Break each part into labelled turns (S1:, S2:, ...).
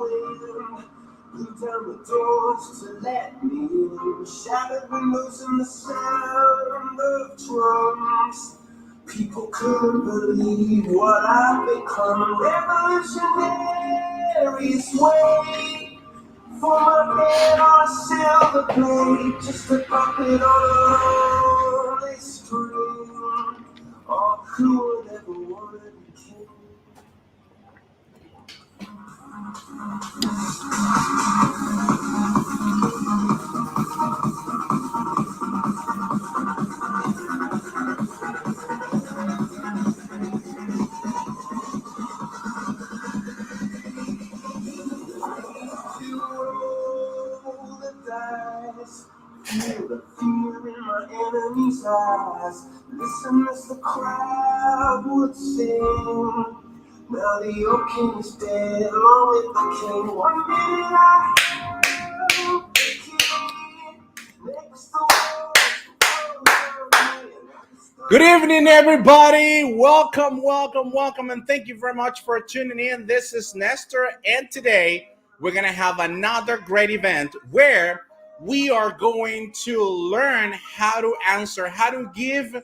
S1: wind blew down the doors to let me in. Shattered windows and the sound of drums. People couldn't believe what I've become. Revolutionaries wait for my bed on a silver plate, just a puppet on a lonely string. Oh, who would ever want to be king? Roll the dice, feel the fear in my enemy's eyes. Listen as the crowd would sing. Now the old king is dead, along with the king. One minute I held the king, next the world.
S2: Good evening, everybody. Welcome, and thank you very much for tuning in. This is Nestor, and today we're going to have another great event where we are going to learn how to answer, how to give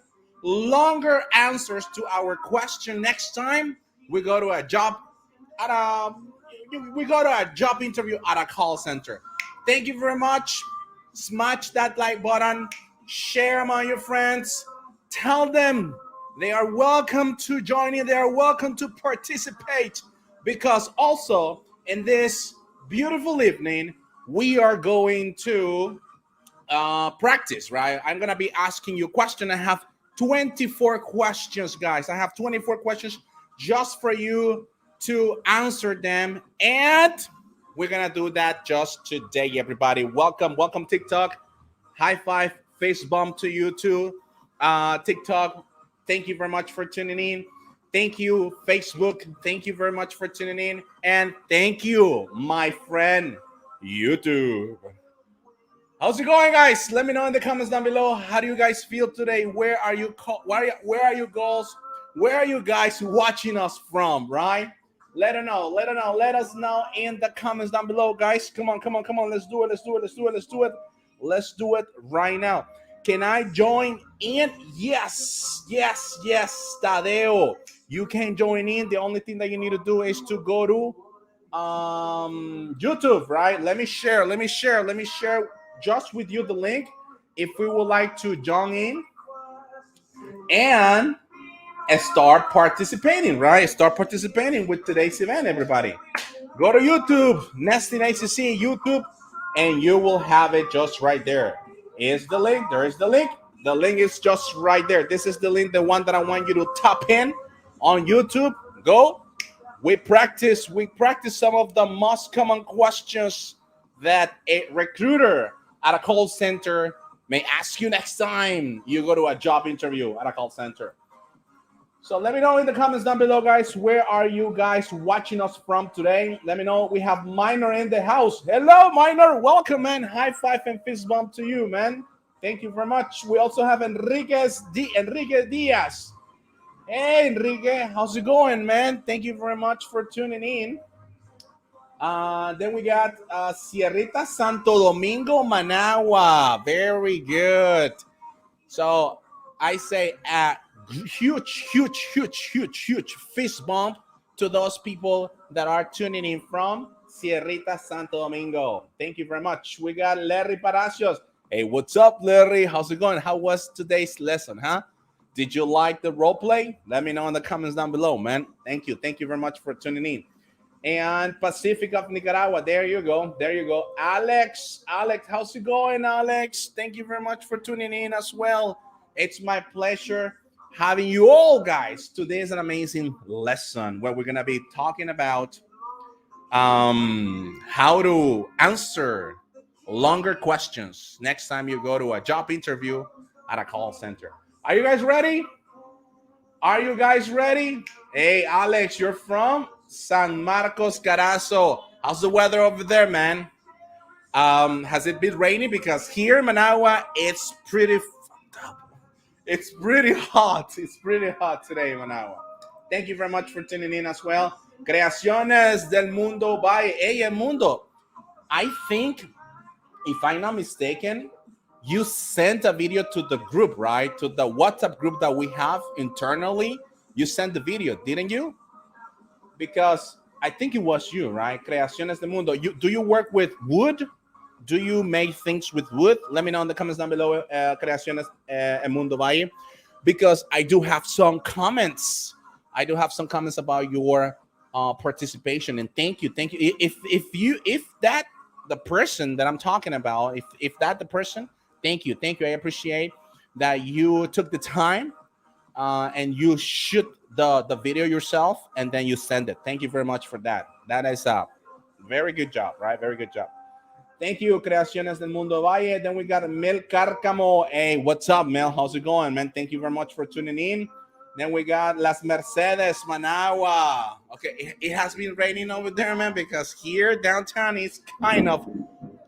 S2: longer answers to our question. Next time we go to a job interview at a call center. Thank you very much. Smash that like button, share among your friends. Tell them they are welcome to join in. They are welcome to participate, because also in this beautiful evening, we are going to practice, right? I'm going to be asking you a question. I have 24 questions, guys. I have 24 questions just for you to answer them. And we're going to do that just today, everybody. Welcome, TikTok. High five, face bump to you too. TikTok, thank you very much for tuning in. Thank you, Facebook. Thank you very much for tuning in. And thank you, my friend, YouTube. How's it going, guys? Let me know in the comments down below. How do you guys feel today? Where are you guys watching us from, right? Let us know. Let us know in the comments down below, guys. Come on. Let's do it right now. Can I join in? Yes, Tadeo. You can join in. The only thing that you need to do is to go to YouTube, right? Let me share just with you the link if we would like to join in and start participating, right? Start participating with today's event, everybody. Go to YouTube, Nesting ACC YouTube, and you will have it just right there. Is the link? There is the link. The link is just right there. This is the link, the one that I want you to tap in on YouTube. Go. We practice some of the most common questions that a recruiter at a call center may ask you next time you go to a job interview at a call center. So let me know in the comments down below, guys. Where are you guys watching us from today? Let me know. We have Minor in the house. Hello, Minor. Welcome, man. High five and fist bump to you, man. Thank you very much. We also have Enrique Diaz. Hey, Enrique. How's it going, man? Thank you very much for tuning in. Then we got Sierrita Santo Domingo, Managua. Very good. So I say huge fist bump to those people that are tuning in from Sierrita Santo Domingo. Thank you very much. We got Larry Palacios. Hey, what's up, Larry? How's it going? How was today's lesson, huh? Did you like the role play? Let me know in the comments down below, man. Thank you very much for tuning in. And Pacific of Nicaragua, there you go. Alex, how's it going, Alex? Thank you very much for tuning in as well. It's my pleasure having you all, guys. Today is an amazing lesson where we're going to be talking about how to answer longer questions next time you go to a job interview at a call center. Are you guys ready? Hey, Alex, you're from San Marcos, Carazo. How's the weather over there, man? Has it been rainy? Because here in Managua, it's pretty hot. It's pretty hot today in Managua. Thank you very much for tuning in as well. Creaciones del Mundo by Ella Mundo. I think, if I'm not mistaken, you sent a video to the group, right? To the WhatsApp group that we have internally. You sent the video, didn't you? Because I think it was you, right? Creaciones del Mundo. Do you work with wood? Do you make things with wood? Let me know in the comments down below, Creaciones El Mundo Valle, because I do have some comments. I do have some comments about your participation, and thank you, thank you. If that the person that I'm talking about, if that the person, thank you, thank you. I appreciate that you took the time and you shoot the video yourself and then you send it. Thank you very much for that. That is a very good job, right? Very good job. Thank you, Creaciones del Mundo Valle. Then we got Mel Cárcamo. Hey, what's up, Mel? How's it going, man? Thank you very much for tuning in. Then we got Las Mercedes, Managua. Okay, it has been raining over there, man, because here downtown is kind of.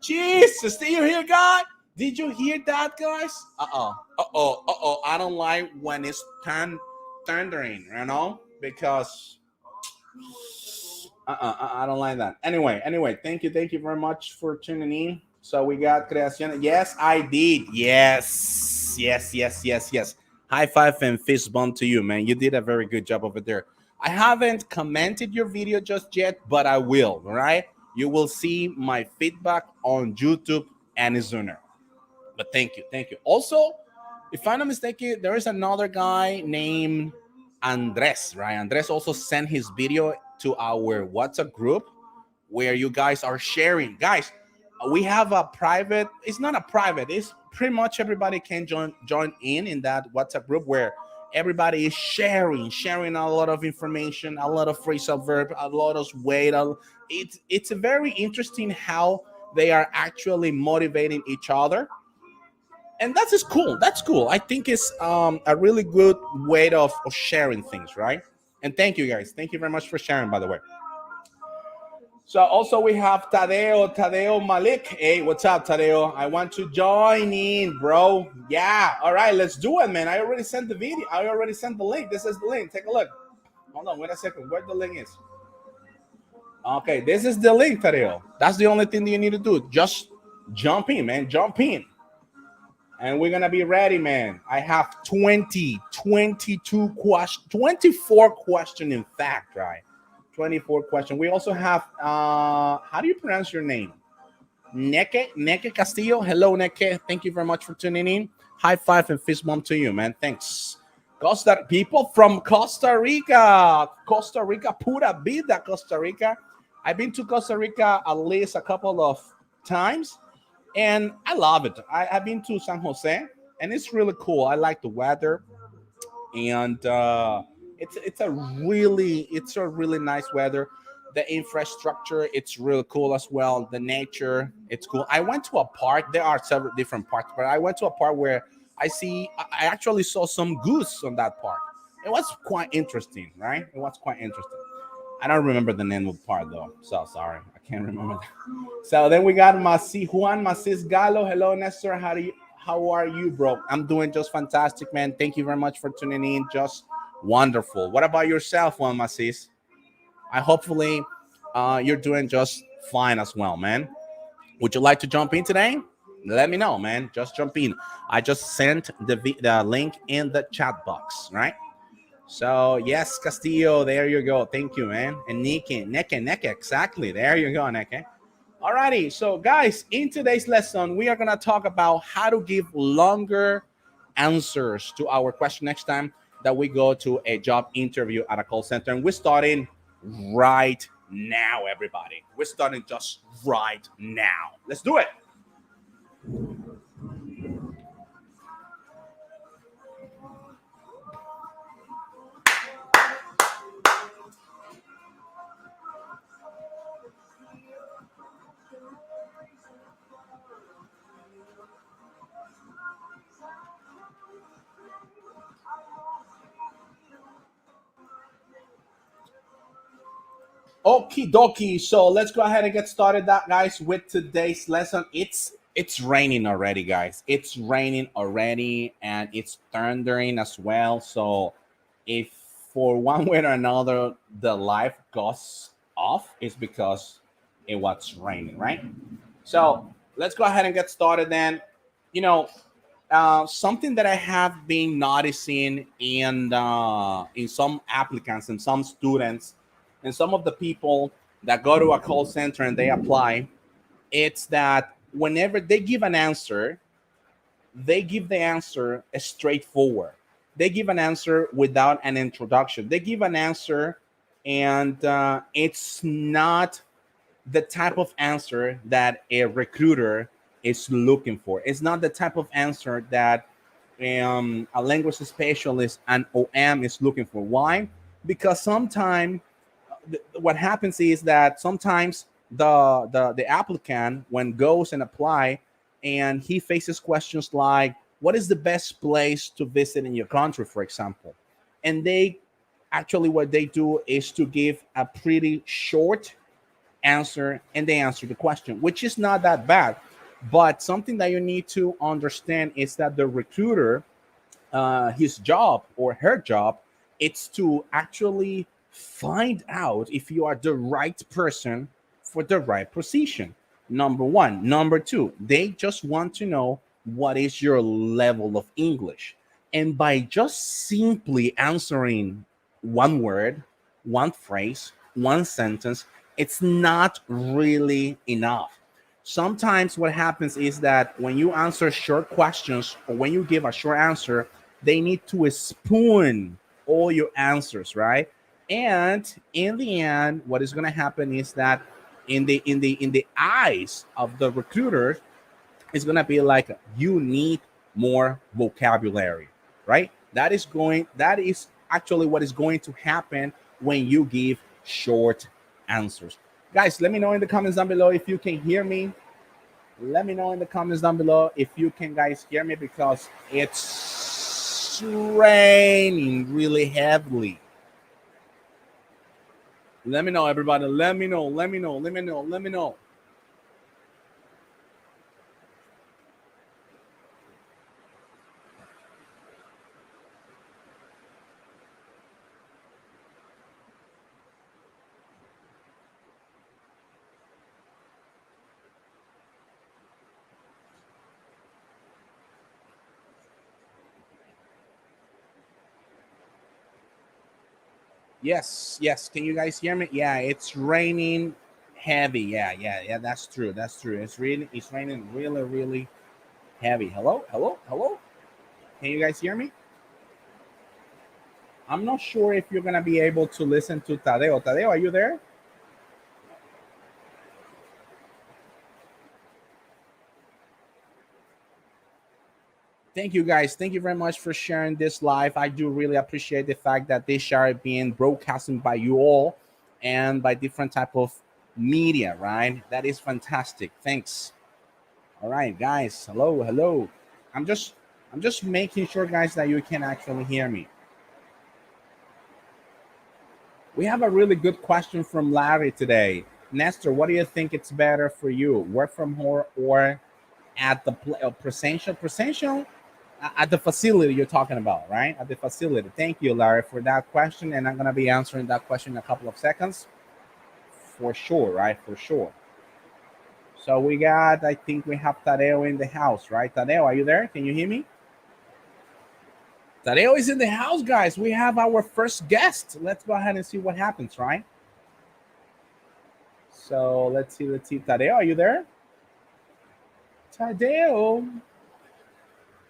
S2: Jesus, did you hear God? Did you hear that, guys? I don't like when it's thundering, you know, because I don't like that. Anyway, thank you very much for tuning in. So we got Creación. Yes, I did. Yes. High five and fist bump to you, man. You did a very good job over there. I haven't commented your video just yet, but I will, right? You will see my feedback on YouTube any sooner. But thank you. Also, if I'm not mistaken, there is another guy named Andres, right? Andres also sent his video to our WhatsApp group where you guys are sharing. Guys, we have a private, it's not a private, it's pretty much everybody can join in that WhatsApp group where everybody is sharing a lot of information, a lot of phrasal verb, a lot of weight. It's a very interesting how they are actually motivating each other, and that's just cool. That's cool. I think it's a really good way of sharing things, right? And thank you guys. Thank you very much for sharing, by the way. So also we have Tadeo Malik. Hey, what's up, Tadeo? I want to join in, bro. Yeah, all right, let's do it, man. I already sent the video. I already sent the link. This is the link. Take a look. Hold on, wait a second. Where the link is? Okay, this is the link, Tadeo. That's the only thing that you need to do. Just jump in, man. Jump in. And we're going to be ready, man. I have 22 questions, 24 questions, in fact, right? 24 questions. We also have, how do you pronounce your name? Neke Castillo. Hello, Neke. Thank you very much for tuning in. High five and fist bump to you, man. Thanks. People from Costa Rica, pura vida, Costa Rica. I've been to Costa Rica at least a couple of times, and I love it. I've been to San Jose, and it's really cool. I like the weather, and it's a really nice weather. The infrastructure, it's really cool as well. The nature, it's cool. I went to a park. There are several different parks, but I went to a park where I actually saw some goose on that park. It was quite interesting, right? It was quite interesting. I don't remember the name of the park though, so sorry, I can't remember that. So then we got Juan Macis Gallo. Hello, Nestor. How are you, bro? I'm doing just fantastic, man. Thank you very much for tuning in. Just wonderful. What about yourself, Juan Macis? Hopefully you're doing just fine as well, man. Would you like to jump in today? Let me know, man. Just jump in. I just sent the link in the chat box, right? So yes, Castillo, there you go. Thank you, man. And Neke, exactly. There you go, Neke. Alrighty, so guys, in today's lesson, we are gonna talk about how to give longer answers to our question next time that we go to a job interview at a call center. And we're starting right now, everybody. We're starting just right now. Let's do it. Okie dokie. So let's go ahead and get started, that guys, with today's lesson. It's raining already, guys. It's raining already, and it's thundering as well. So if for one way or another the life goes off is because it was raining, right? So let's go ahead and get started then. You know, something that I have been noticing in some applicants and some students and some of the people that go to a call center and they apply, it's that whenever they give an answer, they give the answer straightforward. They give an answer without an introduction. They give an answer, and it's not the type of answer that a recruiter is looking for. It's not the type of answer that a language specialist and OM is looking for. Why? Because sometimes what happens is that sometimes the applicant when goes and apply and he faces questions like what is the best place to visit in your country, for example, and they actually what they do is to give a pretty short answer and they answer the question, which is not that bad. But something that you need to understand is that the recruiter, his job or her job, it's to actually find out if you are the right person for the right position. Number one. Number two, they just want to know what is your level of English. And by just simply answering one word, one phrase, one sentence, it's not really enough. Sometimes what happens is that when you answer short questions or when you give a short answer, they need to spoon all your answers, right? And in the end, what is going to happen is that in the eyes of the recruiter, it's going to be like you need more vocabulary, right? That is actually what is going to happen when you give short answers. Guys, let me know in the comments down below if you can hear me. Let me know in the comments down below if you can guys hear me because it's raining really heavily. Let me know, everybody. Let me know. Let me know. Let me know. Let me know. Yes, yes. Can you guys hear me? Yeah, it's raining heavy. Yeah, yeah, yeah. That's true. That's true. It's raining really, really heavy. Hello, hello, hello. Can you guys hear me? I'm not sure if you're gonna be able to listen to Tadeo. Tadeo, are you there? Thank you guys. Thank you very much for sharing this live. I do really appreciate the fact that this share being broadcasted by you all and by different type of media, right? That is fantastic. Thanks. All right, guys. Hello, hello. I'm just I'm just making sure, guys, that you can actually hear me. We have a really good question from Larry today. Nestor, what do you think it's better for you, work from home or at the presential at the facility you're talking about, right? At the facility. Thank you, Larry, for that question, and I'm gonna be answering that question in a couple of seconds, for sure, right? For sure. So I think we have Tadeo in the house, right? Tadeo, are you there? Can you hear me? Tadeo is in the house, guys. We have our first guest. Let's go ahead and see what happens, right? So let's see. Tadeo, are you there? Tadeo.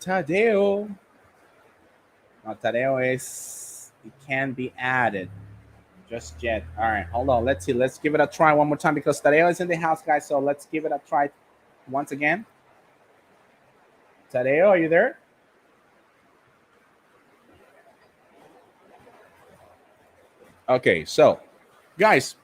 S2: Tadeo. No, Tadeo is it can be added just yet. All right, hold on. Let's see. Let's give it a try one more time because Tadeo is in the house, guys. So let's give it a try once again. Tadeo, are you there? Okay, so guys,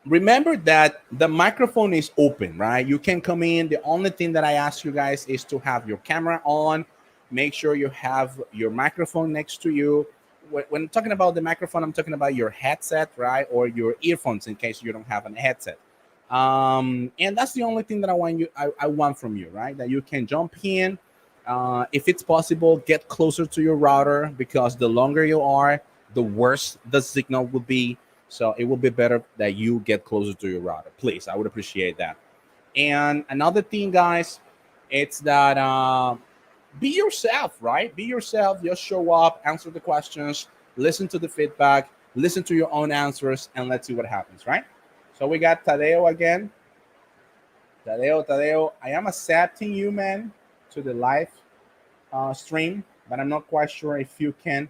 S2: remember that the microphone is open, right? You can come in. The only thing that I ask you guys is to have your camera on. Make sure you have your microphone next to you. When I'm talking about the microphone, I'm talking about your headset, right? Or your earphones in case you don't have a headset. And that's the only thing that I want from you, right? That you can jump in. If it's possible, get closer to your router because the longer you are, the worse the signal will be. So it will be better that you get closer to your router. Please, I would appreciate that. And another thing, guys, it's that be yourself, right? Be yourself. Just show up, answer the questions, listen to the feedback, listen to your own answers, and let's see what happens, right? So we got Tadeo again. Tadeo, I am accepting you, man, to the live stream, but I'm not quite sure if you can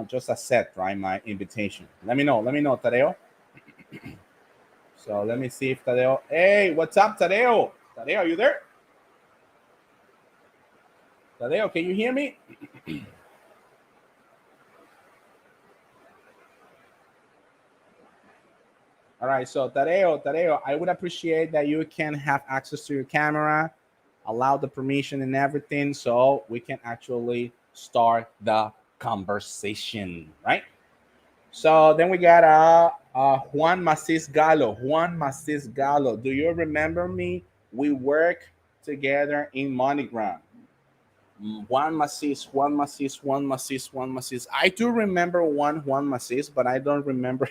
S2: just accept, right, my invitation. Let me know, Tadeo. So let me see if Tadeo. Hey, what's up, Tadeo? Tadeo, are you there? Tadeo, can you hear me? All right, so Tadeo, I would appreciate that you can have access to your camera, allow the permission and everything, so we can actually start the conversation, right? So then we got Juan Macis Gallo. Juan Macis Gallo, do you remember me? We work together in MoneyGram. Juan Macis, Juan Macis, Juan Macis, Juan Macis. I do remember one Juan Macis, but I don't remember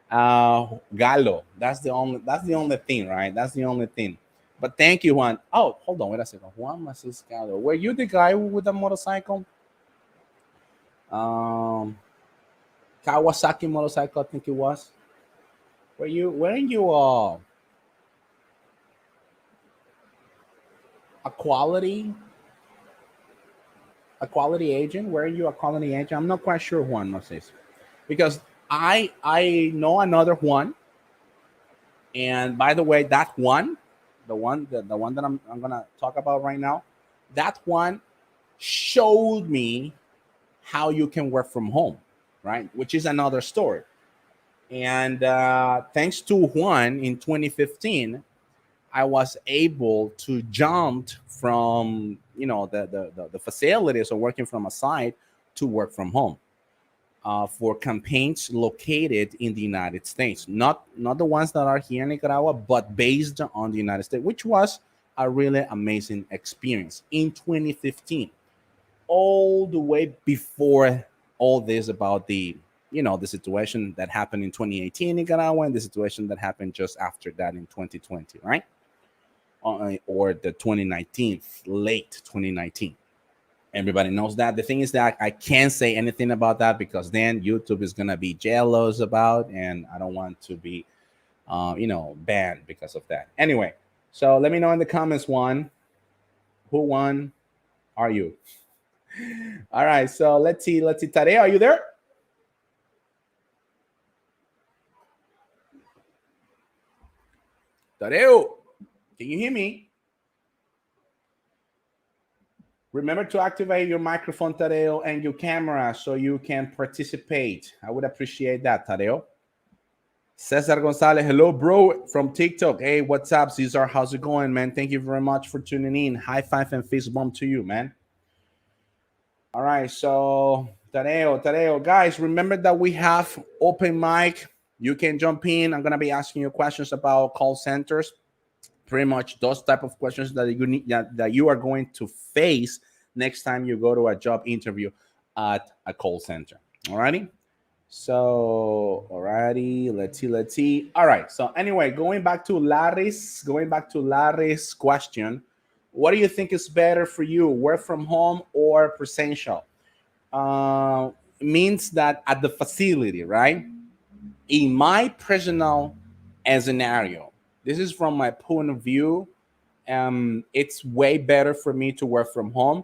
S2: Gallo. That's the only thing, right? That's the only thing. But thank you, Juan. Oh, hold on, wait a second. Juan Macis Gallo. Were you the guy with the motorcycle? Um, Kawasaki motorcycle, I think it was. Weren't you a quality agent? Were you a quality agent? I'm not quite sure, Juan Macis, because I know another Juan. And by the way, that one, the one that I'm gonna talk about right now, that one showed me how you can work from home, right? Which is another story. And thanks to Juan in 2015, I was able to jump from the facilities or working from a site to work from home for campaigns located in the United States, not the ones that are here in Nicaragua, but based on the United States, which was a really amazing experience in 2015, all the way before all this about the situation that happened in 2018 in Nicaragua and the situation that happened just after that in 2020, right? Or the 2019, late 2019. Everybody knows that. The thing is that I can't say anything about that because then YouTube is gonna be jealous about, and I don't want to be, banned because of that. Anyway, so let me know in the comments, who won are you? All right, so let's see. Tadeo, are you there? Tadeo, can you hear me? Remember to activate your microphone, Tadeo, and your camera so you can participate. I would appreciate that, Tadeo. Cesar Gonzalez, hello, bro, from TikTok. Hey, what's up, Cesar? How's it going, man? Thank you very much for tuning in. High five and fist bump to you, man. All right, so Tadeo, guys, remember that we have open mic. You can jump in. I'm gonna be asking you questions about call centers, pretty much those type of questions that you need that you are going to face next time you go to a job interview at a call center. All righty. So, alrighty, let's see. All right. So, anyway, going back to Larry's question, what do you think is better for you, work from home or presential? Means that at the facility, right? In my personal scenario, this is from my point of view. It's way better for me to work from home.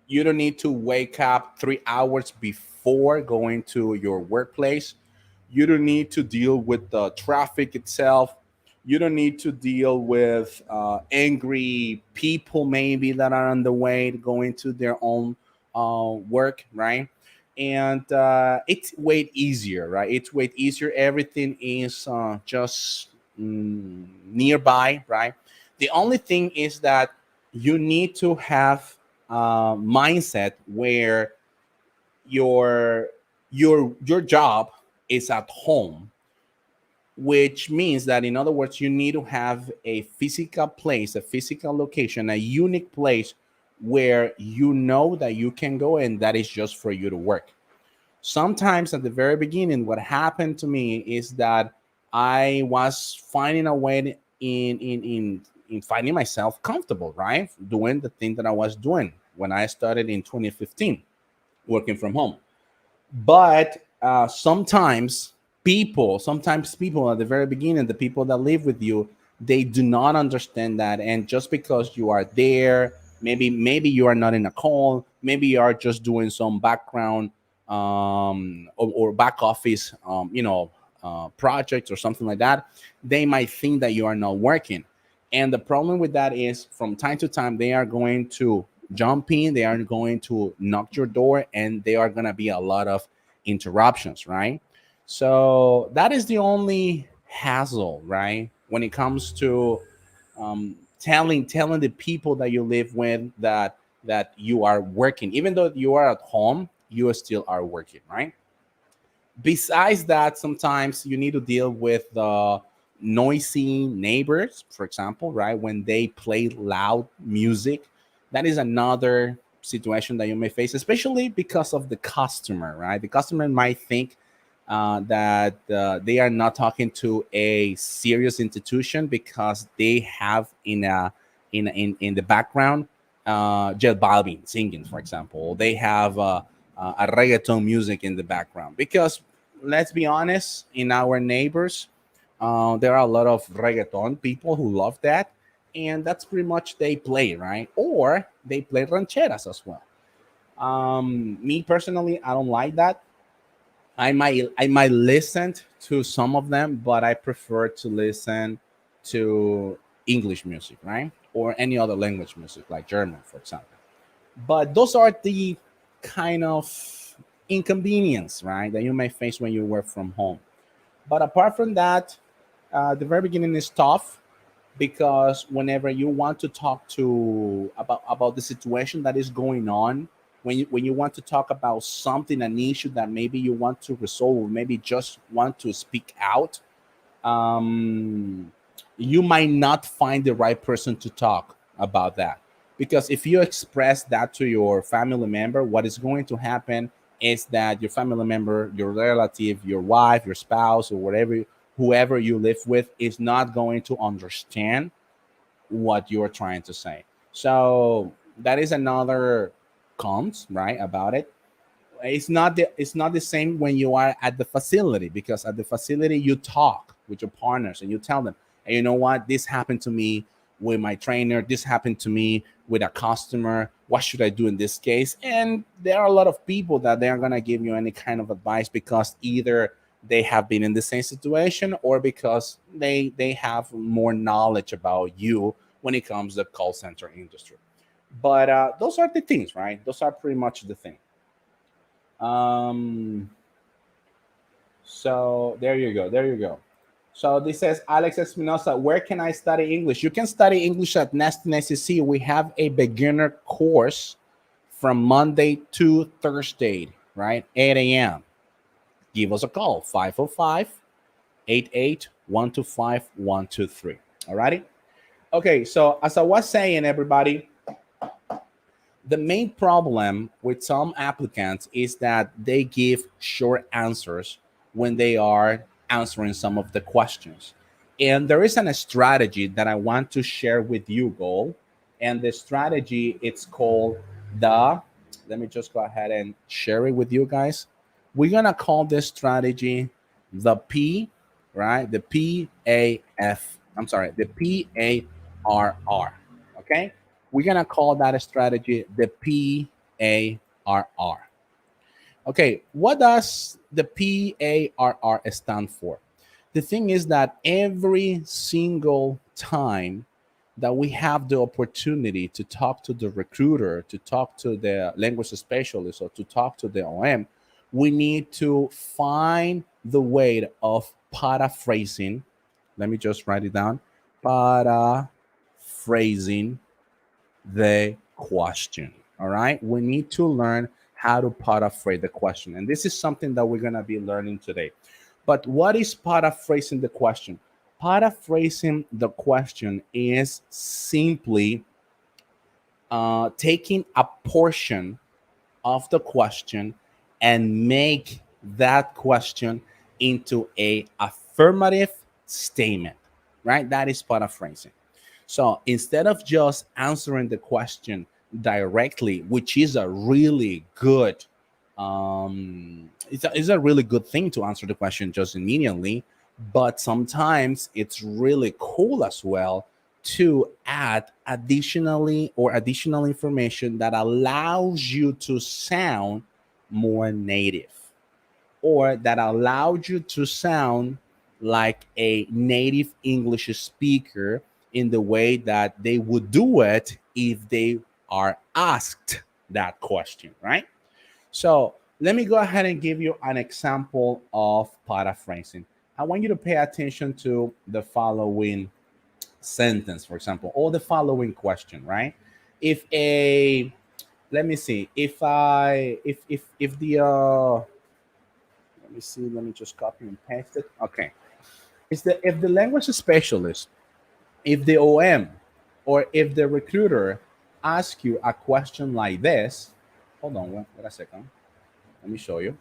S2: You don't need to wake up 3 hours before going to your workplace. You don't need to deal with the traffic itself. You don't need to deal with angry people maybe that are on the way to going to their own work, right? And it's way easier, right? It's way easier. Everything is just nearby, right? The only thing is that you need to have mindset where your your job is at home, which means that, in other words, you need to have a physical place, a physical location, a unique place where you know that you can go and that is just for you to work. Sometimes at the very beginning, what happened to me is that I was finding a way in finding myself comfortable, right? Doing the thing that I was doing when I started in 2015, working from home. But sometimes people at the very beginning, the people that live with you, they do not understand that. And just because you are there, maybe you are not in a call, maybe you are just doing some background or back office, projects or something like that, they might think that you are not working. And the problem with that is from time to time they are going to jump in, they are going to knock your door, and there are going to be a lot of interruptions, right? So that is the only hassle, right? When it comes to telling the people that you live with that you are working, even though you are at home, you still are working, right? Besides that, sometimes you need to deal with the noisy neighbors, for example, right? When they play loud music, that is another situation that you may face, especially because of the customer, right? The customer might think that they are not talking to a serious institution because they have in the background Jet Balvin singing, for example. Or they have a reggaeton music in the background because let's be honest, in our neighbors, there are a lot of reggaeton people who love that, and that's pretty much they play, right? Or they play rancheras as well. Me personally, I don't like that. I might listen to some of them, but I prefer to listen to English music, right? Or any other language music, like German, for example. But those are the kind of inconvenience, right, that you may face when you work from home. But apart from that, the very beginning is tough because whenever you want to talk to about the situation that is going on, when you want to talk about something, an issue that maybe you want to resolve, maybe just want to speak out, um, you might not find the right person to talk about that. Because if you express that to your family member, what is going to happen is that your family member, your relative, your wife, your spouse, or whatever, whoever you live with, is not going to understand what you're trying to say. So that is another cons, right, about it. It's not the same when you are at the facility, because at the facility you talk with your partners and you tell them, hey, you know what, this happened to me with my trainer, this happened to me with a customer, what should I do in this case? And there are a lot of people that they are going to give you any kind of advice because either they have been in the same situation or because they have more knowledge about you when it comes to the call center industry. But those are the things, right? Those are pretty much the thing. um, so there you go. There you go. So this says Alex Espinosa, where can I study English? You can study English at Neston SEC. We have a beginner course from Monday to Thursday, right? 8 a.m. Give us a call, 505 88 125 123. All righty. Okay, so as I was saying, everybody, the main problem with some applicants is that they give short answers when they are answering some of the questions. And there isn't a strategy that I want to share with you, Goal. And the strategy, it's called the, let me just go ahead and share it with you guys. We're going to call this strategy the P, right? The PAF. I'm sorry, the PARR. Okay, we're gonna call that a strategy the PARR. Okay, what does the PARR stand for? The thing is that every single time that we have the opportunity to talk to the recruiter, to talk to the language specialist, or to talk to the OM, we need to find the way of paraphrasing. Let me just write it down. Paraphrasing the question. All right. We need to learn how to paraphrase the question. And this is something that we're going to be learning today. But what is paraphrasing the question? Paraphrasing the question is simply taking a portion of the question and make that question into a affirmative statement, right? That is paraphrasing. So instead of just answering the question directly, which is a really good, it's a really good thing to answer the question just immediately, but sometimes it's really cool as well to add additional information that allows you to sound more native, or that allowed you to sound like a native English speaker in the way that they would do it if they are asked that question, right? So let me go ahead and give you an example of paraphrasing. I want you to pay attention to the following sentence, for example, or the following question, right? If a let me see if the let me see. Let me just copy and paste it. Okay. It's the if the language specialist, if the OM, or if the recruiter asks you a question like this, hold on, wait a second. Let me show you.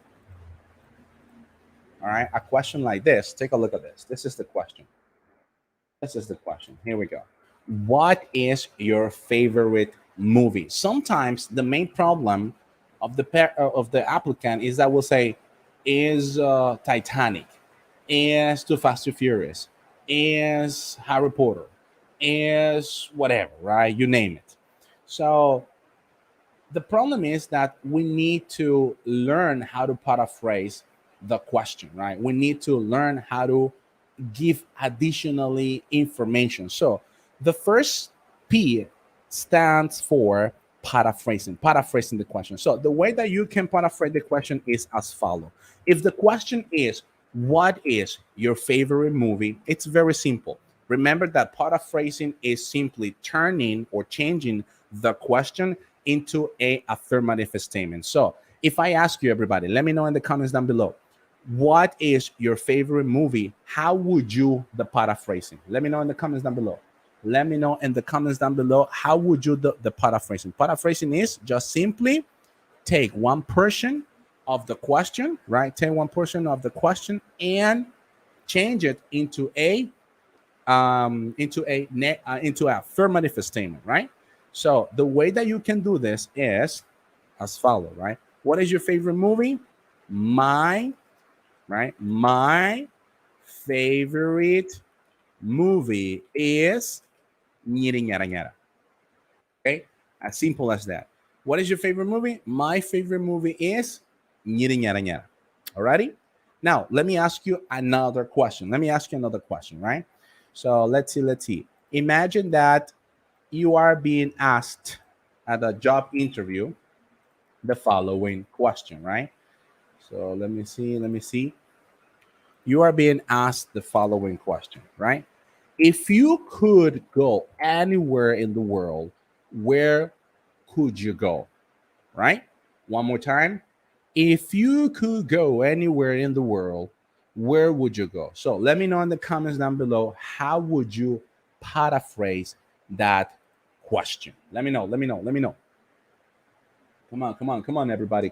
S2: All right, a question like this. Take a look at this. This is the question. This is the question. Here we go. What is your favorite movie? Sometimes the main problem of of the applicant is that we'll say, is Titanic, is Too Fast Too Furious, is Harry Potter, is whatever, right? You name it. So the problem is that we need to learn how to paraphrase the question, right? We need to learn how to give additionally information. So the first P stands for paraphrasing the question. So the way that you can paraphrase the question is as follow. If the question is, what is your favorite movie? It's very simple. Remember that paraphrasing is simply turning or changing the question into a affirmative statement. So if I ask you, everybody, let me know in the comments down below, what is your favorite movie? How would you the paraphrasing? Let me know in the comments down below. Let me know in the comments down below, how would you the paraphrasing? Paraphrasing is just simply take one portion of the question, right? Take one portion of the question and change it into a affirmative statement, right? So the way that you can do this is as follow, right? What is your favorite movie? My right? My favorite movie is Nyiri Nyara Nyara. Okay, as simple as that. What is your favorite movie? My favorite movie is Nyiri Nyara Nyara. Alrighty. Now let me ask you another question. Right? So let's see. Imagine that you are being asked at a job interview the following question, right? So let me see. You are being asked the following question, right? If you could go anywhere in the world, where could you go? Right? One more time. If you could go anywhere in the world, where would you go? So let me know in the comments down below, how would you paraphrase that question? Let me know. Come on, everybody.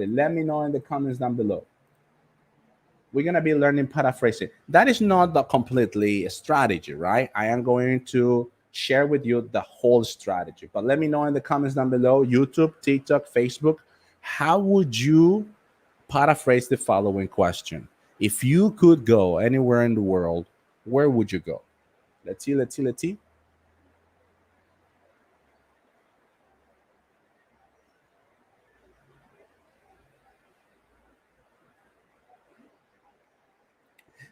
S2: Let me know in the comments down below. We're going to be learning paraphrasing. That is not the completely strategy, right? I am going to share with you the whole strategy. But let me know in the comments down below, YouTube, TikTok, Facebook, how would you paraphrase the following question? If you could go anywhere in the world, where would you go? Let's see.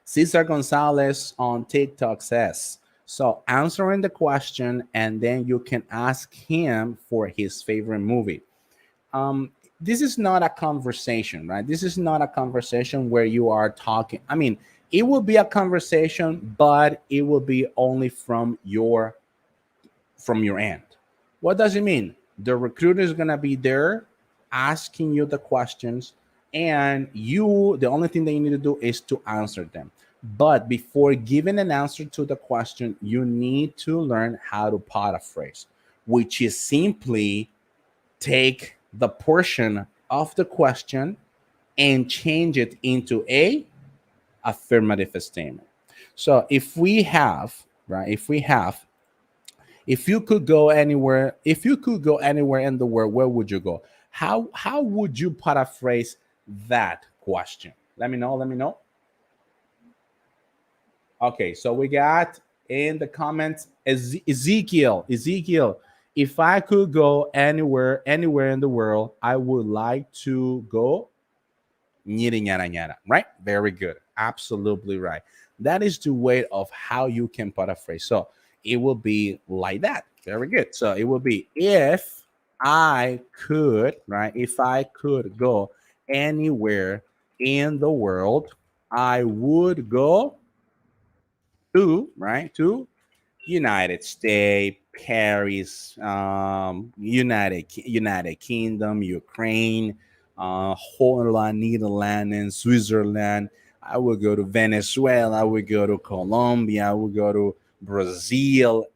S2: Cesar Gonzalez on TikTok says, so answering the question, and then you can ask him for his favorite movie. This is not a conversation, right? This is not a conversation where you are talking. I mean, it will be a conversation, but it will be only from your end. What does it mean? The recruiter is gonna be there asking you the questions, and the only thing that you need to do is to answer them. But before giving an answer to the question, you need to learn how to paraphrase, which is simply take the portion of the question and change it into a affirmative statement. So if we have, right, if you could go anywhere, if you could go anywhere in the world, where would you go? How would you paraphrase that question? Let me know. Let me know. Okay, so we got in the comments Ezekiel. If I could go anywhere in the world, I would like to go Ñiri ñara ñara, right? Very good. Absolutely right. That is the way of how you can paraphrase. So it will be like that. Very good. So it will be if I could, right? If I could go anywhere in the world, I would go to, right? To United States, Paris, United Kingdom, Ukraine, Holland, Netherlands, and Switzerland. I would go to Venezuela. I would go to Colombia. I would go to Brazil.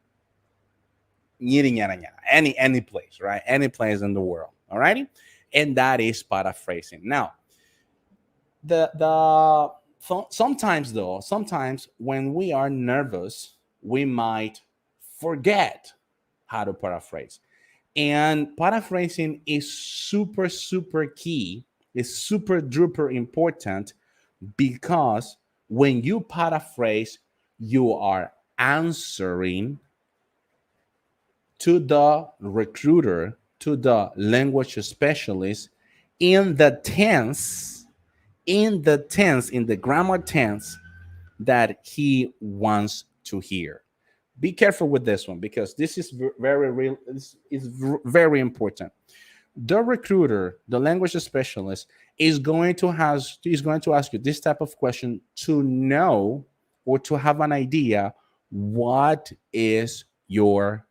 S2: Any place, right? Any place in the world. All righty, and that is paraphrasing. Now, sometimes though, sometimes when we are nervous, we might forget how to paraphrase. And paraphrasing is super key, is super duper important, because when you paraphrase, you are answering to the recruiter, to the language specialist, in the tense, in the grammar tense that he wants to hear. Be careful with this one, because this is very real. This is very important. The recruiter, the language specialist, is going to ask you this type of question to know, or to have an idea, what is your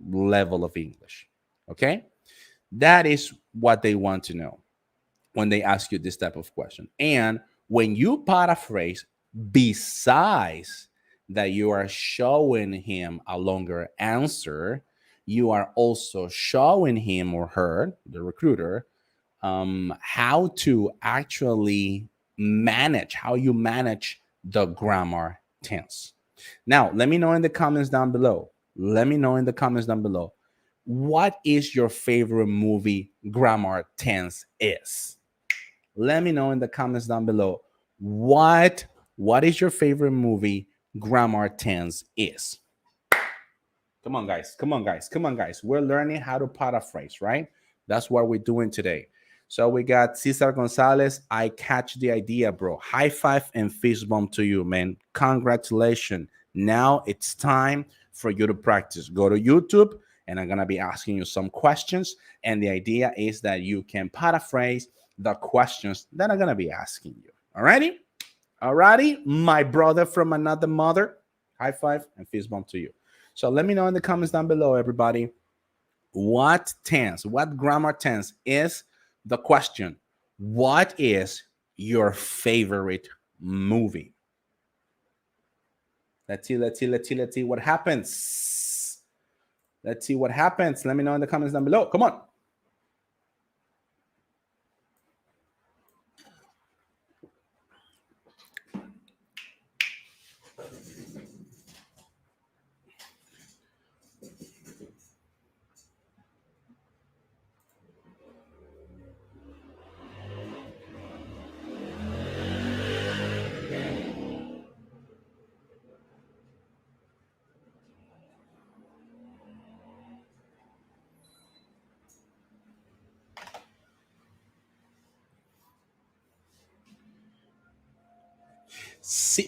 S2: level of English. Okay, that is what they want to know when they ask you this type of question. And when you paraphrase, besides that you are showing him a longer answer, you are also showing him or her, the recruiter, how to actually manage, how you manage the grammar tense. Now, let me know in the comments down below. Let me know in the comments down below. What is your favorite movie grammar tense is? Let me know in the comments down below. What is your favorite movie grammar tense is? Come on, guys. Come on, guys. Come on, guys. We're learning how to paraphrase, right? That's what we're doing today. So we got Cesar Gonzalez. I catch the idea, bro. High five and fist bump to you, man. Congratulations. Now it's time for you to practice. Go to YouTube, and I'm going to be asking you some questions. And the idea is that you can paraphrase the questions that I'm going to be asking you. All righty? All righty, my brother from another mother. High five and fist bump to you. So let me know in the comments down below, everybody, what tense, what grammar tense is the question. What is your favorite movie? Let's see what happens. Let's see what happens. Let me know in the comments down below. Come on.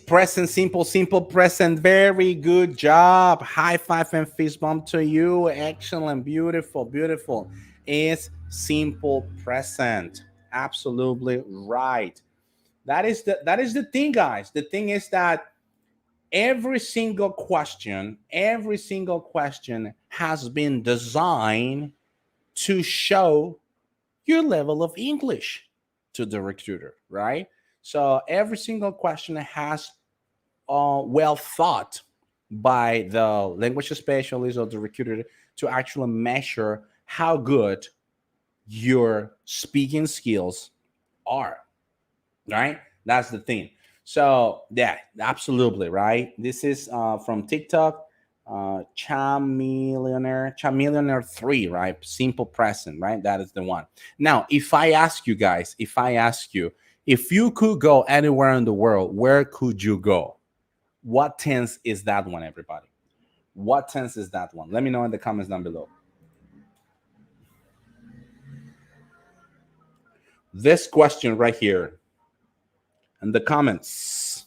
S2: Present, simple present. Very good job. High five and fist bump to you. Excellent, beautiful. It's simple present. Absolutely right. That is the thing, guys. The thing is that every single question has been designed to show your level of English to the recruiter, right? So every single question has well thought by the language specialist or the recruiter to actually measure how good your speaking skills are, right? That's the thing. So yeah, absolutely, right? This is from TikTok, Chamillionaire 3, right? Simple present, right? That is the one. Now, if I ask you guys, if you could go anywhere in the world, where could you go? What tense is that one, everybody? What tense is that one? Let me know in the comments down below. This question right here in the comments.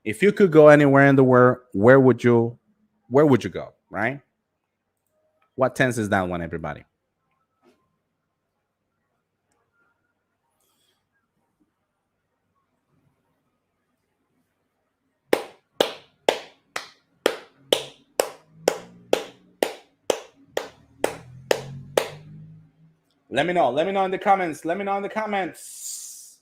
S2: If you could go anywhere in the world, where would you go, right? What tense is that one, everybody? Let me know. Let me know in the comments. Let me know in the comments.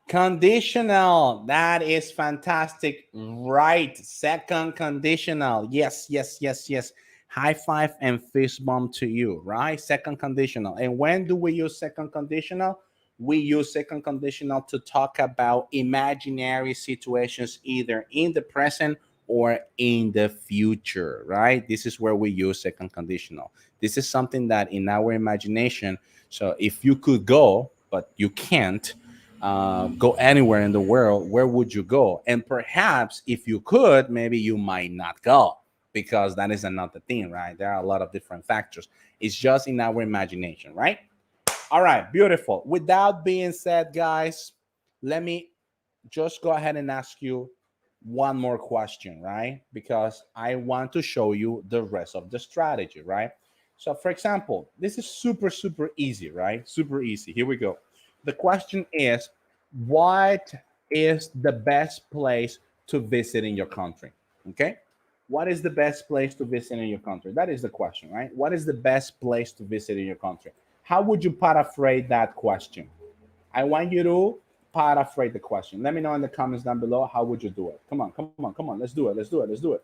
S2: Conditional. That is fantastic. Right. Second conditional. Yes, yes, yes, yes. High five and fist bump to you, right? Second conditional. And when do we use second conditional? We use second conditional to talk about imaginary situations either in the present or in the future, right? This is where we use second conditional. This is something that in our imagination, so if you could go, but you can't, go anywhere in the world, where would you go? And perhaps if you could, maybe you might not go because that is another thing, right? There are a lot of different factors. It's just in our imagination, right? All right, beautiful. With that being said, guys, let me just go ahead and ask you one more question, right? Because I want to show you the rest of the strategy, right? So, for example, this is super, super easy, right? Super easy. Here we go. The question is, what is the best place to visit in your country? Okay. What is the best place to visit in your country? That is the question, right? What is the best place to visit in your country? How would you paraphrase that question? I want you to paraphrase the question. Let me know in the comments down below. How would you do it? Come on, come on, come on. Let's do it. Let's do it. Let's do it.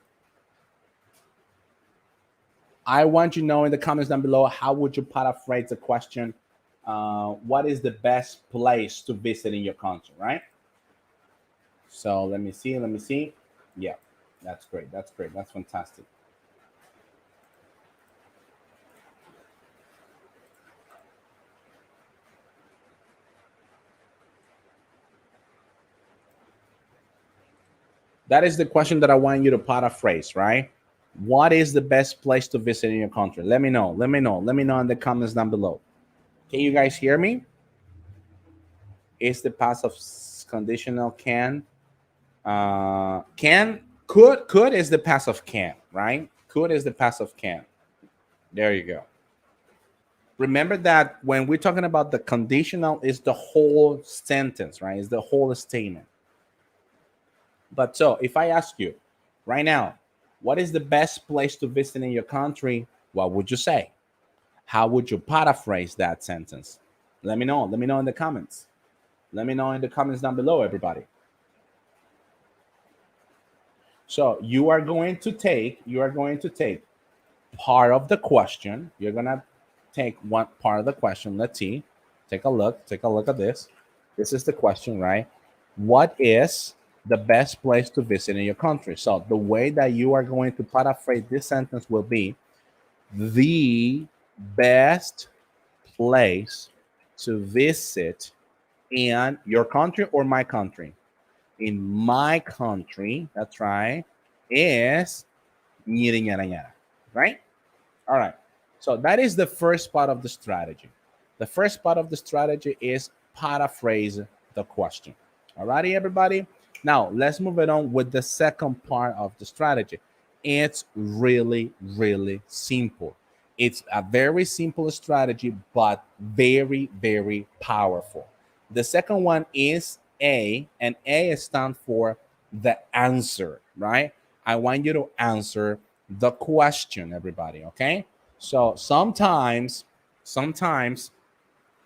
S2: I want you to know in the comments down below. How would you paraphrase the question? What is the best place to visit in your country, right? So let me see. Let me see. Yeah, that's great. That's great. That's fantastic. That is the question that I want you to paraphrase, right? What is the best place to visit in your country? Let me know. Let me know. Let me know in the comments down below. Can you guys hear me? Is the past of conditional can? Can, could is the past of can, right? Could is the past of can. There you go. Remember that when we're talking about the conditional, is the whole sentence, right? Is the whole statement. But so if I ask you right now, what is the best place to visit in your country? What would you say? How would you paraphrase that sentence? Let me know. Let me know in the comments. Let me know in the comments down below, everybody. So you are going to take part of the question. You're gonna take one part of the question. Let's see. Take a look. Take a look at this. This is the question, right? What is the best place to visit in your country? So the way that you are going to paraphrase this sentence will be the best place to visit in your country or my country. In my country, that's right, is right? All right. So that is the first part of the strategy. The first part of the strategy is paraphrase the question. All righty, everybody. Now let's move it on with the second part of the strategy. It's really, really simple. It's a very simple strategy, but very, very powerful. The second one is A, and A stands for the answer, right? I want you to answer the question, everybody. Okay. So sometimes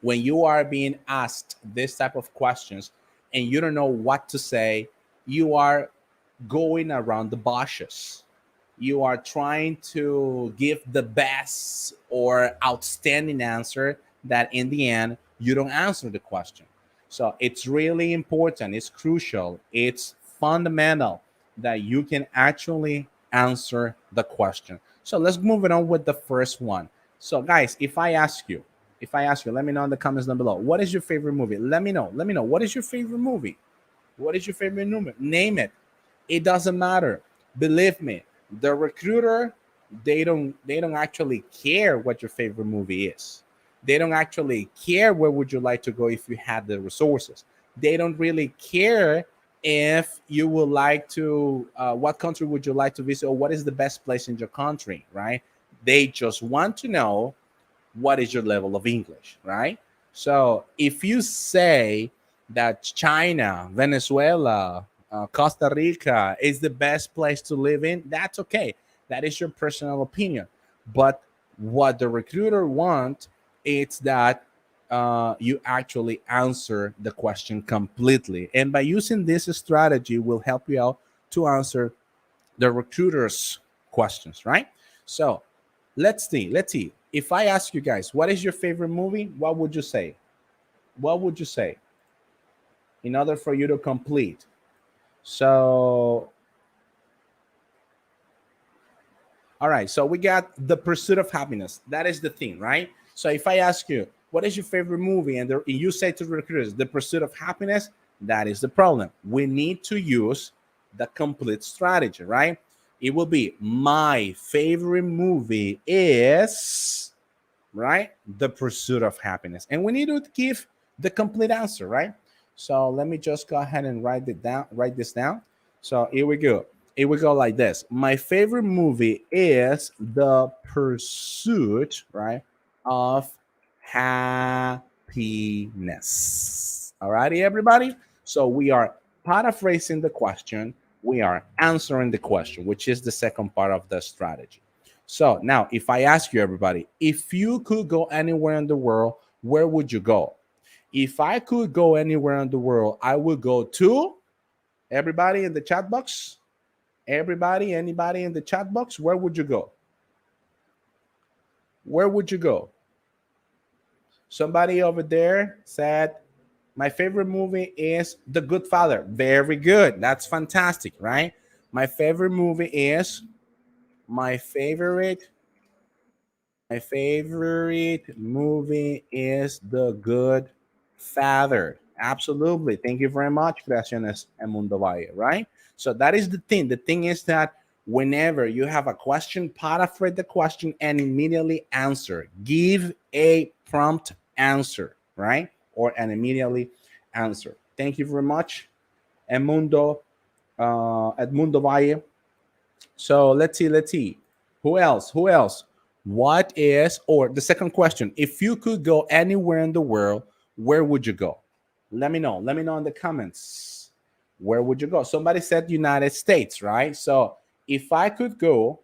S2: when you are being asked this type of questions, and you don't know what to say, you are going around the bushes. You are trying to give the best or outstanding answer that in the end you don't answer the question. So it's really important, it's crucial, it's fundamental that you can actually answer the question. So let's move it on with the first one. So guys, if I ask you, let me know in the comments down below, what is your favorite movie? Let me know what is your favorite movie. What is your favorite movie? Name it. It doesn't matter. Believe me, the recruiter, they don't actually care what your favorite movie is. They don't actually care where would you like to go if you had the resources. They don't really care if you would like to what country would you like to visit or what is the best place in your country, right? They just want to know what is your level of English, right? So if you say that China, Venezuela, Costa Rica is the best place to live in, that's okay. That is your personal opinion. But what the recruiter wants is that you actually answer the question completely. And by using this strategy will help you out to answer the recruiter's questions, right? So let's see. If I ask you guys, what is your favorite movie? What would you say? What would you say in order for you to complete? So, all right. So we got The Pursuit of Happiness. That is the thing, right? So if I ask you, what is your favorite movie? And you say to the recruiters, The Pursuit of Happiness, that is the problem. We need to use the complete strategy, right? It will be my favorite movie is, right? The Pursuit of Happiness. And we need to give the complete answer, right? So let me just go ahead and write this down. So here we go. Here we go like this. My favorite movie is The Pursuit, right, of Happiness. All righty, everybody. So we are paraphrasing the question. We are answering the question, which is the second part of the strategy. So now, if I ask you, everybody, if you could go anywhere in the world, where would you go? If I could go anywhere in the world, I would go to everybody in the chat box. Everybody, anybody in the chat box, where would you go? Where would you go? Somebody over there said, my favorite movie is The Good Father. Very good. That's fantastic, right? My favorite movie is my favorite My favorite movie is The Good Father. Absolutely. Thank you very much, Creaciones en Mundo Valle, right? So that is the thing. The thing is that whenever you have a question, paraphrase the question and immediately answer. Give a prompt answer, right? Or an immediately answer. Thank you very much, Edmundo Valle. So let's see. Who else? Who else? What is, or the second question, if you could go anywhere in the world, where would you go? Let me know. Let me know in the comments. Where would you go? Somebody said United States, right? So if I could go,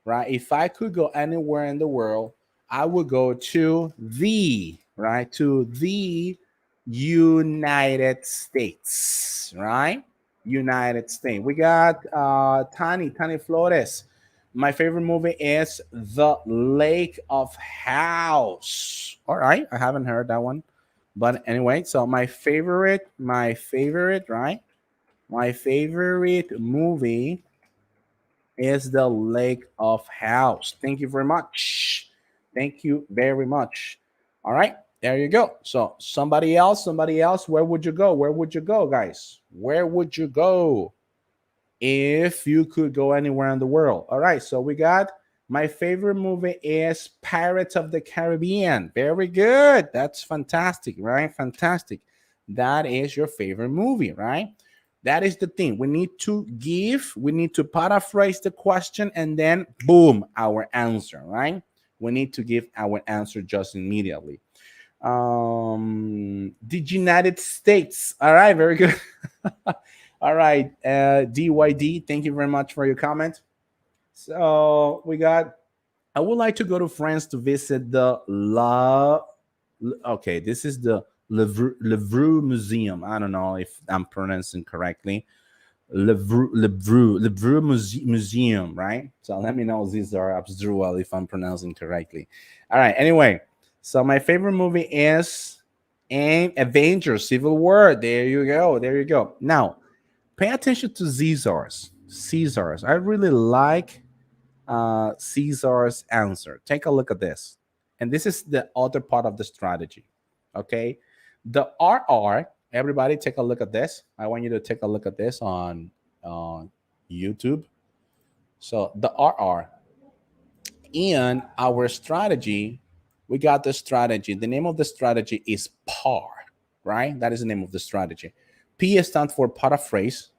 S2: right? If I could go anywhere in the world, I would go to the United States, right? United States. We got Tani Flores. My favorite movie is The Lake of House. All right, I haven't heard that one, but anyway. So my favorite, right? My favorite movie is The Lake of House. Thank you very much. Thank you very much. All right, there you go. So somebody else, where would you go? Where would you go, guys? Where would you go if you could go anywhere in the world? All right, so we got my favorite movie is Pirates of the Caribbean. Very good. That's fantastic, right? Fantastic. That is your favorite movie, right? That is the thing. We need to paraphrase the question and then boom, our answer, right? We need to give our answer just immediately. The United States. All right, very good. All right, DYD, thank you very much for your comment. So we got, I would like to go to France to visit the La. Okay, this is the Louvre Museum. I don't know if I'm pronouncing correctly. Louvre Museum, right? So let me know, Cesar Abdul, if I'm pronouncing correctly. All right. Anyway, so my favorite movie is Avengers Civil War. There you go. There you go. Now, pay attention to Caesar's. Caesar's. I really like Caesar's answer. Take a look at this. And this is the other part of the strategy. Okay. The RR, everybody take a look at this. I want you to take a look at this on YouTube. So the RR in our strategy, we got the strategy. The name of the strategy is PAR, right? That is the name of the strategy. P stands for paraphrase,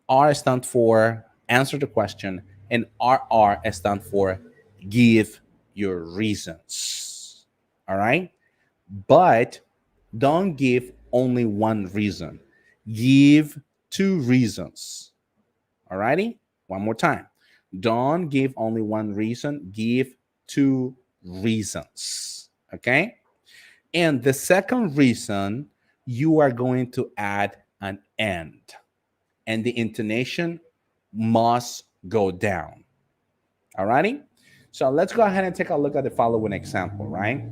S2: R stands for answer the question, and RR stands for give your reasons. All right. But don't give only one reason, give two reasons. All righty. One more time. Don't give only one reason, give two reasons. Okay. And the second reason, you are going to add an and and the intonation must go down. All righty. So let's go ahead and take a look at the following example, right?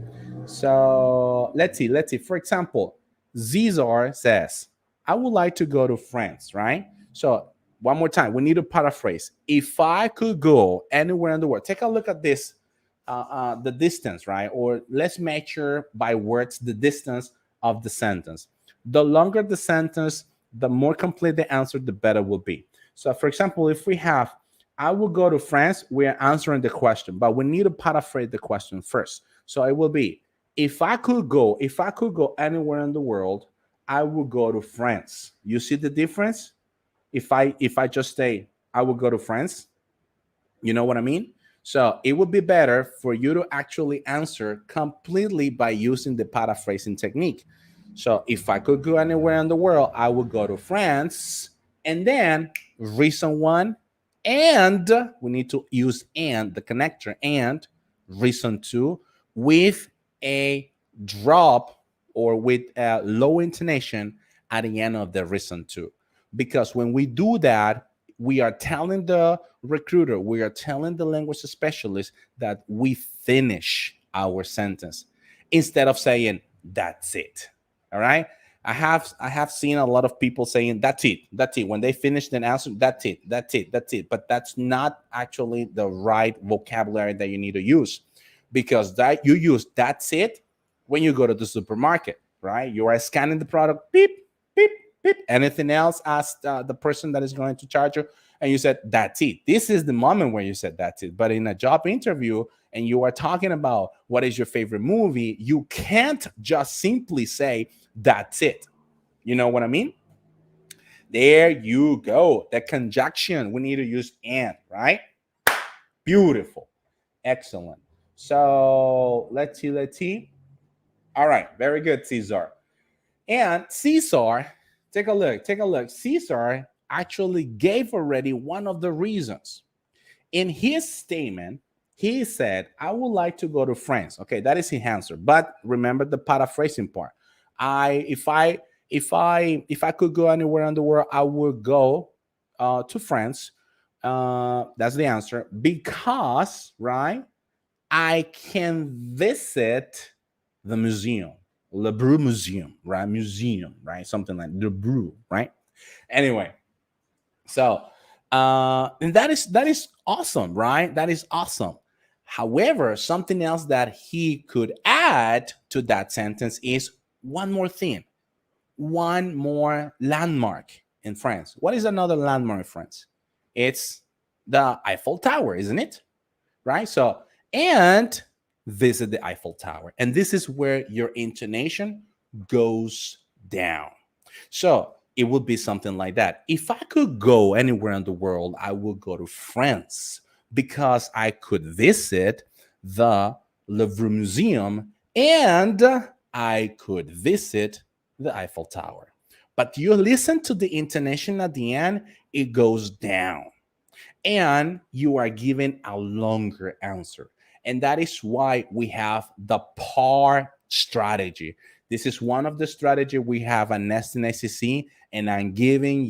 S2: So let's see. Let's see. For example, Zizar says, I would like to go to France, right? So one more time, we need to paraphrase. If I could go anywhere in the world, take a look at this, the distance, right? Or let's measure by words the distance of the sentence. The longer the sentence, the more complete the answer, the better will be. So, for example, if we have, I will go to France, we are answering the question, but we need to paraphrase the question first. So it will be, if I could go anywhere in the world, I will go to France. You see the difference? If I just say I will go to France, you know what I mean? So it would be better for you to actually answer completely by using the paraphrasing technique. So if I could go anywhere in the world, I would go to France. And then reason one, and we need to use and the connector, and reason two with a drop or with a low intonation at the end of the reason two. Because when we do that, we are telling the recruiter, we are telling the language specialist that we finish our sentence instead of saying that's it. All right. I have seen a lot of people saying that's it. When they finish an answer, that's it. But that's not actually the right vocabulary that you need to use, because that you use that's it when you go to the supermarket, right? You are scanning the product, beep, beep, beep. Anything else? Ask the person that is going to charge you, and you said that's it. This is the moment where you said that's it. But in a job interview, and you are talking about what is your favorite movie, you can't just simply say that's it. You know what I mean? There you go. The conjunction, we need to use and, right? Beautiful. Excellent. So let's see. All right, very good, Caesar. And Caesar, take a look. Caesar actually gave already one of the reasons. In his statement, he said, I would like to go to France. Okay, that is his answer. But remember the paraphrasing part. If I could go anywhere in the world, I would go to France. That's the answer. Because, right, I can visit the museum. Le Brew Museum, right? Museum, right? Something like the Brew, right? Anyway, so and that is awesome, right? That is awesome. However, something else that he could add to that sentence is one more thing, one more landmark in France. What is another landmark in France? It's the Eiffel Tower, isn't it? Right? So, and visit the Eiffel Tower. And this is where your intonation goes down. So it would be something like that. If I could go anywhere in the world, I would go to France because I could visit the Louvre Museum and I could visit the Eiffel Tower. But you listen to the intonation at the end, it goes down and you are given a longer answer. And that is why we have the PAR strategy. This is one of the strategy we have at Nesting ICC, and I'm giving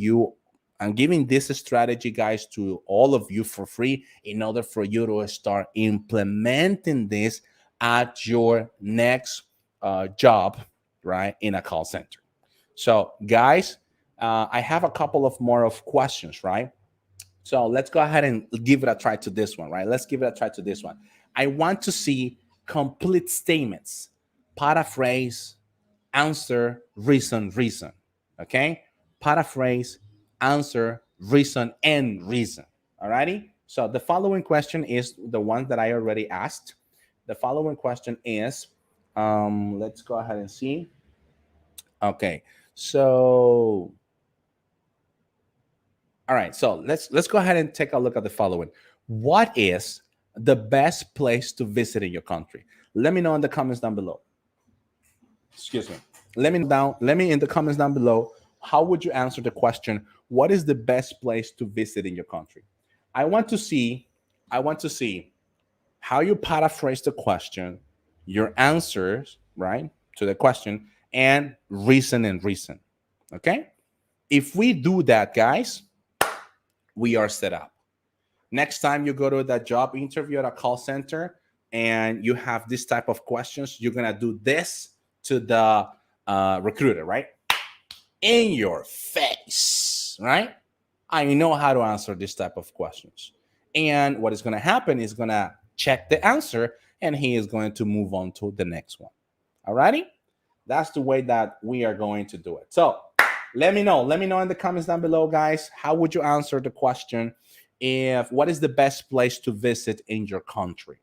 S2: this strategy, guys, to all of you for free in order for you to start implementing this at your next job, right, in a call center. So, guys, I have a couple of more of questions, right? So let's go ahead and give it a try to this one, right? Let's give it a try to this one. I want to see complete statements, paraphrase, answer, reason, reason. Okay? Paraphrase, answer, reason, and reason. Alrighty? So the following question is the one that I already asked. The following question is, let's go ahead and see. Okay. So all right, so let's go ahead and take a look at the following. What is the best place to visit in your country? Let me know in the comments down below. Excuse me. Let me in the comments down below, how would you answer the question, what is the best place to visit in your country? I want to see how you paraphrase the question, your answers, right, to the question, and reason and reason. Okay? If we do that, guys, we are set up. Next time you go to that job interview at a call center and you have this type of questions, you're gonna do this to the recruiter, right? In your face, right? I know how to answer this type of questions. And what is gonna happen is gonna check the answer and he is going to move on to the next one. Alrighty? That's the way that we are going to do it. So let me know in the comments down below, guys, how would you answer the question, if what is the best place to visit in your country?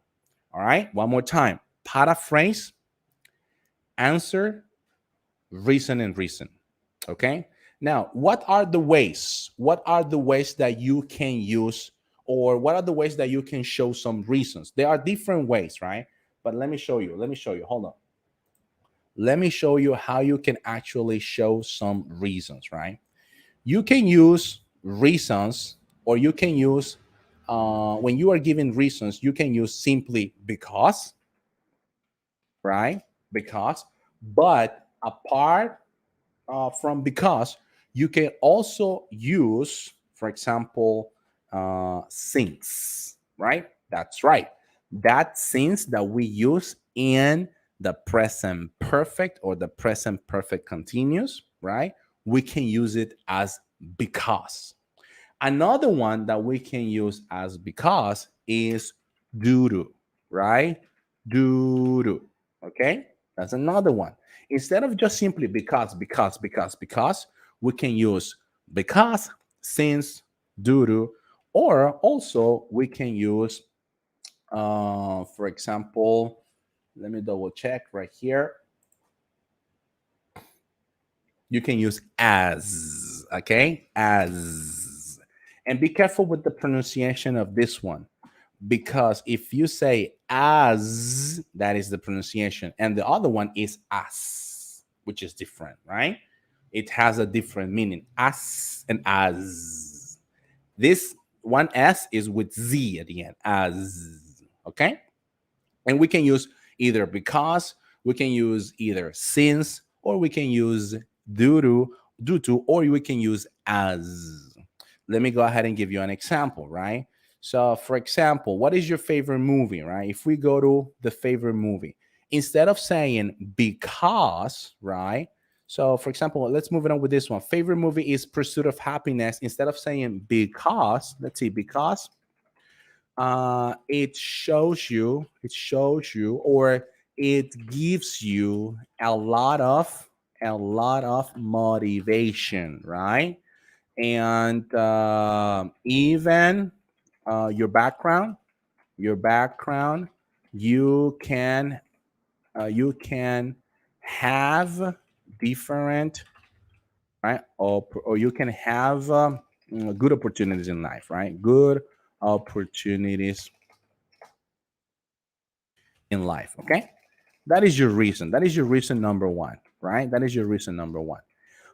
S2: All right, one more time. Paraphrase, answer, reason, and reason. Okay, now what are the ways that you can use, or what are the ways that you can show some reasons? There are different ways, right? But let me show you. Hold on. Let me show you how you can actually show some reasons, right? You can use reasons, or you can use, when you are giving reasons, you can use simply because, right? Because, but apart from because, you can also use, for example, since, right? That's right. That since that we use in the present perfect or the present perfect continuous, right? We can use it as because. Another one that we can use as because is due to, right? Due to. Okay? That's another one. Instead of just simply because, we can use because, since, due to, or also we can use, for example, let me double check right here. You can use as, okay? As. And be careful with the pronunciation of this one, because if you say as, that is the pronunciation, and the other one is as, which is different, right? It has a different meaning, as and as. This one S is with Z at the end, as, okay? And we can use either because, we can use either since, or we can use due to, or we can use as. Let me go ahead and give you an example, right? So, for example, what is your favorite movie, right? If we go to the favorite movie, instead of saying because, right? So, for example, let's move it on with this one. Favorite movie is Pursuit of Happiness. Instead of saying because, let's see, because it shows you, or it gives you a lot of motivation, right? And even your background, you can you can have different, right, or you can have good opportunities in life, right? Good opportunities in life. Okay, that is your reason. That is your reason number one, right? That is your reason number one.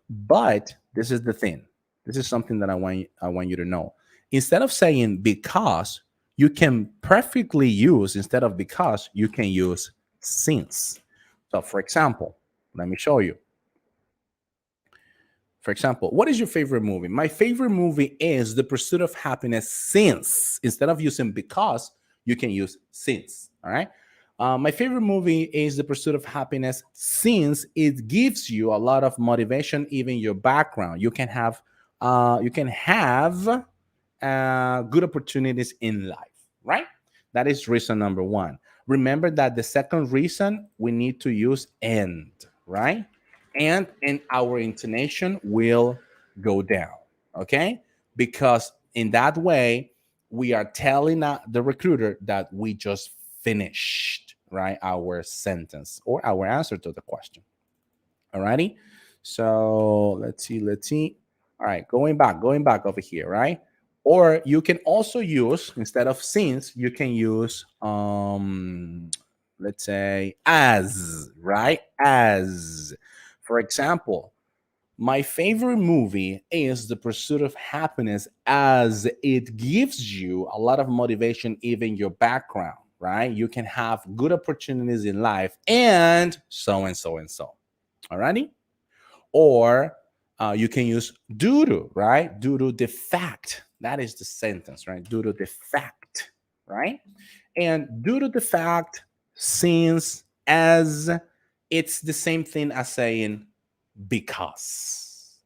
S2: But this is the thing. This is something that I want you to know. Instead of saying because, you can perfectly use, instead of because, you can use since. So, for example, Let me show you. For example, what is your favorite movie? My favorite movie is The Pursuit of Happiness since. Instead of using because, you can use since. All right. My favorite movie is The Pursuit of Happiness since it gives you a lot of motivation, even your background. You can have good opportunities in life, right? That is reason number one. Remember that the second reason we need to use and, right? And our intonation will go down, okay? Because in that way, we are telling the recruiter that we just finished, right, our sentence or our answer to the question. Alrighty. So let's see. All right, going back over here, right? Or you can also use, instead of since, you can use let's say as, right? As. For example, my favorite movie is The Pursuit of Happiness as it gives you a lot of motivation, even your background, right? You can have good opportunities in life and so and so and so. Alrighty? Or you can use due to, right? Due to the fact. That is the sentence, right? Due to the fact, right? And due to the fact, since, as, it's the same thing as saying because,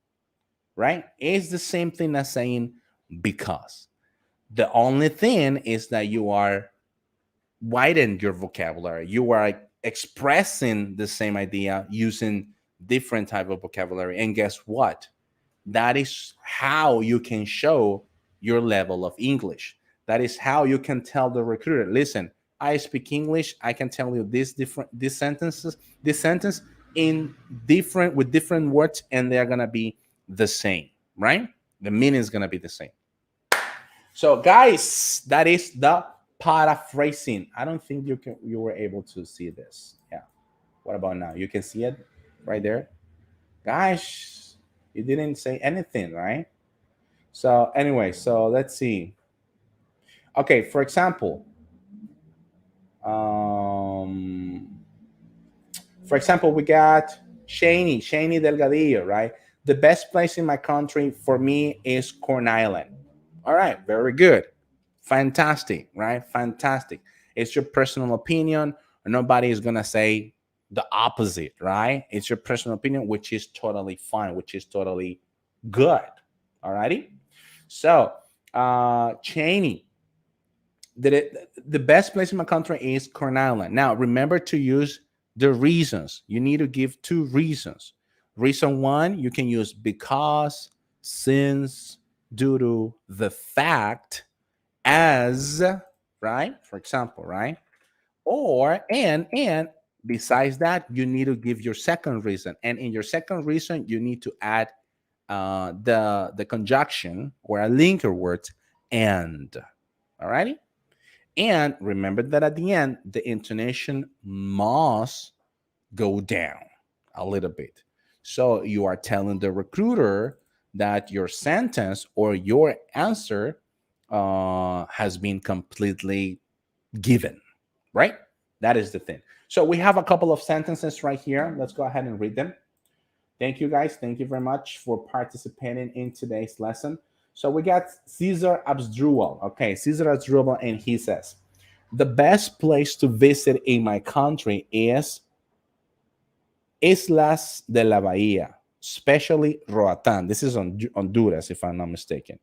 S2: right? It's the same thing as saying because. The only thing is that you are widen your vocabulary. You are expressing the same idea using different type of vocabulary. And guess what? That is how you can show your level of English. That is how you can tell the recruiter, listen, I speak English. I can tell you these sentences, this sentence in different with different words, and they're gonna be the same, right? The meaning is gonna be the same. So, guys, that is the paraphrasing. I don't think you were able to see this. Yeah. What about now? You can see it right there. Gosh, you didn't say anything, right? So anyway, so let's see. Okay, for example, um, we got Shaney Delgadillo, right? The best place in my country for me is Corn Island. All right, very good. Fantastic, right? Fantastic. It's your personal opinion. Nobody is going to say the opposite, right? It's your personal opinion, which is totally fine, which is totally good. All righty. So, Cheney, the best place in my country is Corn Island. Now, remember to use the reasons. You need to give two reasons. Reason one, you can use because, since, due to, the fact, as, right? For example, right? Or and besides that, you need to give your second reason. And in your second reason, you need to add the conjunction or a linker word and. All righty. And remember that at the end, the intonation must go down a little bit. So you are telling the recruiter that your sentence or your answer has been completely given, right? That is the thing. So we have a couple of sentences right here. Let's go ahead and read them. Thank you, guys. Thank you very much for participating in today's lesson. So we got Caesar Absdruel. Okay, Caesar Absdruel, and he says, the best place to visit in my country is Islas de la Bahia, especially Roatan. This is on Honduras, if I'm not mistaken,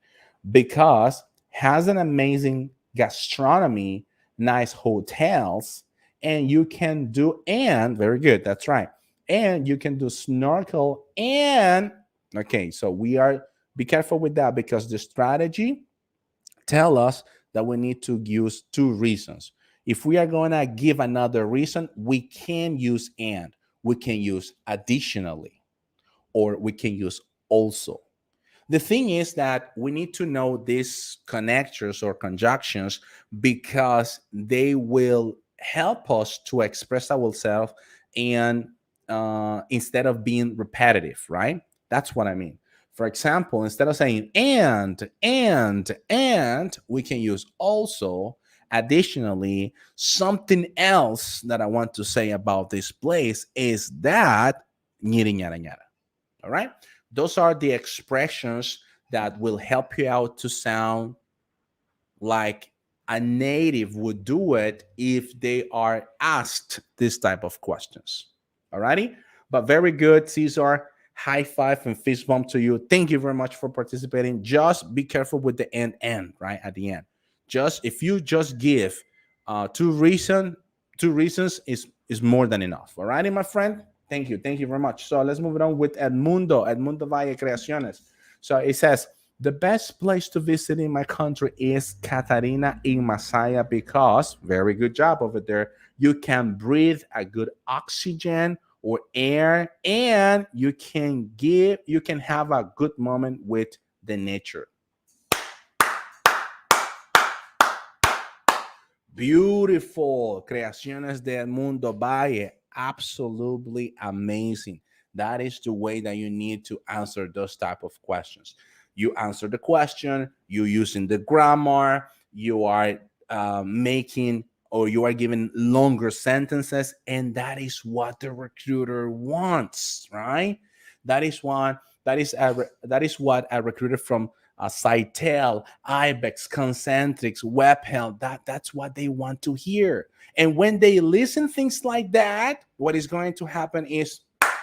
S2: because has an amazing gastronomy, nice hotels, and you can do, and very good, that's right. And you can do snorkel and, okay, so we are, be careful with that because the strategy tell us that we need to use two reasons. If we are going to give another reason, we can use and, we can use additionally, or we can use also. The thing is that we need to know these connectors or conjunctions because they will help us to express ourselves and instead of being repetitive, right? That's what I mean. For example, instead of saying and, we can use also, additionally. Something else that I want to say about this place is that Ñiri, ñara, ñara. All right. Those are the expressions that will help you out to sound like a native would do it if they are asked this type of questions. Alrighty? But very good, Cesar. High five and fist bump to you. Thank you very much for participating. Just be careful with the end, right? At the end. Just if you just give two reasons is more than enough. Alrighty, my friend. Thank you. Thank you very much. So let's move it on with Edmundo Valle Creaciones. So it says, the best place to visit in my country is Catarina in Masaya because, very good job over there, you can breathe a good oxygen or air and you can have a good moment with the nature. Beautiful. Creaciones del Mundo Valle. Absolutely amazing. That is the way that you need to answer those type of questions. You answer the question, you using the grammar, you are making or you are giving longer sentences, and that is what the recruiter wants, right? That is what that is what a recruiter from Citel, Ibex, Concentrix, WebHelp. That's what they want to hear. And when they listen things like that, what is going to happen is,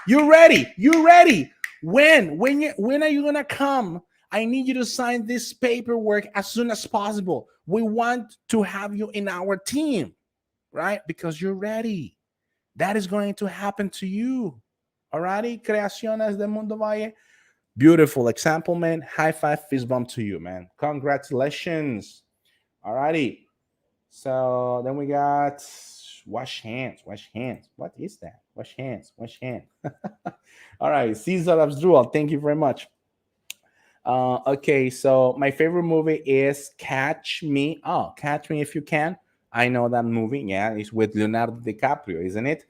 S2: you're ready. You're ready. When are you gonna come? I need you to sign this paperwork as soon as possible. We want to have you in our team, right? Because you're ready. That is going to happen to you. Alrighty, Creaciones del Mundo Valle. Beautiful example, man. High five, fist bump to you, man. Congratulations. Alrighty. So then we got wash hands, wash hands. What is that? Wash hands, wash hands. All right, Cesar Abdul, thank you very much. Okay, so my favorite movie is Catch Me. Oh, Catch Me If You Can. I know that movie. Yeah, it's with Leonardo DiCaprio, isn't it?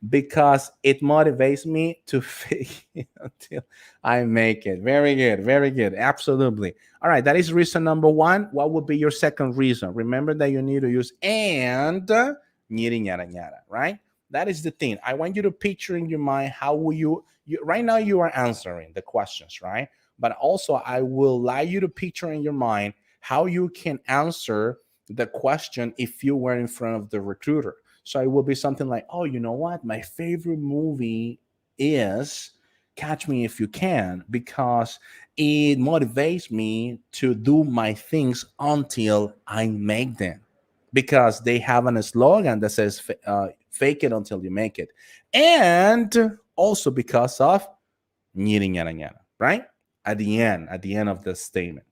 S2: Because it motivates me to fake it until I make it. Very good, very good. Absolutely. All right, that is reason number one. What would be your second reason? Remember that you need to use and ñiri, ñara, ñara, right? That is the thing. I want you to picture in your mind how will you right now you are answering the questions, right? But also I will allow you to picture in your mind how you can answer the question if you were in front of the recruiter. So it will be something like, oh, you know what? My favorite movie is Catch Me If You Can because it motivates me to do my things until I make them. Because they have a slogan that says, fake it until you make it. And also because of ñiri, ñara, ñara, right? At the end of the statement.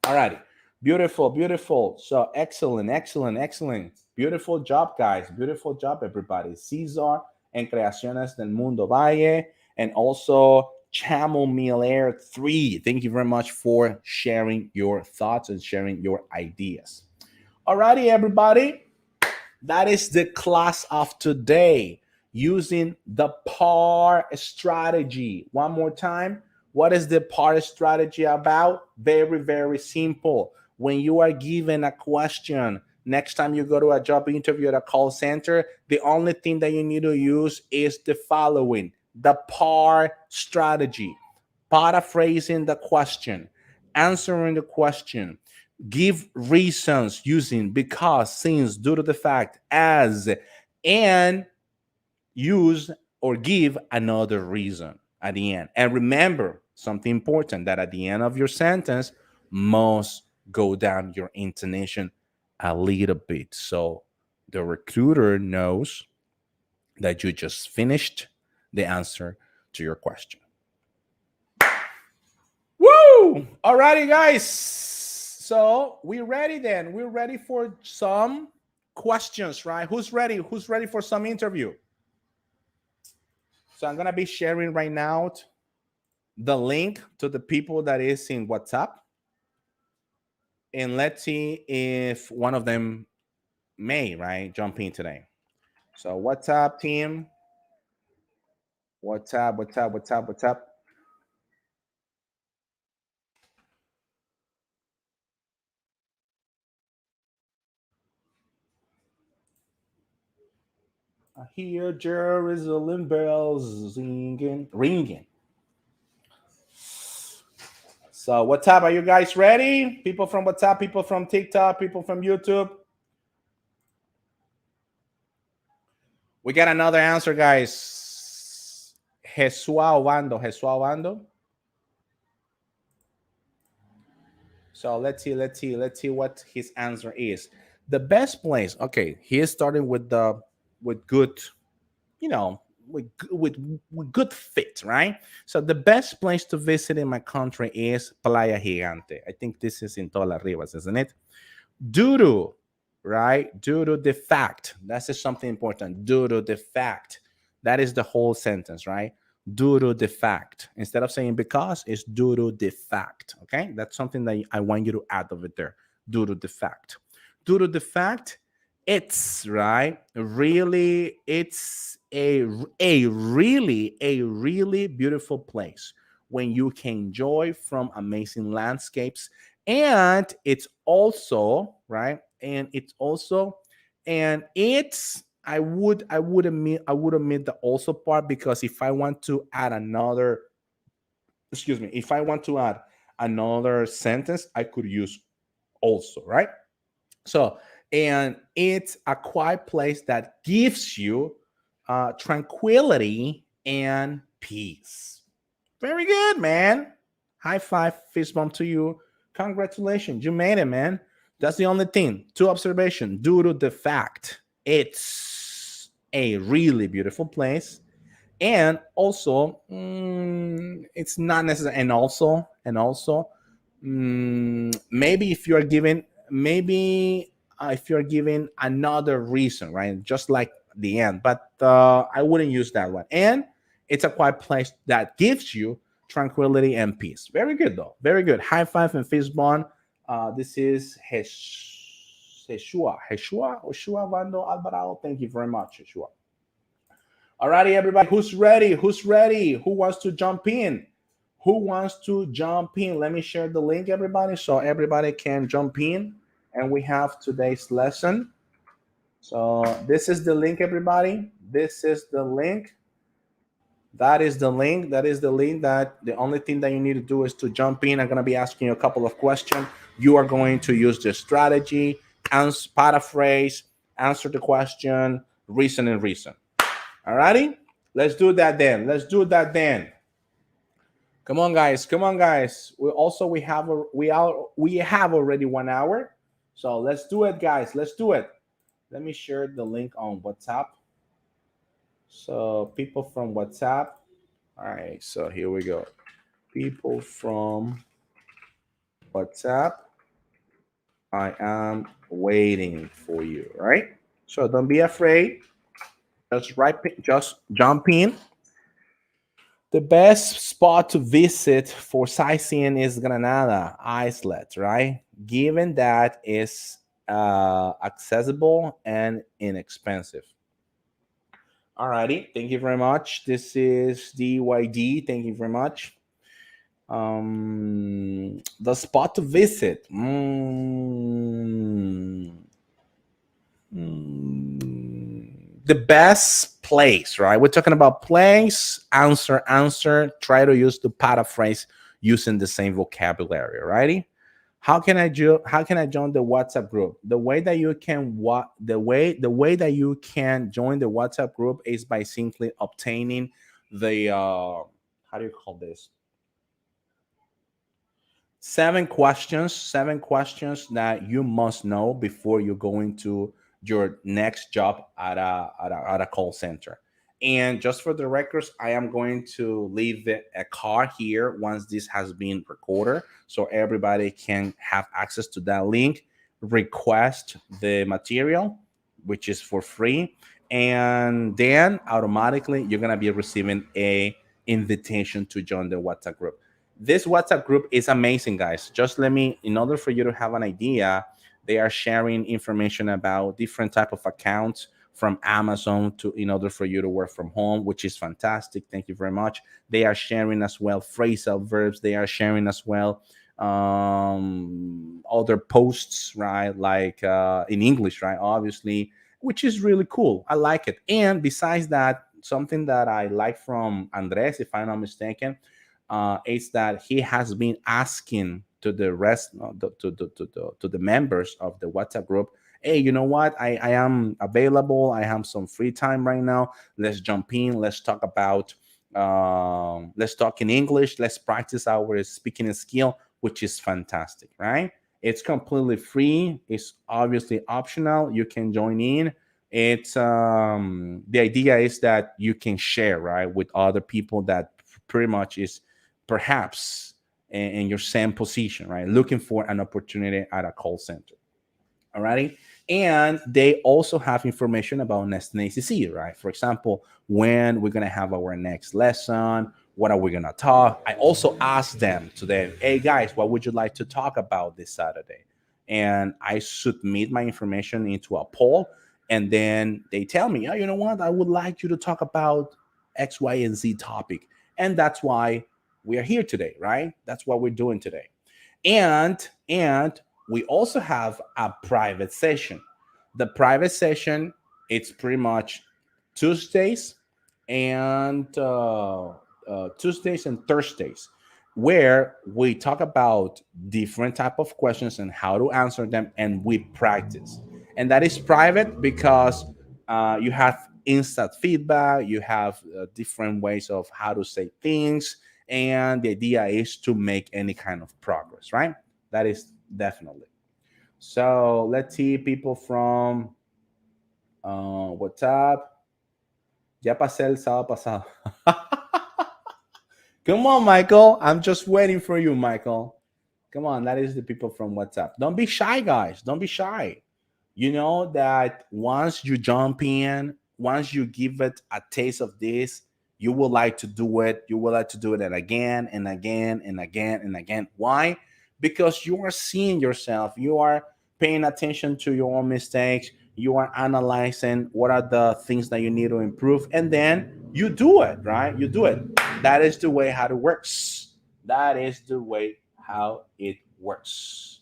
S2: All righty. Beautiful, beautiful. So excellent, excellent, excellent. Beautiful job, guys. Beautiful job, everybody. Cesar and Creaciones del Mundo Valle, and also Chamel Meal Air 3. Thank you very much for sharing your thoughts and sharing your ideas. All righty, everybody. That is the class of today using the PAR strategy. One more time. What is the PAR strategy about? Very, very simple. When you are given a question, next time you go to a job interview at a call center, the only thing that you need to use is the following, the PAR strategy. Paraphrasing the question, answering the question, give reasons using because, since, due to the fact, as, and use or give another reason at the end. And remember something important, that at the end of your sentence must go down your intonation a little bit so the recruiter knows that you just finished the answer to your question. Woo! Alrighty, guys. So we're ready then. We're ready for some questions, right? Who's ready? Who's ready for some interview? So I'm gonna be sharing right now the link to the people that is in WhatsApp. And let's see if one of them may, right, jump in today. So what's up, team? What's up? What's up? What's up? What's up? I hear Jerusalem bells ringing. So WhatsApp, are you guys ready? People from WhatsApp, people from TikTok, people from YouTube. We got another answer, guys. Jesua Obando, Jesua Obando. So let's see what his answer is. The best place. Okay, he is starting with good, you know, with good fit, right? So the best place to visit in my country is Playa Gigante. I think this is in Tola Rivas, isn't it? Due to, right? Due to the fact, that's just something important. Due to the fact, that is the whole sentence, right? Due to the fact. Instead of saying because, it's due to the fact. Okay, that's something that I want you to add over there. Due to the fact. Due to the fact, it's right. Really, it's a really beautiful place when you can enjoy from amazing landscapes, and it's also right, and it's also, and it's I would admit the also part, because if I want to add another, excuse me, if I want to add another sentence, I could use also, right? So, and it's a quiet place that gives you tranquility and peace. Very good, man. High five, fist bump to you. Congratulations, you made it, man. That's the only thing. Two observation. Due to the fact it's a really beautiful place, and also it's not necessary, and also maybe if you're given, maybe if you're given another reason, right, just like the end, but I wouldn't use that one. And it's a quiet place that gives you tranquility and peace. Very good, though. Very good. High five and fist bump. This is Jeshua Vando Alvarado. Thank you very much, Jeshua. Alrighty, everybody, who's ready? Who's ready? Who wants to jump in? Who wants to jump in? Let me share the link, everybody, so everybody can jump in. And we have today's lesson. So this is the link, everybody. This is the link. That is the link. That is the link. That the only thing that you need to do is to jump in. I'm going to be asking you a couple of questions. You are going to use the strategy, paraphrase, answer the question, reason and reason. All righty, let's do that then. Let's do that then. Come on, guys. Come on, guys. We have already 1 hour, so let's do it, guys. Let's do it. Let me share the link on WhatsApp. So people from WhatsApp. All right. So here we go. People from WhatsApp. I am waiting for you. All right. So don't be afraid. Just jump in. The best spot to visit for sightseeing is Granada, Iceland, right? Given that it's accessible and inexpensive. Alrighty, thank you very much. This is DYD. Thank you very much. The spot to visit. The best place, right? We're talking about place, answer. Try to use the paraphrase using the same vocabulary, righty? How can I join the WhatsApp group? The way that you can the way that you can join the WhatsApp group is by simply obtaining the how do you call this? Seven questions that you must know before you go into your next job at a call center. And just for the records, I am going to leave a card here once this has been recorded, so everybody can have access to that link, request the material, which is for free, and then automatically you're going to be receiving a invitation to join the WhatsApp group. This WhatsApp group is amazing, guys. Just let me, in order for you to have an idea, they are sharing information about different type of accounts from Amazon to, in order for you to work from home, which is fantastic. Thank you very much. They are sharing as well phrasal verbs. They are sharing as well other posts, right? Like in English, right? Obviously, which is really cool. I like it. And besides that, something that I like from Andres, if I'm not mistaken, is that he has been asking to the rest, to the members of the WhatsApp group, hey, you know what? I am available. I have some free time right now. Let's jump in. Let's talk about, let's talk in English. Let's practice our speaking skill, which is fantastic, right? It's completely free. It's obviously optional. You can join in. It's the idea is that you can share, right, with other people that pretty much is perhaps in your same position, right, looking for an opportunity at a call center. Alrighty. And they also have information about Nesting ACC, right? For example, when we're gonna have our next lesson, what are we gonna talk? I also asked them today, hey guys, what would you like to talk about this Saturday? And I submit my information into a poll, and then they tell me, oh, you know what? I would like you to talk about X, Y, and Z topic. And that's why we are here today, right? That's what we're doing today. And we also have a private session. The private session, it's pretty much Tuesdays and Tuesdays and Thursdays, where we talk about different type of questions and how to answer them, and we practice. And that is private because you have instant feedback, you have different ways of how to say things, and the idea is to make any kind of progress, right? That is definitely. So let's see people from WhatsApp. Ya pasé el sábado pasado. Come on, Michael. I'm just waiting for you, Michael. Come on, that is the people from WhatsApp. Don't be shy, guys. Don't be shy. You know that once you jump in, once you give it a taste of this, you will like to do it. You will like to do it again and again and again and again. Why? Because you are seeing yourself. You are paying attention to your own mistakes. You are analyzing what are the things that you need to improve. And then you do it, right? You do it. That is the way how it works. That is the way how it works.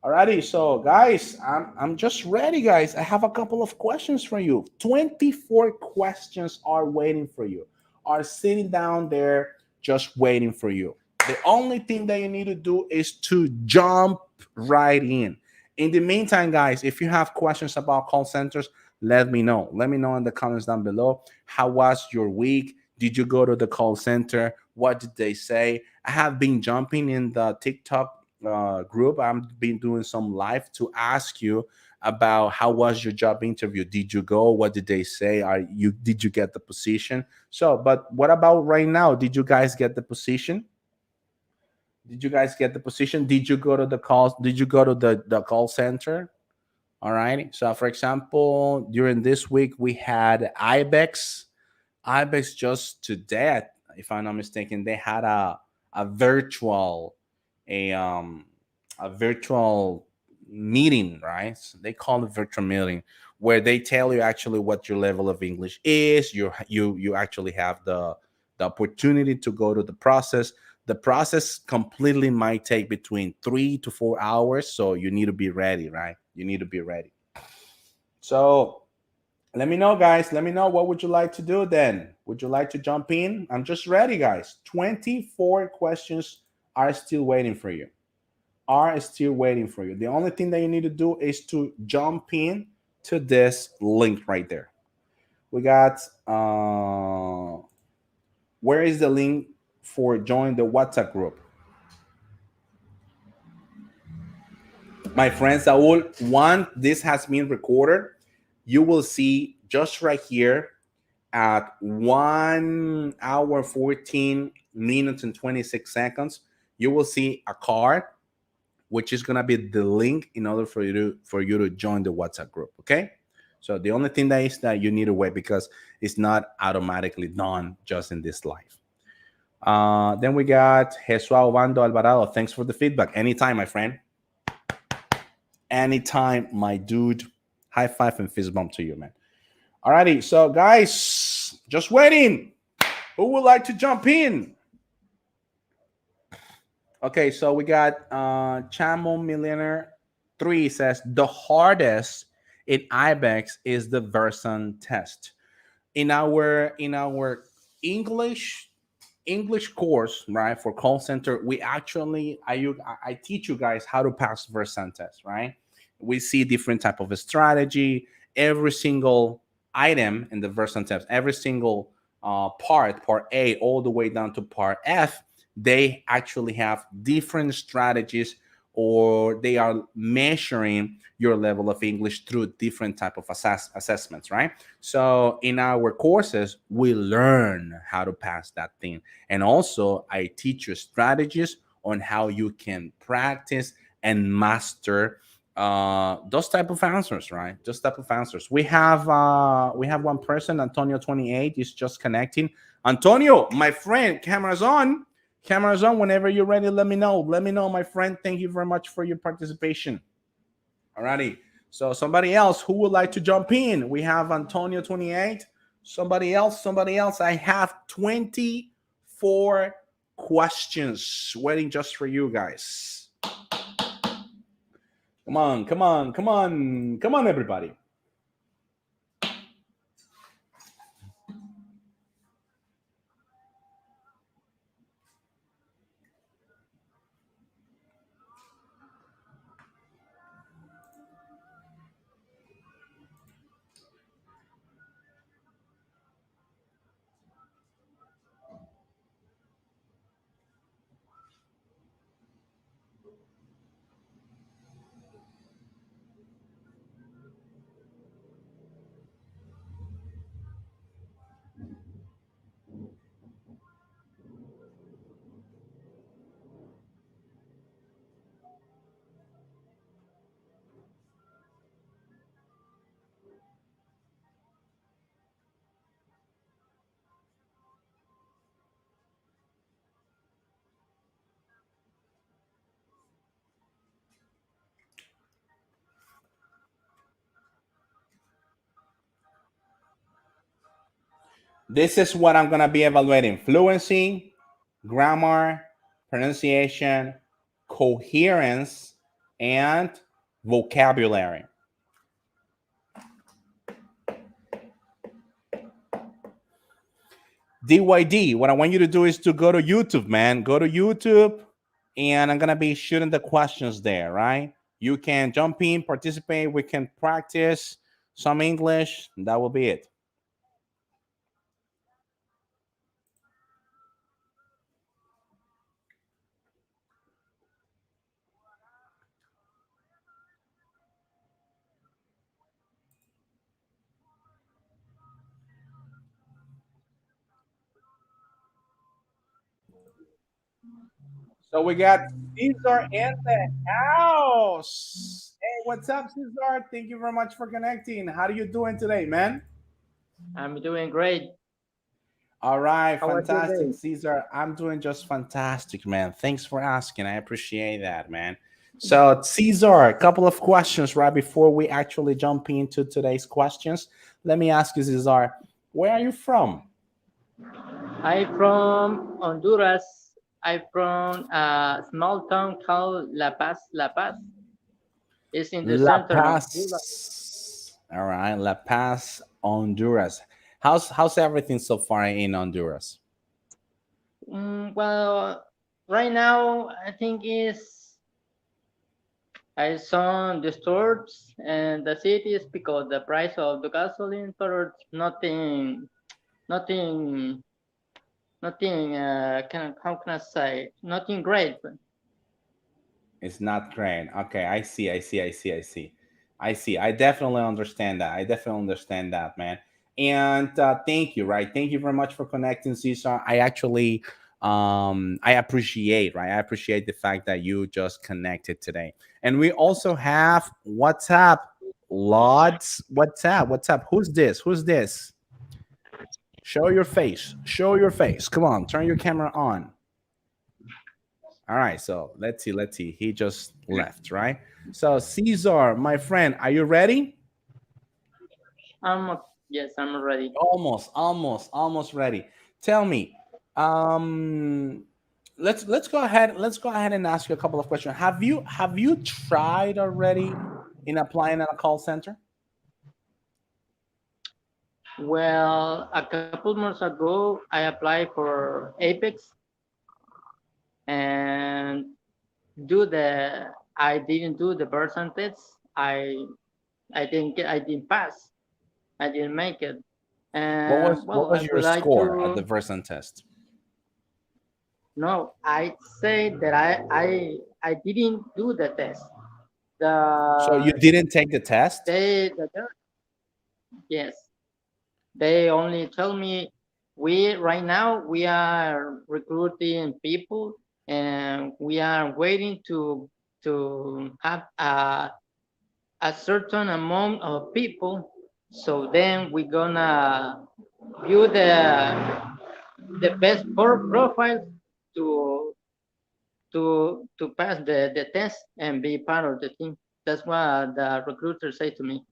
S2: Alrighty, so guys, I'm just ready, guys. I have a couple of questions for you. 24 questions are waiting for you, are sitting down there just waiting for you. The only thing that you need to do is to jump right in. In the meantime, guys, if you have questions about call centers, let me know. Let me know in the comments down below. How was your week? Did you go to the call center? What did they say? I have been jumping in the TikTok group. I've been doing some live to ask you about how was your job interview. Did you go? What did they say? Did you get the position? So, but what about right now? Did you guys get the position? Did you guys get the position? Did you go to the calls? Did you go to the call center? All right. So, for example, during this week we had Ibex. Ibex just today, if I'm not mistaken, they had a virtual a um a virtual meeting, right? So they call it virtual meeting, where they tell you actually what your level of English is. You actually have the opportunity to go to the process. The process completely might take between 3 to 4 hours, so you need to be ready, right? You need to be ready. So let me know, guys. Let me know what would you like to do then. Would you like to jump in? I'm just ready, guys. 24 questions are still waiting for you. Are still waiting for you. The only thing that you need to do is to jump in to this link right there. We got where is the link for join the WhatsApp group? My friend Saul, once this has been recorded, you will see just right here at 1 hour 14 minutes and 26 seconds, you will see a card which is going to be the link in order for you to join the WhatsApp group. Okay, so the only thing that is that you need to wait because it's not automatically done just in this live. Then we got Jesua Obando Alvarado. Thanks for the feedback. Anytime, my friend. Anytime, my dude. High five and fist bump to you, man. Alrighty, so guys, just waiting. Who would like to jump in? Okay, so we got Chamo Millionaire 3 says the hardest in IBEX is the Version test. In our English English course, right, for call center, we actually I teach you guys how to pass Versan test, right? We see different type of a strategy. Every single item in the Versan test, every single part A, all the way down to part F, they actually have different strategies, or they are measuring your level of English through different type of assessments, right? So in our courses, we learn how to pass that thing. And also I teach you strategies on how you can practice and master those type of answers, right? Those type of answers. We have one person, Antonio 28, is just connecting. Antonio, my friend, cameras on. Cameras on. Whenever you're ready, let me know. Let me know, my friend. Thank you very much for your participation. Alrighty. So somebody else who would like to jump in? We have Antonio 28. Somebody else. Somebody else. I have 24 questions waiting just for you guys. Come on, come on, come on, come on, everybody. This is what I'm going to be evaluating: fluency, grammar, pronunciation, coherence, and vocabulary. DYD, what I want you to do is to go to YouTube, man. Go to YouTube, and I'm going to be shooting the questions there, right? You can jump in, participate. We can practice some English. That will be it. So we got Cesar in the house. Hey, what's up, Cesar? Thank you very much for connecting. How are you doing today, man?
S3: I'm doing great.
S2: All right,
S3: How was your
S2: fantastic,
S3: day?
S2: Cesar. I'm doing just fantastic, man. Thanks for asking. I appreciate that, man. So, Cesar, a couple of questions right before we actually jump into today's questions. Let me ask you, Cesar, where are you from?
S3: I'm from Honduras. I'm from a small town called La Paz. La Paz is in the
S2: La
S3: center of Honduras.
S2: Paz. All right, La Paz, Honduras. How's everything so far in Honduras?
S3: Well, right now I think I saw the stores and the cities because the price of the gasoline, but nothing, nothing. How can I say? Nothing great.
S2: It's not great. Okay, I see. I see. I see. I see. I see. I definitely understand that. I definitely understand that, man. And thank you, right? Thank you very much for connecting, Cesar. I actually, I appreciate, right? I appreciate the fact that you just connected today. And we also have WhatsApp, Lods. WhatsApp, WhatsApp. Who's this? Who's this? Show your face. Show your face. Come on, turn your camera on. All right, so let's see. Let's see. He just left, right? So, Cesar, my friend, are you ready?
S3: I'm yes, I'm ready.
S2: Almost ready. Tell me, um, let's go ahead. Let's go ahead and ask you a couple of questions. Have you tried already in applying at a call center?
S3: Well, a couple months ago, I applied for Apex and do the. I didn't do the person test. I didn't pass. I didn't make it. And
S2: What
S3: well,
S2: was
S3: I
S2: your
S3: would like
S2: score at the
S3: to.
S2: Verson test?
S3: No, I say that I didn't do the test.
S2: So you
S3: The
S2: didn't take the test?
S3: the yes, they only tell me we right now we are recruiting people and we are waiting to have a certain amount of people. So then we're gonna view the best profiles to to pass the test and be part of the team. That's what the recruiter said to me.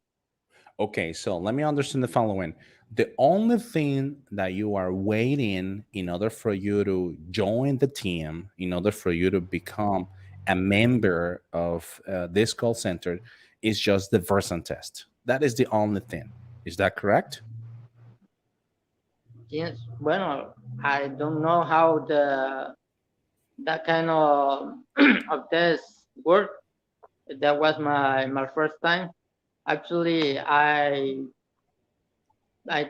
S2: Okay, so let me understand the following. The only thing that you are waiting in order for you to join the team, in order for you to become a member of this call center, is just the Verson test. That is the only thing. Is that correct?
S3: Yes, bueno, I don't know how the that kind of of test work. That was my first time. Actually, I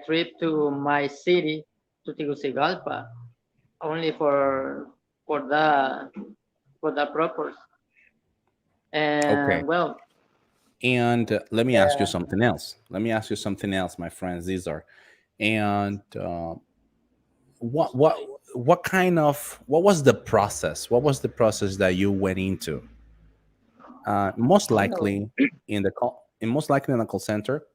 S3: trip to my city to Tegucigalpa only for the for the purpose.
S2: Okay.
S3: And well,
S2: And let me ask you
S3: uh,
S2: something else. Let me ask you something else, my friends. These are, and what what kind of what was the process? What was the process that you went into? Most
S3: well,
S2: likely in most likely in a call center,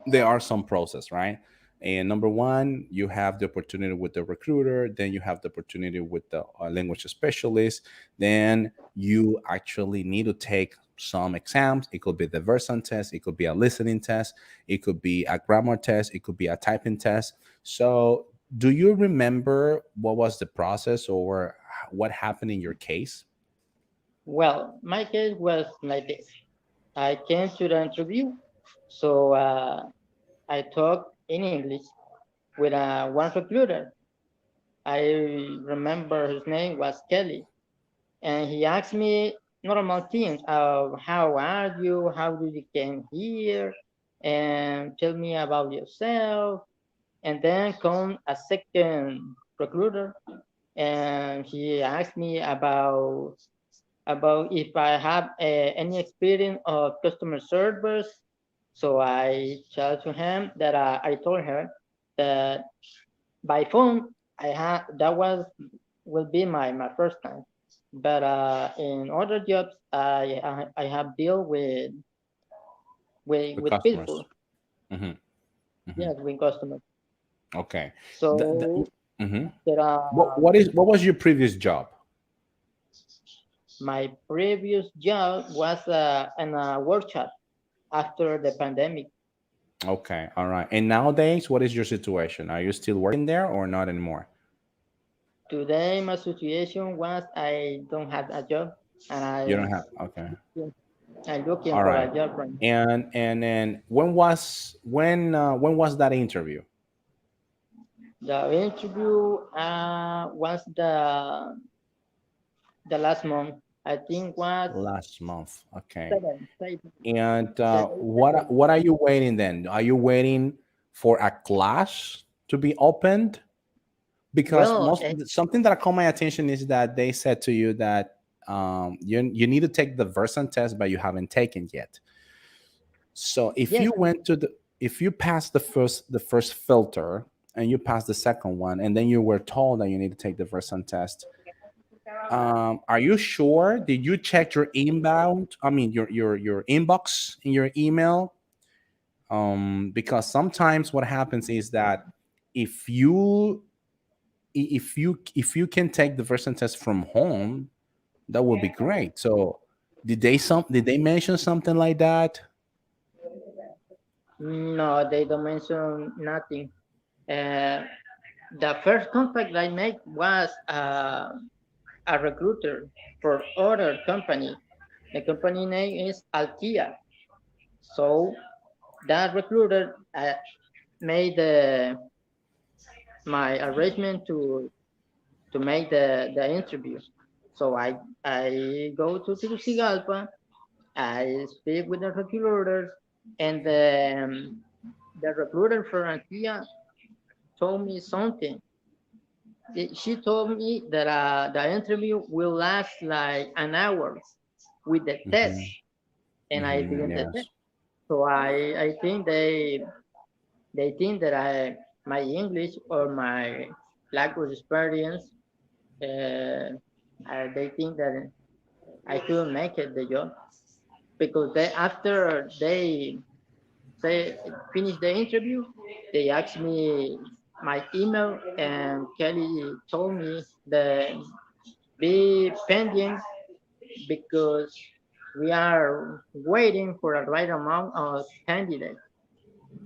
S2: there are some process, right? And number one, you have the opportunity with the recruiter, then you have the opportunity with the language specialist, then you actually need to take some exams. It could be the Verson test, it could be a listening test, it could be a grammar test, it could be a typing test. So do you remember what was the process or what happened in your case?
S3: well, my case was like this. I came to the interview, so I talked in English with one recruiter. I remember his name was Kelly, and he asked me normal things of how are you, how did you came here, and tell me about yourself. And then come a second recruiter, and he asked me about if I have any experience of customer service. So I told to him that I told her that by phone I had that was will be my first time. But in other jobs, I have deal
S2: The
S3: with
S2: customers.
S3: people,
S2: Hmm. Hmm.
S3: yes, with customers.
S2: Okay.
S3: So
S2: Mhm.
S3: there are
S2: What was your previous job?
S3: my previous job was in a workshop after the pandemic.
S2: Okay, all right. And nowadays, what is your situation? Are you still working there or not anymore?
S3: Today, my situation was I don't have a job, and
S2: You don't have. Okay,
S3: I'm looking
S2: all
S3: for a
S2: right.
S3: job right now.
S2: And then when was that interview?
S3: The interview was the last month. I think was
S2: Last month. Okay.
S3: seven, seven,
S2: And
S3: seven.
S2: what are you waiting then? Are you waiting for a class to be opened? Because
S3: Well,
S2: most something that caught my attention is that they said to you that you need to take the Verson test, but you haven't taken yet. So
S3: yes,
S2: if you pass the first filter and you pass the second one, and then you were told that you need to take the Verson test, are you sure? Did you check your inbound? I mean your inbox in your email? Because sometimes what happens is that if you if you can take the Verson test from home, that would be great. So did they mention something like that?
S3: no, they don't mention nothing. Uh, the first contact I made was a recruiter for other company. The company name is Altia. So that recruiter made my arrangement to make the interview. So I go to Tegucigalpa. I speak with the recruiters, and the recruiter from Antioquia told me something. She told me that the interview will last like an hour with the test,
S2: Hmm.
S3: and I
S2: Hmm.
S3: didn't the test.
S2: Yes.
S3: So I think they think that I my English or my language experience, uh, they think that I couldn't make it the job because after they say finish the interview, they asked me my email, and Kelly told me that be pending because we are waiting for a right amount of candidates.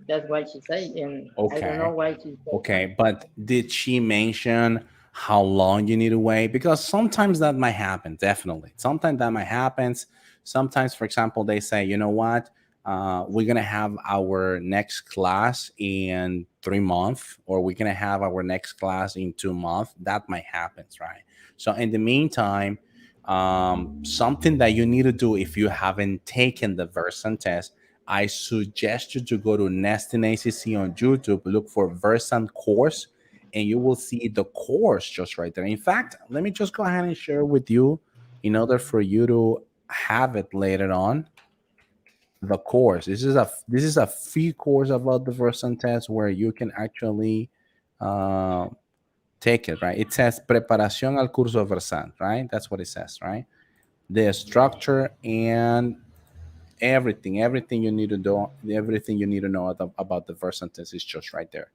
S3: That's what she said, and I don't know
S2: Okay.
S3: why she said that.
S2: Okay. But did she mention how long you need to wait? Because sometimes that might happen, definitely. Sometimes that might happen. Sometimes, for example, they say, you know what? We're going to have our next class in 3 months, or we're going to have our next class in 2 months. That might happen, right? So, in the meantime, something that you need to do if you haven't taken the Version test, I suggest you to go to Nesting ACC on YouTube, look for Versant course, and you will see the course just right there. In fact, let me just go ahead and share with you in order for you to have it later on. The course. This is a free course about the Versant test where you can actually uh, take it, right? It says Preparación al curso Versant, right? That's what it says, right? The structure and everything you need to do, everything you need to know about the first sentence is just right there.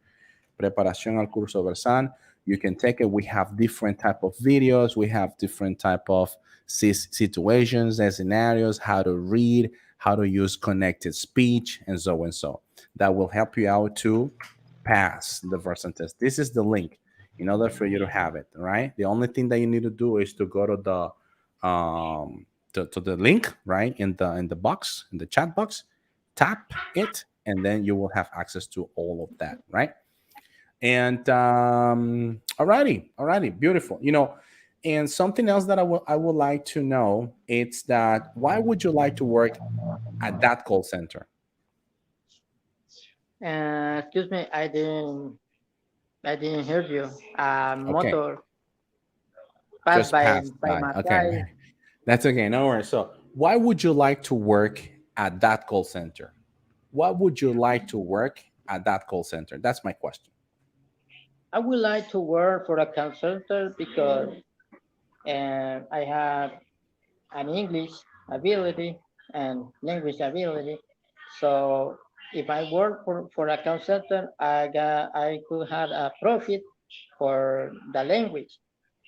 S2: Preparación al curso Versan. You can take it. We have different type of videos. We have different type of situations and scenarios, how to read, how to use connected speech, and so and so. That will help you out to pass the Versan test. This is the link in order for you to have it, right? The only thing that you need to do is to go to the link right in the box in the chat box, tap it, and then you will have access to all of that, right? And alrighty, beautiful. And something else that I would like to know, it's that why would you like to work at that call center?
S3: Excuse me, I didn't hear you.
S2: Okay,
S3: Motor passed
S2: just pass
S3: by
S2: by.
S3: my
S2: Okay,
S3: side.
S2: that's okay, no worries. So why would you like to work at that call center? Why would you like to work at that call center? That's my question.
S3: I would like to work for a call center because I have an English ability and language ability. So if I work for a call center, I could have a profit for the language,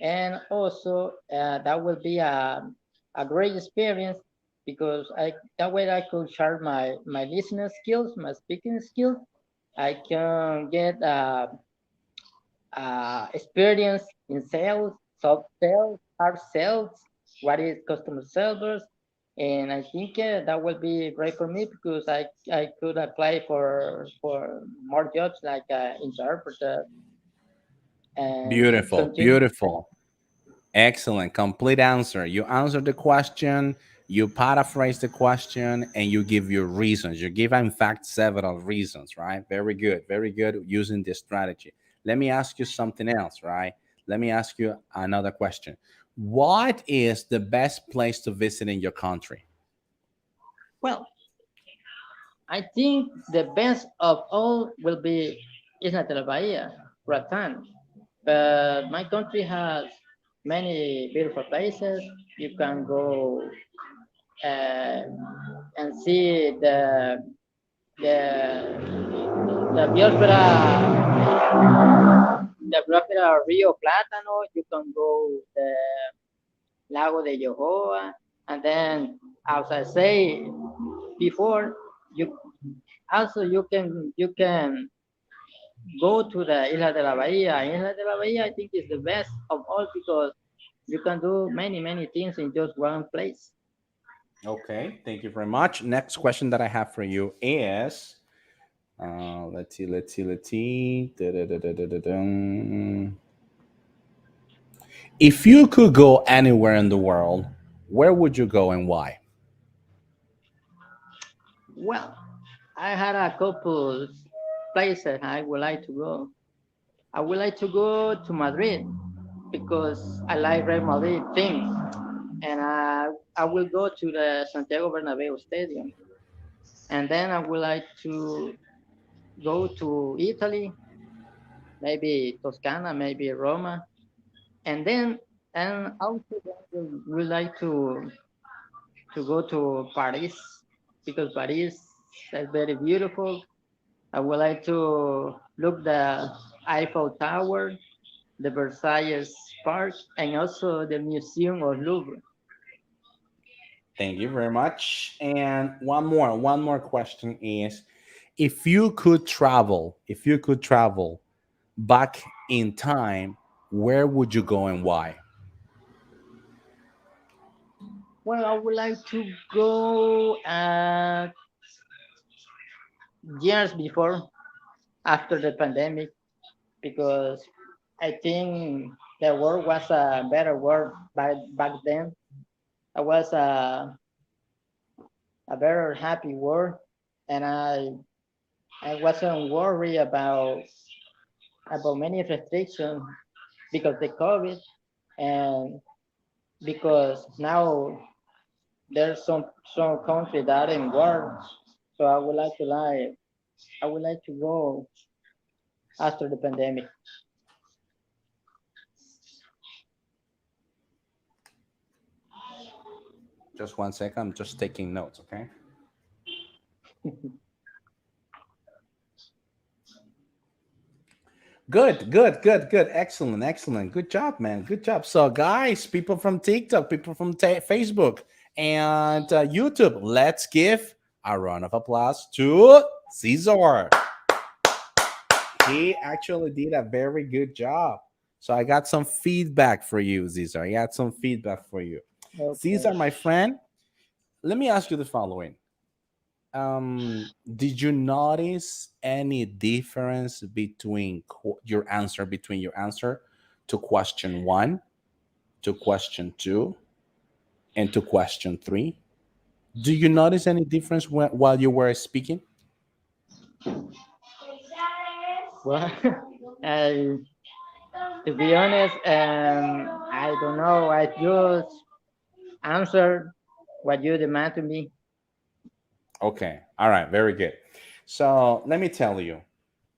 S3: and also that will be a great experience because that way I could share my listening skills, my speaking skills. I can get experience in sales, soft sales, hard sales, what is customer service, and I think that will be great for me because I could apply for more jobs like interpreter and
S2: Beautiful,
S3: continue.
S2: beautiful. Excellent. Complete answer. You answer the question, you paraphrase the question, and you give your reasons. You give, in fact, several reasons, right? Very good. Very good using this strategy. Let me ask you something else, right? Let me ask you another question. What is the best place to visit in your country?
S3: Well, I think the best of all will be Isla de la Bahia, Ratan. But my country has many beautiful places. You can go uh, and see the the biosfera, the biosfera Rio Plátano. You can go the Lago de Yohoa, and then as I say before, you also you can go to the Isla de la Bahia. Isla de la Bahia, I think, is the best of all because you can do many things in just one place.
S2: Okay, thank you very much. Next question that I have for you is Let's see, let's see, let's see. Da-da-da-da-da-da-dum. If you could go anywhere in the world, where would you go and why?
S3: Well, I had a couple places I would like to go. I would like to go to Madrid because I like Real Madrid teams, and I will go to the Santiago Bernabeu Stadium, and then I would like to go to Italy, maybe Toscana, maybe Roma, and then and also I would like to go to Paris because Paris is very beautiful. I would like to look the Eiffel Tower, the Versailles Park, and also the Museum of Louvre.
S2: Thank you very much. And one more question is, if you could travel back in time, where would you go and why?
S3: Well, I would like to go years before, after the pandemic, because I think the world was a better world back then. I was a better happy world, and I wasn't worried about many restrictions because the COVID, and because now there's some country that in war. So I would like to go after the pandemic.
S2: Just 1 second. I'm just taking notes, okay? Good, good, good, good. Excellent, excellent. Good job, man. Good job. So, guys, people from TikTok, people from Facebook, and YouTube, let's give a round of applause to Caesar. He actually did a very good job. So, I got some feedback for you, Caesar. I got some feedback for you.
S3: Okay.
S2: Caesar, my friend, let me ask you the following. Did you notice any difference between your answer to question one, to question two, and to question three? Do you notice any difference while you were speaking?
S3: Well, I, to be honest, I don't know. I just answered what you demand to me.
S2: Okay, all right, very good. So let me tell you,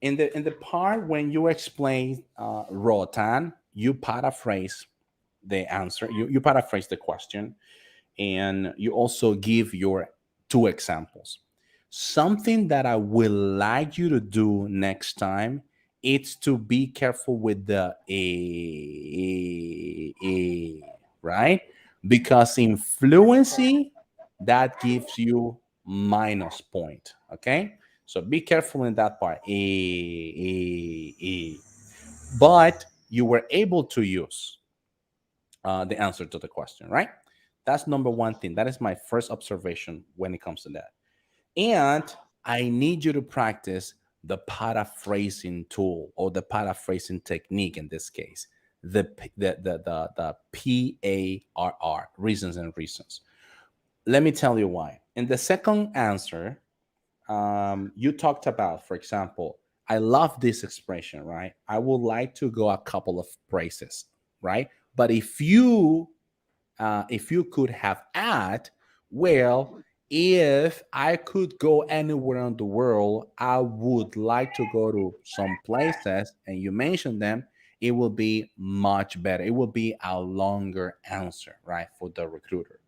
S2: in the part when you explain rotan, you paraphrase the answer. You paraphrase the question, and you also give your two examples. Something that I would like you to do next time, it's to be careful with the right? Because in fluency, that gives you minus point, okay? So be careful in that part. But you were able to use the answer to the question, right? That's number one thing. That is my first observation when it comes to that. And I need you to practice the paraphrasing tool or the paraphrasing technique in this case, the PARR, reasons and reasons. Let me tell you why. In the second answer, you talked about, for example, I love this expression, right? I would like to go a couple of places, right? But if you could have add, well, if I could go anywhere in the world, I would like to go to some places, and you mentioned them, it will be much better. It will be a longer answer, right, for the recruiter.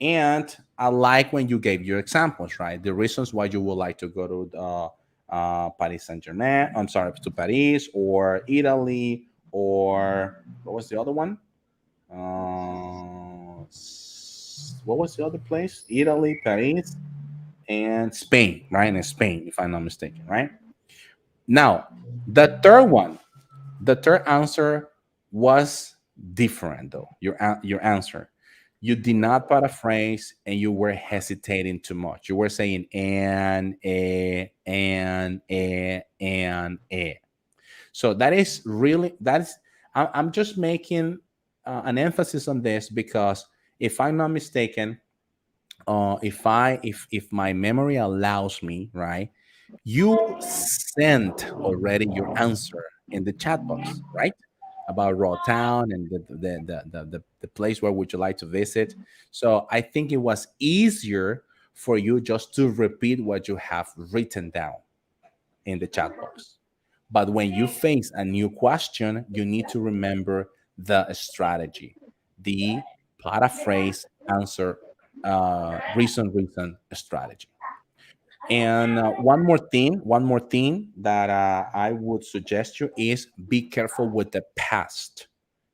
S2: And I like when you gave your examples, right? The reasons why you would like to go to Paris Saint Germain, I'm sorry, to Paris or Italy, or what was the other one? What was the other place? Italy, Paris, and Spain, right? In Spain, if I'm not mistaken, right? Now, the third one, the third answer was different, though. Your answer, you did not paraphrase and you were hesitating too much. You were saying and. So that is really that's I'm just making an emphasis on this because if I'm not mistaken, if my memory allows me, right, you sent already your answer in the chat box, right? About Raw Town and the place where would you like to visit. So I think it was easier for you just to repeat what you have written down in the chat box. But when you face a new question, you need to remember the strategy, the paraphrase answer, reason strategy. And one more thing that I would suggest you is be careful with the past,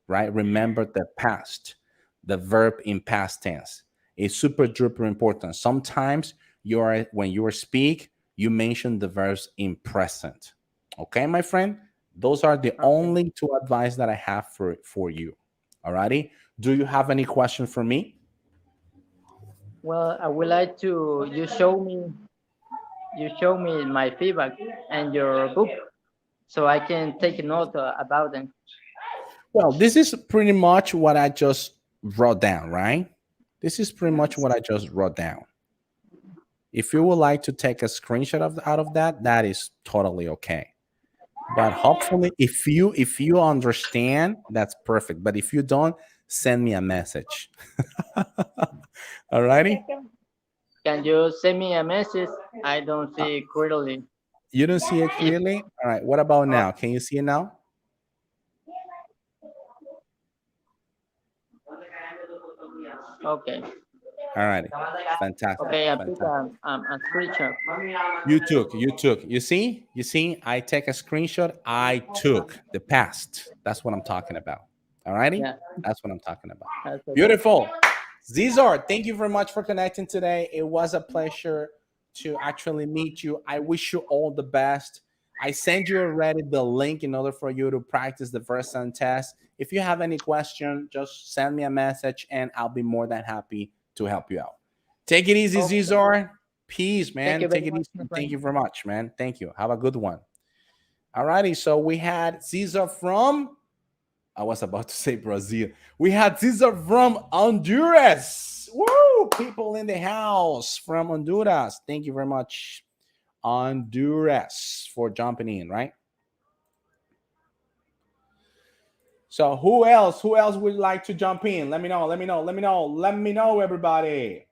S2: right? Remember the past, the verb in past tense is super duper important. Sometimes when you speak, you mention the verbs in present. Okay, my friend? Those are the
S3: Okay.
S2: only two advice that I have for you. Alrighty. Do you have any question for me?
S3: Well, I would like to you show me my feedback and your book so I can take a note about them.
S2: Well, this is pretty much what I just wrote down, right? This is pretty much what I just wrote down. If you would like to take a screenshot out of that, that is totally okay. But hopefully, if you understand, that's perfect. But if you don't, send me a message. Alrighty?
S3: Can you send me a message? I don't
S2: Uh,
S3: see clearly.
S2: you don't see it
S3: If
S2: clearly? All right. What about
S3: uh,
S2: now? Can you see it now?
S3: okay,
S2: Alrighty. Fantastic.
S3: okay, I put
S2: Fantastic.
S3: a screenshot.
S2: You see, I take a screenshot. I took the past. That's what I'm talking about. Alrighty?
S3: Yeah,
S2: That's what I'm talking about.
S3: that's okay.
S2: Beautiful. Zizar, thank you very much for connecting today. It was a pleasure to actually meet you. I wish you all the best. I send you already the link in order for you to practice the first and test. If you have any question, just send me a message and I'll be more than happy to help you out. Take it easy,
S3: Okay.
S2: Zizar. Peace,
S3: Thank
S2: man.
S3: you very
S2: Take it
S3: much,
S2: easy.
S3: my
S2: Thank
S3: friend.
S2: you very much, man. Thank you. Have a good one. All righty. So we had Caesar from, I was about to say Brazil. We had Caesar from Honduras. Woo! People in the house from Honduras. Thank you very much, Honduras, for jumping in, right? So who else? Who else would like to jump in? Let me know. Let me know. Let me know. Let me know, everybody.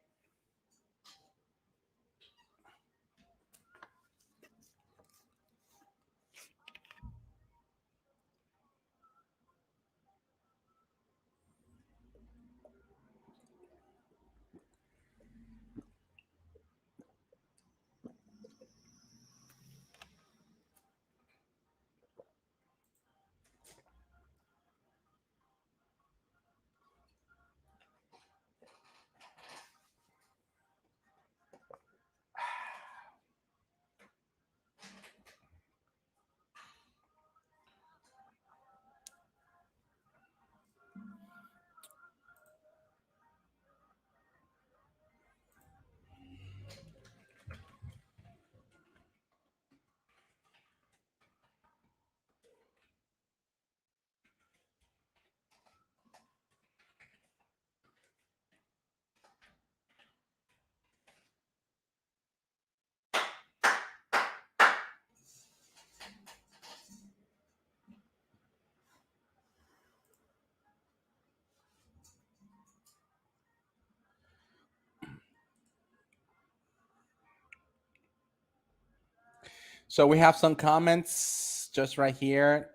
S2: So we have some comments just right here.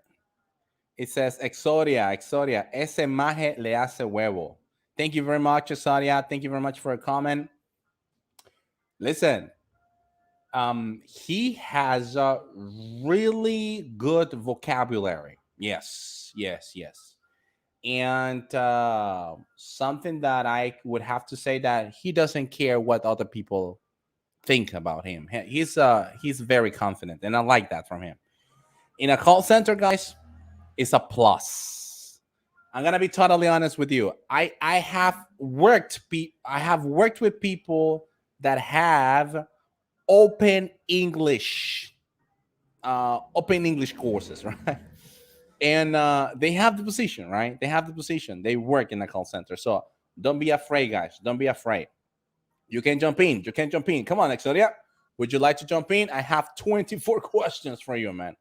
S2: It says Exodia, Exodia, ese maje le hace huevo. Thank you very much, Exodia. Thank you very much for a comment. Listen, he has a really good vocabulary. Yes, yes, yes. And something that I would have to say that he doesn't care what other people think about him. He's very confident, and I like that from him. In a call center, guys, it's a plus. I'm gonna be totally honest with you. I have worked with people that have open English open English courses, right? And they have the position, right? They have the position. They work in a call center. So don't be afraid, guys. Don't be afraid. You can jump in. You can jump in. Come on, Exodia. Would you like to jump in? I have 24 questions for you, man.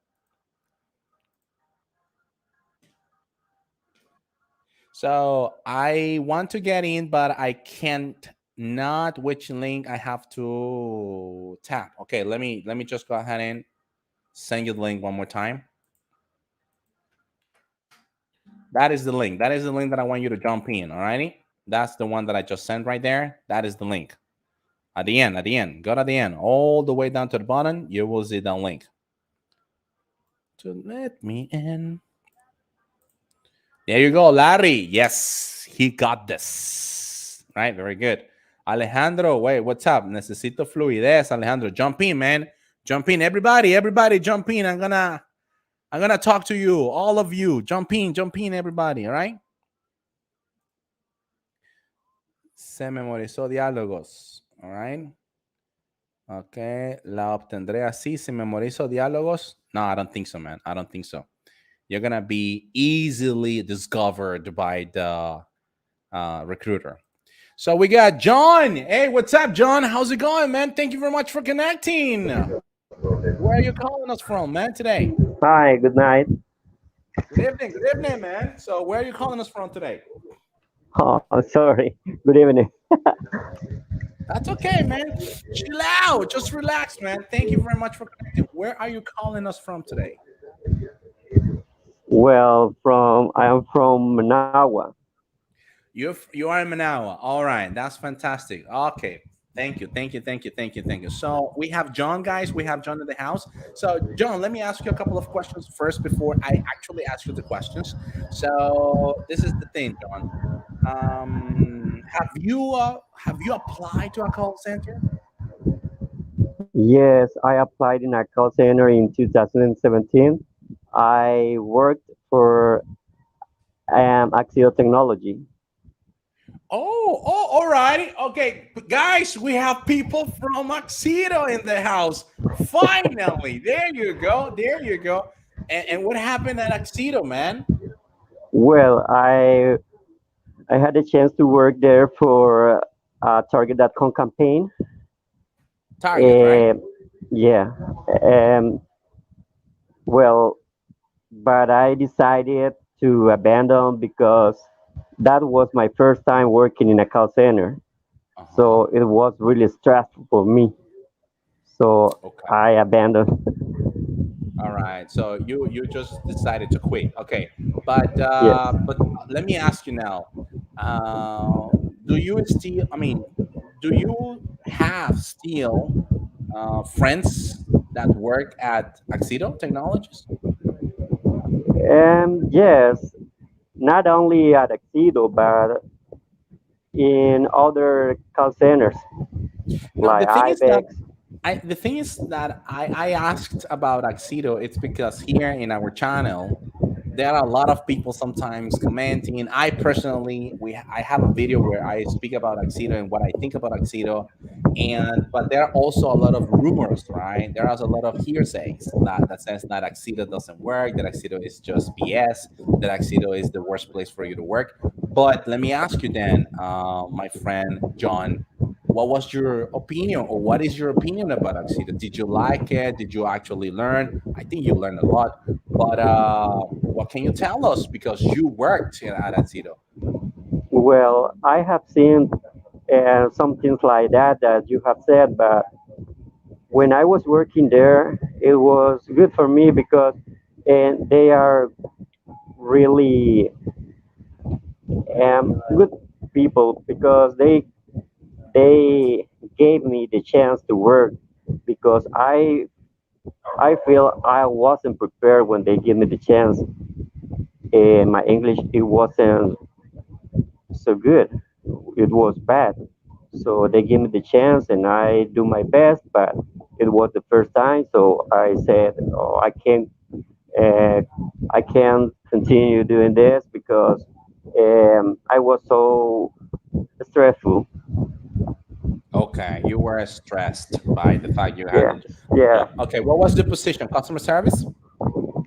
S2: So I want to get in, but I can't not which link I have to tap. Okay, let me just go ahead and send you the link one more time. That is the link. That is the link that I want you to jump in. Alrighty. That's the one that I just sent right there. That is the link. At the end, go to the end, all the way down to the bottom, you will see that link. To let me in. There you go, Larry. Yes, he got this. Right, very good. Alejandro, wait, what's up? Necesito fluidez, Alejandro. Jump in, man. Jump in. Everybody jump in. I'm gonna talk to you, all of you. Jump in, everybody, all right? Se memorizó diálogos, all right? Okay, la obtendré así. Se memorizo diálogos. No, I don't think so, man. I don't think so. You're gonna be easily discovered by the recruiter. So we got John. Hey, what's up, John? How's it going, man? Thank you very much for connecting. Where are you calling us from, man, today?
S4: Hi, good night.
S2: Good evening, man. So where are you calling us from today?
S4: Oh, sorry. Good evening.
S2: That's okay, man. Chill out. Just relax, man. Thank you very much for connecting. Where are you calling us from today?
S4: Well, I am from Managua.
S2: You are in Managua. All right, that's fantastic. Okay, thank you. So we have John, guys. We have John in the house. So John, let me ask you a couple of questions first before I actually ask you the questions. So this is the thing, John. Have you applied to a call center?
S4: Yes, I applied in a call center in 2017. I worked for Axio Technology.
S2: All righty. Okay, guys, we have people from Axito in the house. Finally, there you go. And what happened at Axito, man?
S4: Well, I had a chance to work there for a Target.com campaign.
S2: Target, right?
S4: Uh, yeah. Um, well, but I decided to abandon because that was my first time working in a call center.
S2: Uh huh.
S4: So it was really stressful for me. So
S2: Okay.
S4: I abandoned.
S2: All right. So you just decided to quit. Okay. But
S4: Yes.
S2: let me ask you now. Uh, do you still? I mean, do you have still friends that work at Axito Technologies?
S4: Yes, not only at Exido, but in other call centers
S2: No,
S4: like IBEX.
S2: the thing is that I asked about Axito. It's because here in our channel there are a lot of people sometimes commenting. I personally, I have a video where I speak about Axito and what I think about Axito, and but there are also a lot of rumors, right? There are a lot of hearsays that says that Axito doesn't work, that Axito is just BS, that Axito is the worst place for you to work. But let me ask you then, my friend John, what was your opinion, or what is your opinion about Axito? Did you like it? Did you actually learn? I think you learned a lot, but what can you tell us because you worked at Axito?
S4: Well, I have seen some things like that you have said, but when I was working there, it was good for me because and they are really good people because they gave me the chance to work because I feel I wasn't prepared when they gave me the chance and my English it wasn't so good. It was bad. So they gave me the chance and I do my best, but it was the first time. So I said, oh, uh, I can't continue doing this because I was so stressful.
S2: Okay, you were stressed by the fact you had
S4: Yeah,
S2: the
S4: yeah,
S2: job. Okay, what was the position? Customer service?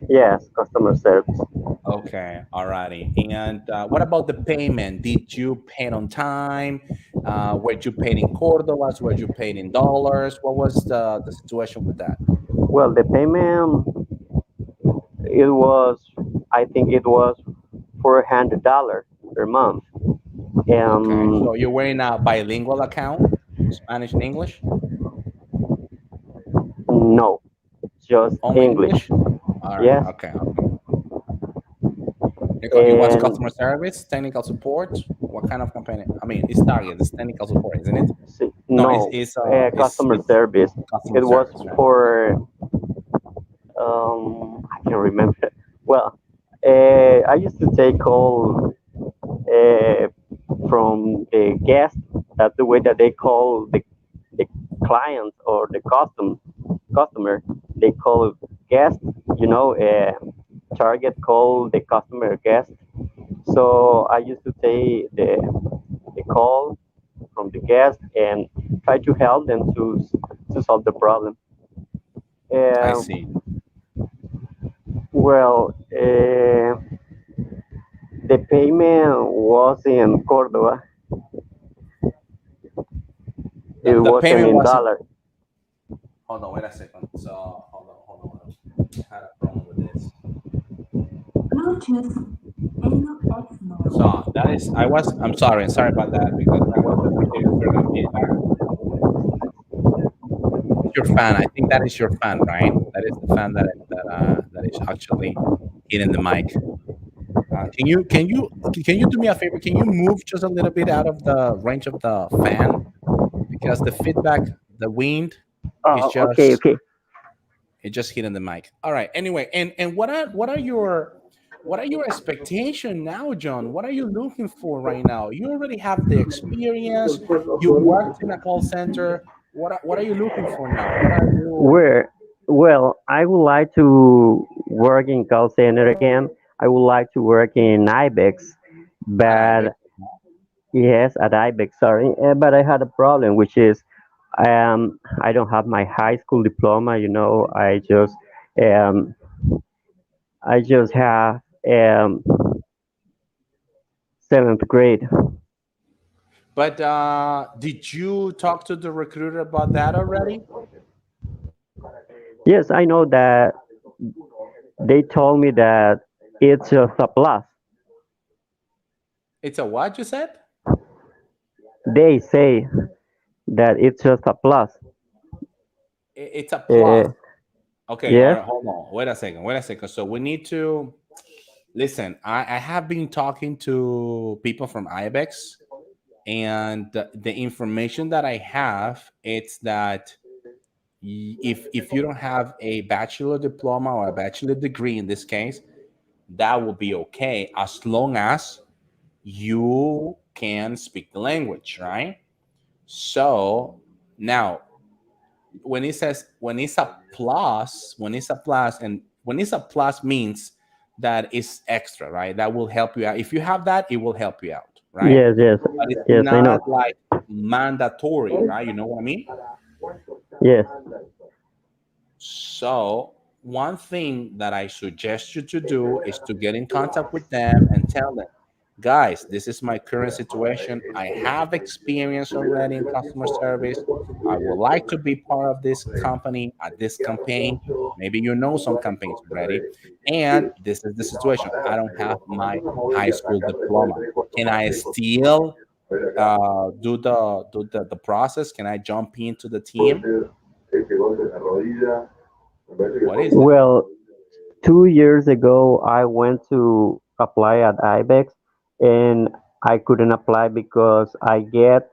S4: yes, customer service.
S2: Okay, alrighty. And what about the payment? Did you pay it on time? Were you paid in Cordobas? Were you paid in dollars? What was the situation with that?
S4: Well, the payment, it was, I think it was $400 per month.
S2: Okay,
S4: Um,
S2: so you were in a bilingual account, Spanish and English,
S4: no, just
S2: only
S4: English.
S2: English. All right.
S4: Yes,
S2: Okay. Okay. It was
S4: and
S2: customer service, technical support. What kind of company? I mean, it's Target. It's technical support, isn't it? No,
S4: no, customer
S2: it's
S4: service.
S2: customer
S4: It was
S2: service, right?
S4: for, I can't remember. Well, I used to take call uh, from the guest. That's the way that they call the client or the customer. They call guest. You know, Target call the customer guest. So I used to take the call from the guest and try to help them to solve the problem.
S2: I
S4: Uh,
S2: see.
S4: well, the payment was in Córdoba. It
S2: The
S4: wasn't
S2: payment
S4: in
S2: was.
S4: dollar.
S2: Hold on, wait a second. So hold on. I had a problem with this.
S1: Bluetooth NX mode.
S2: So that is, I'm sorry about that because I was receiving certain feedback. It's your fan. I think that is your fan, right? That is the fan that is actually hitting the mic. Can you do me a favor? Can you move just a little bit out of the range of the fan because the feedback, the wind, is
S4: Oh, okay,
S2: just
S4: okay.
S2: it just hitting the mic. All right. Anyway, and what are your expectation now, John? What are you looking for right now? You already have the experience. You worked in a call center. What are you looking for now? What are you?
S4: Where? Well, I would like to work in call center again. I would like to work in IBEX,
S2: An IBIC?
S4: but yes, at IBEX, sorry. But I had a problem, which is I don't have my high school diploma. You know, um, I just have seventh grade.
S2: But did you talk to the recruiter about that already?
S4: Yes, I know that they told me that it's just a plus.
S2: It's a what you said?
S4: They say that it's just a plus.
S2: It's a plus.
S4: Uh,
S2: Okay, all
S4: yes,
S2: right, hold on. Wait a second. Wait a second. So we need to listen. I have been talking to people from IBEX, and the information that I have, it's that if you don't have a bachelor diploma or a bachelor degree in this case, that will be okay as long as you can speak the language, right? So now when it's a plus means that it's extra, right? That will help you out. If you have that, it will help you out, right?
S4: yes, yes,
S2: But it's
S4: yes, I know.
S2: not like mandatory, right? You know what I mean?
S4: Yes,
S2: So one thing that I suggest you to do is to get in contact with them and tell them, guys, this is my current situation. I have experience already in customer service. I would like to be part of this company at this campaign. Maybe you know some campaigns already. And this is the situation. I don't have my high school diploma. Can I still do the process? Can I jump into the team? What is it?
S4: well, 2 years ago, I went to apply at IBEX and I couldn't apply because I got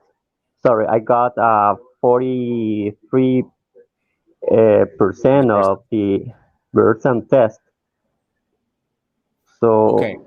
S4: 43
S2: The
S4: percent
S2: person.
S4: of the Bertrand test.
S2: Okay.
S4: So,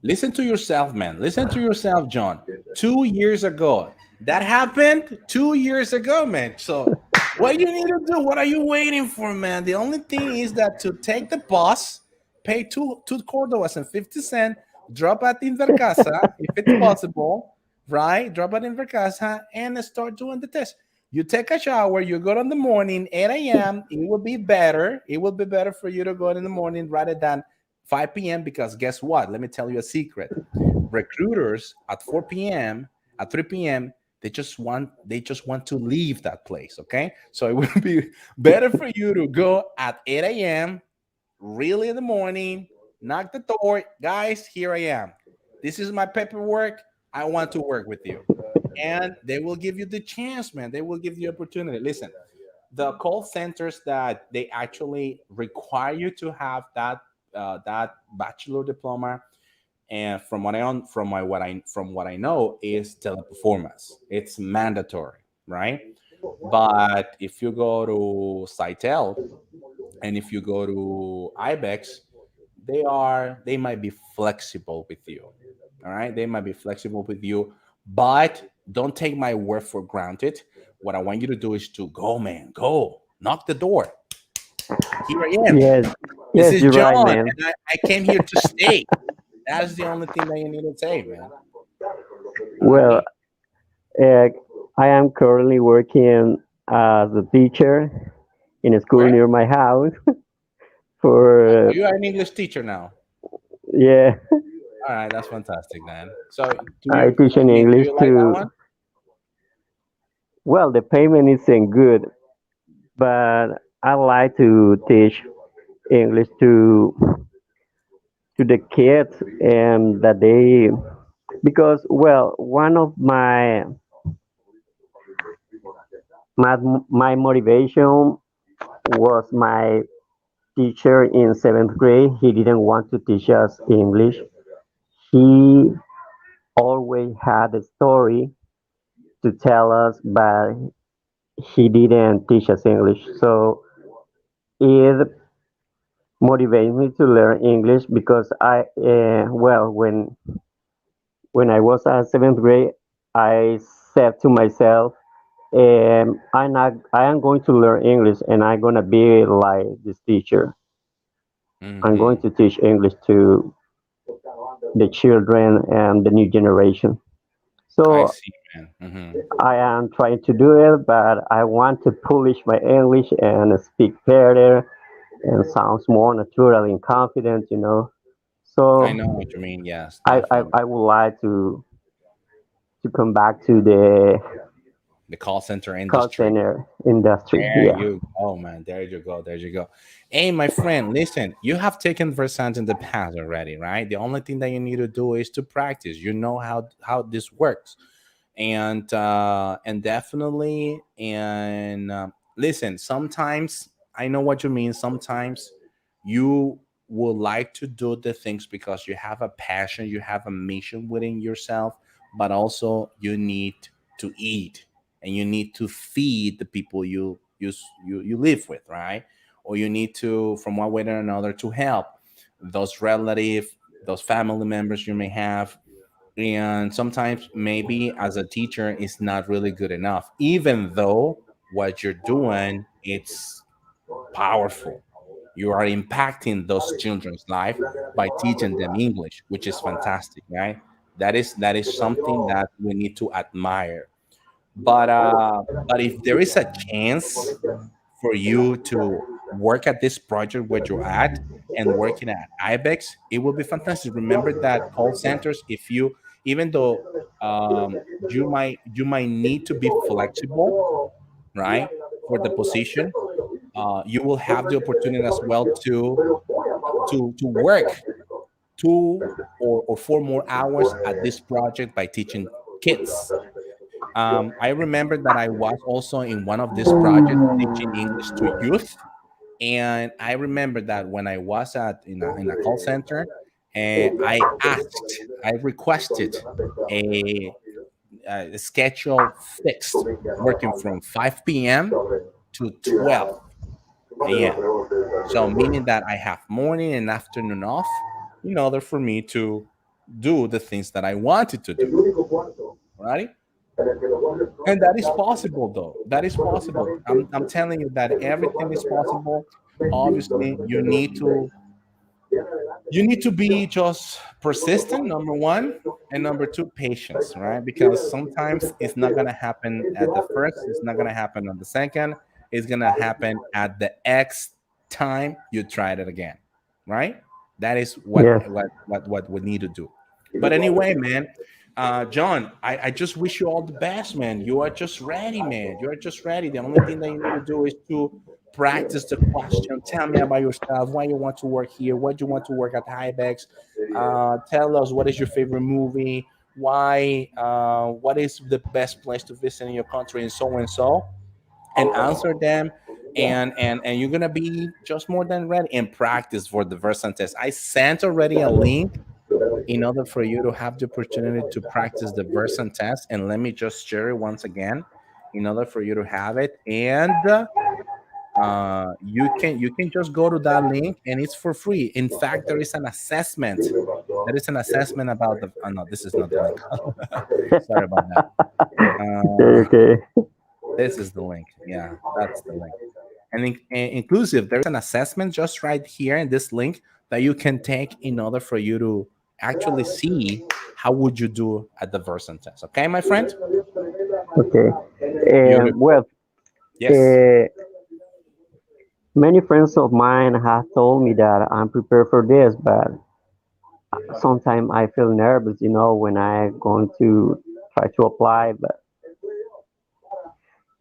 S2: Listen to yourself, man. Listen to yourself, John. 2 years ago. That happened 2 years ago, man. So what you need to do, what are you waiting for, man? The only thing is that to take the bus, pay two Cordobas and 50 cents, drop at in their casa if it's possible, right? Drop it in their casa and start doing the test. You take a shower, you go in the morning, 8 a.m. It will be better. It will be better for you to go in the morning rather than 5 p.m. because guess what? Let me tell you a secret. Recruiters at 4 p.m., at 3 p.m., they just want to leave that place. Okay. So it will be better for you to go at 8 a.m really in the morning, knock the door, guys, here I am. This is my paperwork. I want to work with you. And they will give you the chance, man. They will give you opportunity. Listen, the call centers that they actually require you to have that bachelor diploma, and from what I know is teleperformance. It's mandatory, right? But if you go to Citel and if you go to IBEX, they might be flexible with you. All right, they might be flexible with you, but don't take my word for granted. What I want you to do is to go, man, go knock the door. Here I am.
S4: Yes,
S2: This
S4: yes,
S2: is
S4: you're right,
S2: John,
S4: man.
S2: and I came here to stay. That's the only thing that you need to say, man. All
S4: Well,
S2: right.
S4: uh, I am currently working as a teacher in a school
S2: Where
S4: near my house.
S2: are
S4: For
S2: you an English teacher now?
S4: yeah,
S2: All right, that's fantastic, man. So
S4: I teach in
S2: do
S4: English
S2: you like that
S4: to.
S2: one?
S4: Well, the payment isn't good, but I like to teach English to the kids, and that they, because well, one of my my motivation was my teacher in seventh grade. He didn't want to teach us English. He always had a story to tell us, but he didn't teach us English. So it motivated me to learn English because well, when I was at seventh grade, I said to myself, I am going to learn English and I'm gonna be like this teacher. I'm going
S2: Hmm.
S4: to teach English to the children and the new generation.
S2: I
S4: So
S2: see, man.
S4: I am trying to do it, but I want to polish my English and speak better and sounds more natural and confident.
S2: I
S4: So
S2: know what you mean. Yes, definitely.
S4: I would like to come back to the
S2: The call center
S4: call
S2: industry.
S4: center industry.
S2: There
S4: Yeah.
S2: you go, man. There you go. There you go. Hey, my friend, listen, you have taken Versant in the past already, right? The only thing that you need to do is to practice. You know how this works. And definitely and listen, sometimes I know what you mean. Sometimes you would like to do the things because you have a passion, you have a mission within yourself, but also you need to eat and you need to feed the people you live with, right? Or you need to, from one way or another, to help those relative, those family members you may have. And sometimes maybe as a teacher it's not really good enough, even though what you're doing it's powerful. You are impacting those children's life by teaching them English, which is fantastic, right? That is something that we need to admire. But if there is a chance for you to work at this project where you're at and working at IBEX, it will be fantastic. Remember that call centers, if you, even though you might need to be flexible, right, for the position, you will have the opportunity as well to work 2 or 4 more hours at this project by teaching kids. I remember that I was also in one of these projects teaching English to youth, and I remember that when I was in a call center, I requested a, a schedule fixed, working from 5 p.m. to 12 a.m. So meaning that I have morning and afternoon off in order for me to do the things that I wanted to do. Right? And that is possible, though. That is possible. I'm telling you that everything is possible. Obviously, you need to you need to be just persistent, number one, and number two, patience, right? Because sometimes it's not gonna happen at the first, it's not gonna happen on the second, it's gonna happen at the X time you tried it again, right? That is
S4: Yes.
S2: what we need to do. But anyway, man, John, I just wish you all the best, man. You are just ready, man. You are just ready. The only thing that you need to do is to practice the question. Tell me about yourself. Why you want to work here? What you want to work at Hybex? Tell us what is your favorite movie? Why? What is the best place to visit in your country? And so, and answer them. And you're gonna be just more than ready and practice for the Versant test. I sent already a link in order for you to have the opportunity to practice the Versant test. And let me just share it once again in order for you to have it. And you can just go to that link and it's for free. In fact, there is an assessment. There is an assessment about the. Oh no, this is not the link. Sorry about that. Uh,
S4: Okay.
S2: this is the link. Yeah, that's the link. And inclusive, there's an assessment just right here in this link that you can take in order for you to actually see how would you do at the Versant test. Okay, my friend.
S4: Okay.
S2: Beautiful.
S4: Well,
S2: Yes.
S4: uh, many friends of mine have told me that I'm prepared for this, but sometimes I feel nervous, when I going to try to apply, but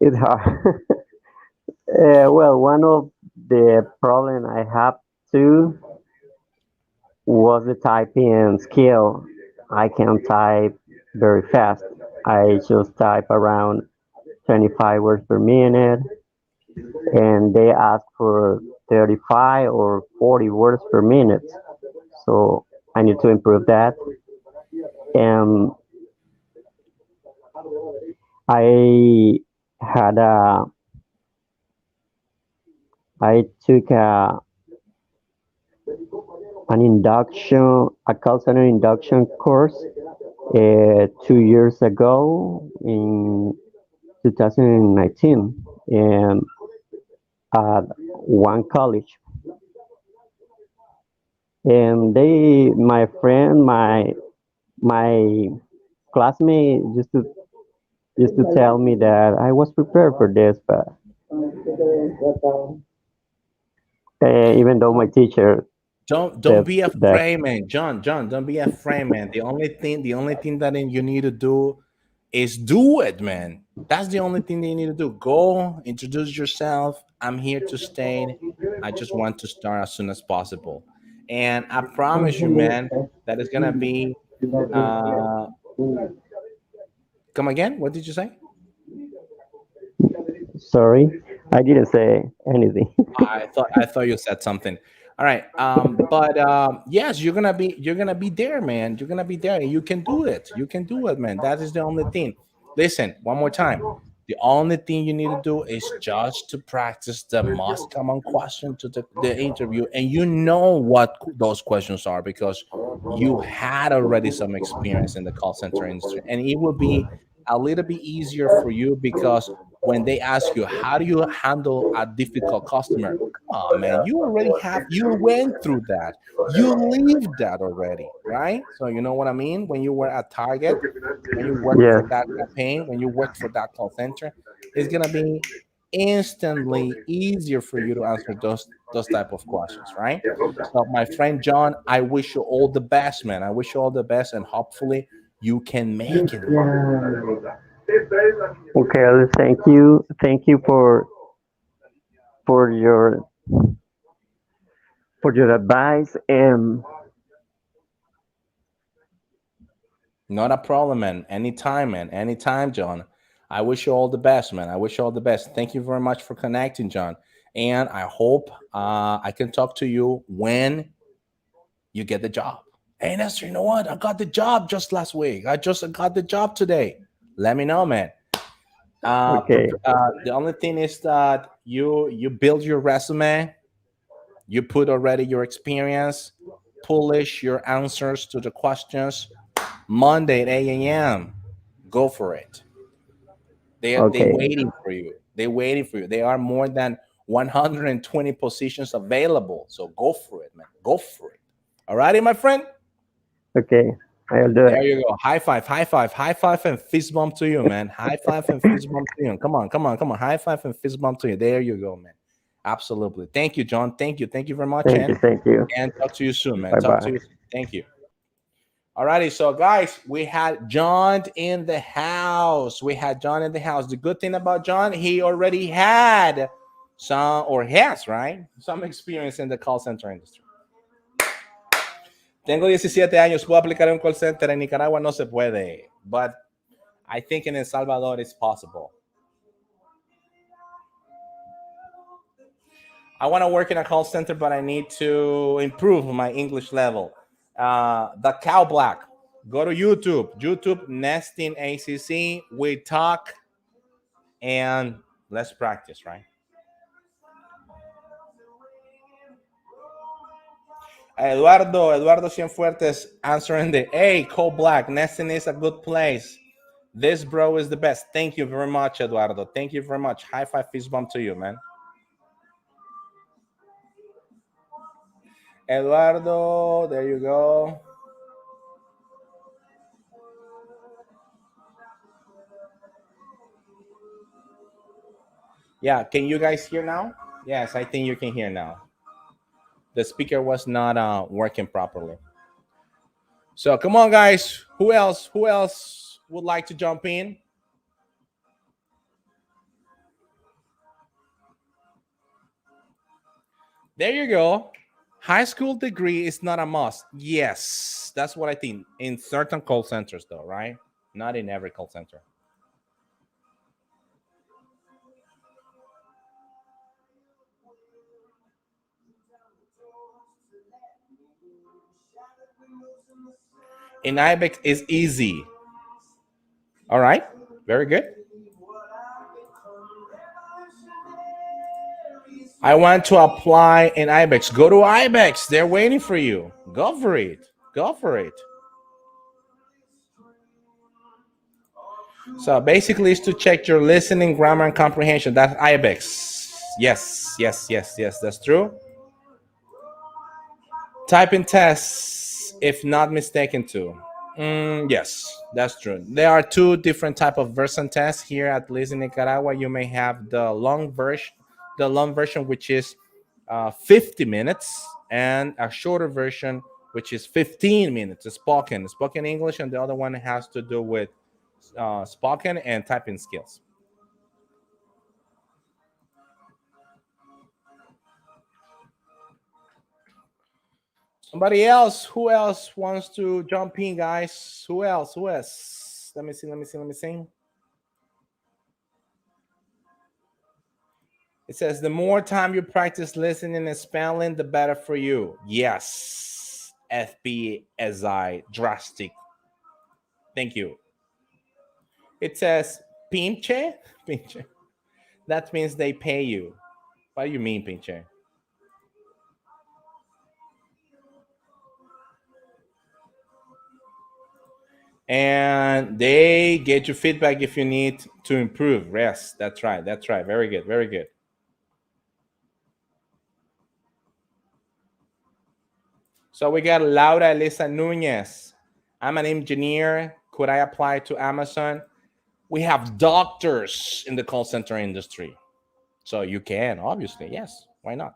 S4: it's hard. Well, one of the problem I have too was the typing skill. I can type very fast. I just type around 25 words per minute, and they ask for 35 or 40 words per minute. So I need to improve that. And I had a, I took a call center induction course 2 years ago in 2019, and at one college. And my friend, my classmate used to tell me that I was prepared for this, but even though my teacher
S2: Don't
S4: said
S2: be
S4: that.
S2: afraid, man. John, don't be afraid, man. The only thing that you need to do is do it, man. That's the only thing that you need to do. Go introduce yourself. I'm here to stay. I just want to start as soon as possible. And I promise you, man, that it's gonna be uh come again? What did you say?
S4: Sorry, I didn't say anything.
S2: I thought you said something. All right. But yes, you're gonna be there, man. You're gonna be there, and you can do it. You can do it, man. That is the only thing. Listen, one more time. The only thing you need to do is just to practice the most common question to the interview, and you know what those questions are because you had already some experience in the call center industry, and it will be a little bit easier for you because when they ask you how do you handle a difficult customer, come on, man, you went through that, you lived that already, right? So you know what I mean. When you were at Target, when you worked
S4: Yes,
S2: for that campaign, when you worked for that call center, it's gonna be instantly easier for you to answer those type of questions, right? So my friend John, I wish you all the best, man. I wish you all the best, and hopefully you can make it, man.
S4: okay, Alice, thank you for your advice. And
S2: Not a problem, man. Anytime, man. Anytime, John. I wish you all the best, man. I wish you all the best. Thank you very much for connecting, John. And I hope I can talk to you when you get the job. Hey, Nestor, you know what? I got the job just last week. I just got the job today. Let me know, man.
S4: okay,
S2: The only thing is that you build your resume, you put already your experience, polish your answers to the questions. Monday at 8 a.m. Go for it. They
S4: okay,
S2: waiting for you. They waiting for you. There are more than 120 positions available. So go for it, man. Go for it. Alrighty, my friend.
S4: Okay, I'll do
S2: There
S4: it.
S2: you go. High five, and fist bump to you, man. High five and fist bump to you. Come on, come on, come on. High five and fist bump to you. There you go, man. Absolutely. Thank you, John. Thank you very much,
S4: Thank you, thank you.
S2: and talk to you soon, man.
S4: Bye
S2: Talk to
S4: bye.
S2: you soon. Thank you. Alrighty, so guys, we had John in the house. We had John in the house. The good thing about John, he already had some or has, right? Some experience in the call center industry. Tengo 17 años, puedo aplicar en un call center. En Nicaragua no se puede, but I think in El Salvador it's possible. I want to work in a call center, but I need to improve my English level. The Cow Black. Go to YouTube. YouTube, Nesting ACC. We talk and let's practice, right? Eduardo Cienfuertes answering the hey, Coal Black. Nesting is a good place. This bro is the best. Thank you very much, Eduardo. Thank you very much. High five, fist bump to you, man. Eduardo, there you go. Yeah, can you guys hear now? Yes, I think you can hear now. The speaker was not working properly. So come on, guys. Who else? Who else would like to jump in? There you go. High school degree is not a must. Yes, that's what I think. In certain call centers, though, right? Not in every call center. In IBEX is easy. All right, very good. I want to apply in IBEX. Go to IBEX. They're waiting for you. Go for it. Go for it. So basically, it's to check your listening, grammar, and comprehension. That's IBEX. Yes, yes, yes, yes. That's true. Typing tests, if not mistaken, too. Yes, that's true. There are two different type of version tests here, at least in Nicaragua. You may have the long version, which is 50 minutes, and a shorter version, which is 15 minutes. Spoken English, and the other one has to do with spoken and typing skills. Somebody else? Who else wants to jump in, guys? Who else? Who else? Let me see. Let me see. Let me see. It says the more time you practice listening and spelling, the better for you. Yes. FBSI drastic. Thank you. It says pinche. Pinche. That means they pay you. What do you mean, pinche? And they get you feedback if you need to improve. Yes, that's right. That's right. Very good. Very good. So we got Laura Elisa Nunez. I'm an engineer. Could I apply to Amazon? We have doctors in the call center industry. So you can, obviously. Yes. Why not?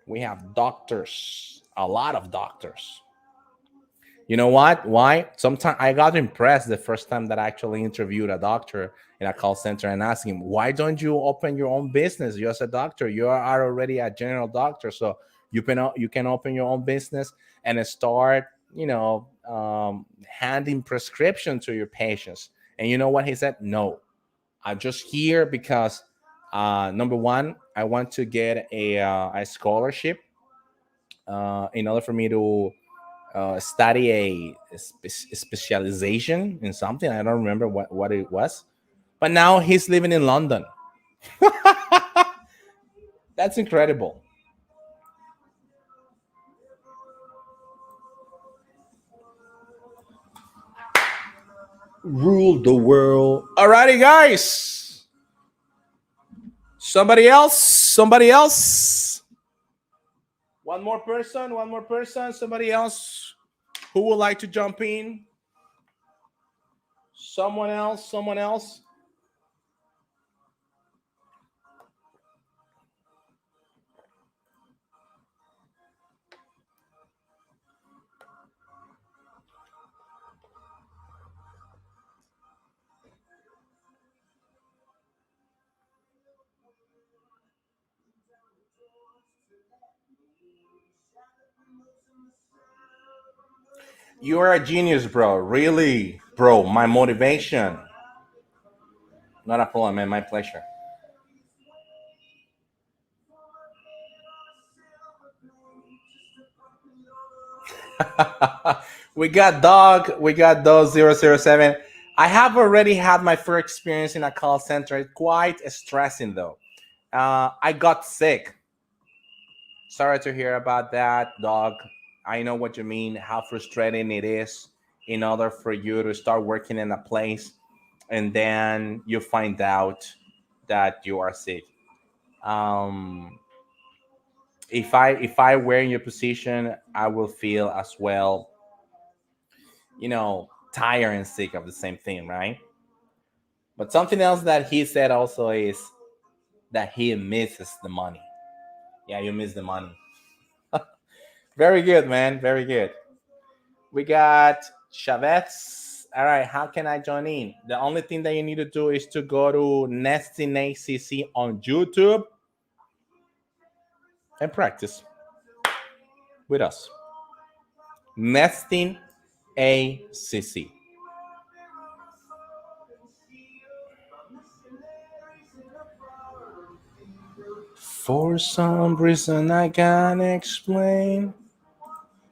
S2: We have doctors, a lot of doctors. You know what? Why? Sometimes I got impressed the first time that I actually interviewed a doctor in a call center and asked him, why don't you open your own business? You're a doctor. You are already a general doctor. So you can open your own business and start, handing prescription to your patients. And you know what he said? No, I'm just here because number one, I want to get a scholarship in order for me to study a specialization in something. I don't remember what it was, but now he's living in London. That's incredible. Rule the world. Alrighty, guys. Somebody else. Somebody else. One more person. Somebody else who would like to jump in? Someone else? Someone else? You are a genius, bro. Really, bro. My motivation. Not a problem, man. My pleasure. We got dog. We got those 007. I have already had my first experience in a call center. It's quite stressing, though. I got sick. Sorry to hear about that, dog. I know what you mean, how frustrating it is in order for you to start working in a place and then you find out that you are sick. Um, if I were in your position, I will feel as well, tired and sick of the same thing, right? But something else that he said also is that he misses the money. Yeah, you miss the money. Very good, man. Very good. We got Chavez. All right, how can I join in? The only thing that you need to do is to go to Nesting ACC on YouTube and practice with us. Nesting ACC. For some reason I can't explain.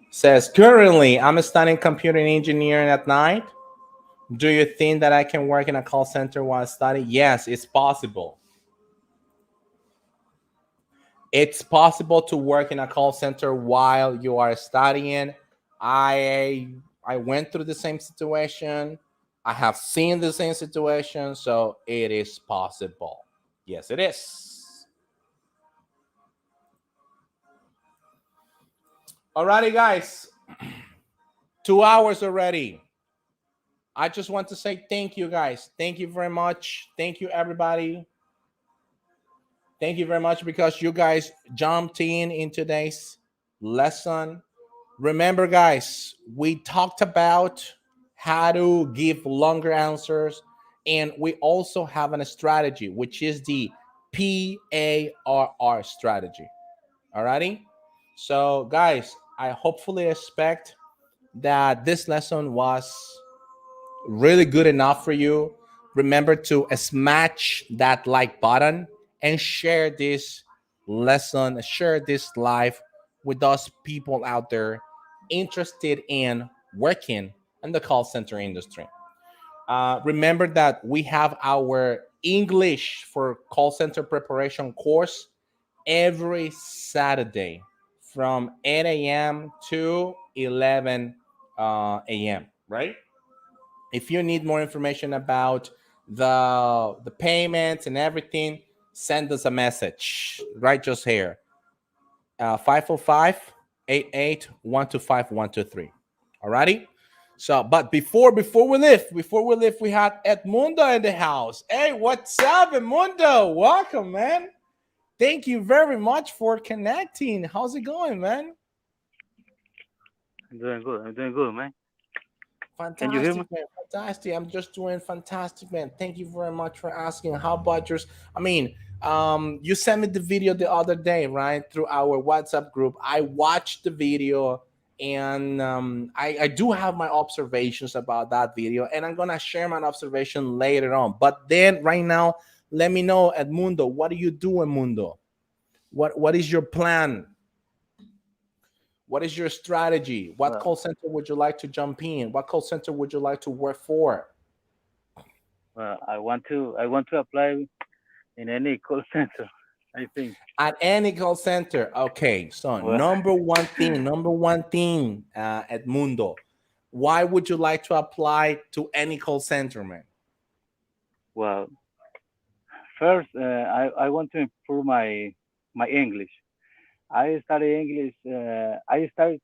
S2: Says currently I'm studying computer engineering at night. Do you think that I can work in a call center while studying? Yes, it's possible. It's possible to work in a call center while you are studying. I went through the same situation. I have seen the same situation, so it is possible. Yes, it is. Alrighty, guys. 2 hours already. I just want to say thank you, guys. Thank you very much. Thank you, everybody. Thank you very much because you guys jumped in today's lesson. Remember, guys, we talked about how to give longer answers, and we also have a strategy, which is the PARR strategy. Alrighty? So, guys, I hopefully expect that this lesson was really good enough for you. Remember to smash that like button and share this lesson, share this live with those people out there interested in working in the call center industry. Remember that we have our English for call center preparation course every Saturday from 8 a.m. to 11 a.m., right? If you need more information about the payments and everything, send us a message right just here. 505 Alrighty. So, but before we leave, we had Edmundo in the house. Hey, what's up, Edmundo? Welcome, man. Thank you very much for connecting. How's it going, man?
S5: I'm doing good. I'm doing good, man. Can you hear
S2: Fantastic,
S5: me?
S2: man. Fantastic. I'm just doing fantastic, man. Thank you very much for asking. How about yours? I mean, you sent me the video the other day, right? Through our WhatsApp group. I watched the video and I do have my observations about that video, and I'm gonna share my observation later on. But then right now, let me know, Edmundo, what do you do, Edmundo? What is your plan? What is your strategy? What
S5: Well,
S2: call center would you like to jump in? What call center would you like to work for?
S5: I want to apply in any call center. I think.
S2: At any call center. Okay, so
S5: Well,
S2: number one thing, Edmundo. Why would you like to apply to any call center, man?
S5: well. First, I want to improve my English I study English. I started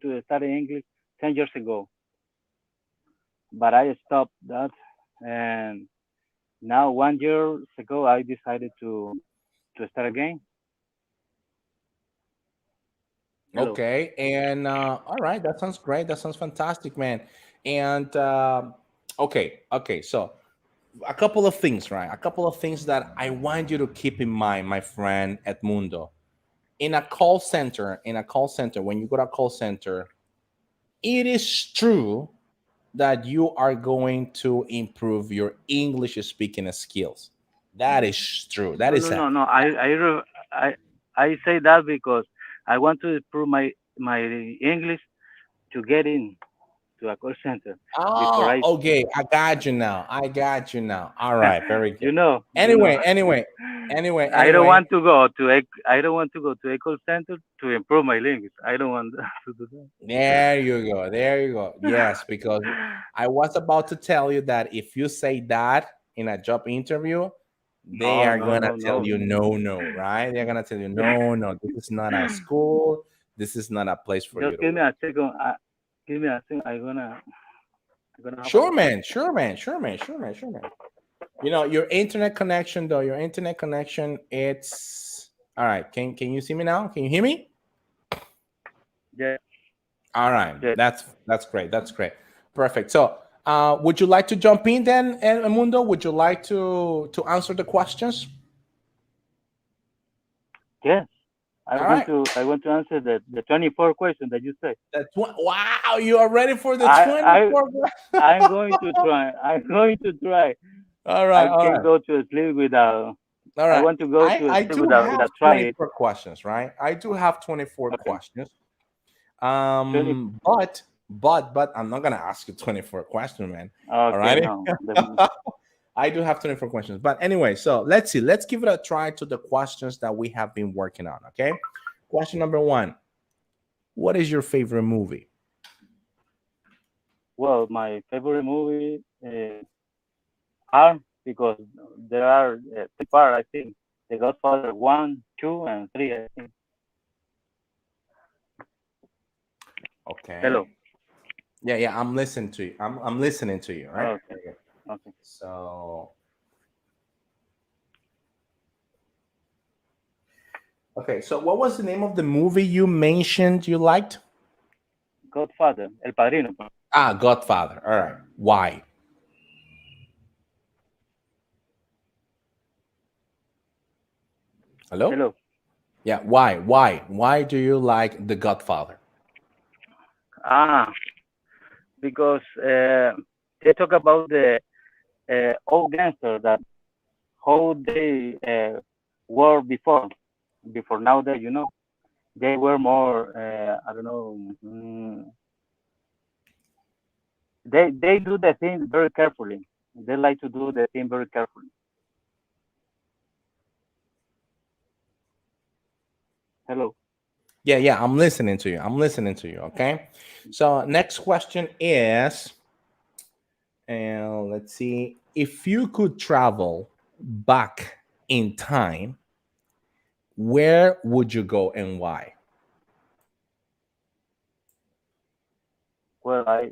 S5: to study English 10 years ago, but I stopped that, and now 1 year ago I decided to start again. Hello.
S2: Okay, and all right, that sounds great. That sounds fantastic, man. And okay. So a couple of things, right? A couple of things that I want you to keep in mind, my friend Edmundo. In a call center, when you go to a call center, it is true that you are going to improve your English speaking skills. That is true. That
S5: No,
S2: is
S5: no,
S2: a
S5: no, no. I I say that because I want to improve my English to get in to a call center before
S2: oh,
S5: I,
S2: okay. I got you now. I got you now. All right, very good.
S5: you know.
S2: Anyway, anyway, anyway,
S5: I don't
S2: anyway.
S5: want to go to I don't want to go to a call center to improve my language. I don't want to do
S2: There you go. There you go. Yes, because
S5: that.
S2: I was about to tell you that if you say that in a job interview, they
S5: No,
S2: are
S5: no,
S2: gonna
S5: no,
S2: tell
S5: no.
S2: you no, no, right? They're gonna tell you no, no. This is not a school. This is not a place for you
S5: Just
S2: to
S5: give me
S2: work.
S5: a second. Give me a second. I'm gonna have a
S2: Sure,
S5: look.
S2: man. Sure, man. Sure, man. Sure, man. Sure, man. You know your internet connection, though. Your internet connection. It's all right. Can you see me now? Can you hear me?
S5: Yeah,
S2: All right.
S5: yeah,
S2: That's great. That's great. Perfect. So, would you like to jump in then, Mundo? Would you like to answer the questions?
S5: yes.
S2: All right.
S5: I want to answer the 24 question that you said.
S2: Wow, you are ready for the
S5: I
S2: 24.
S5: I'm going to try. I'm going to try.
S2: All right.
S5: I
S2: All
S5: can't
S2: right.
S5: go to sleep without.
S2: All
S5: I
S2: right.
S5: want to go to
S2: I
S5: sleep
S2: do have
S5: without try it.
S2: 24 questions, right? I do have 24
S5: Okay.
S2: questions.
S5: 20.
S2: But I'm not gonna ask you 24 questions, man. All
S5: Okay,
S2: righty.
S5: no. Definitely.
S2: I do have 24 questions. But anyway, so let's see. Let's give it a try to the questions that we have been working on. Okay. Question number one. What is your favorite movie?
S5: Well, my favorite movie are because there are three parts. I think The Godfather 1, 2, and 3. I think.
S2: Okay.
S5: Hello.
S2: Yeah, I'm listening to you. I'm listening to you, right?
S5: Okay.
S2: Okay.
S5: Okay.
S2: So okay, so what was the name of the movie you mentioned you liked?
S5: Godfather, El Padrino.
S2: Ah, Godfather. All right. Why? Hello?
S5: Hello.
S2: Yeah, why? Why do you like The Godfather?
S5: Ah, because they talk about the old gangster that how they were before nowadays. They were more. I don't know. They do the thing very carefully. They like to do the thing very carefully. Hello.
S2: Yeah, I'm listening to you. I'm listening to you, okay? So, next question is, and let's see, if you could travel back in time, where would you go and why?
S5: Well, I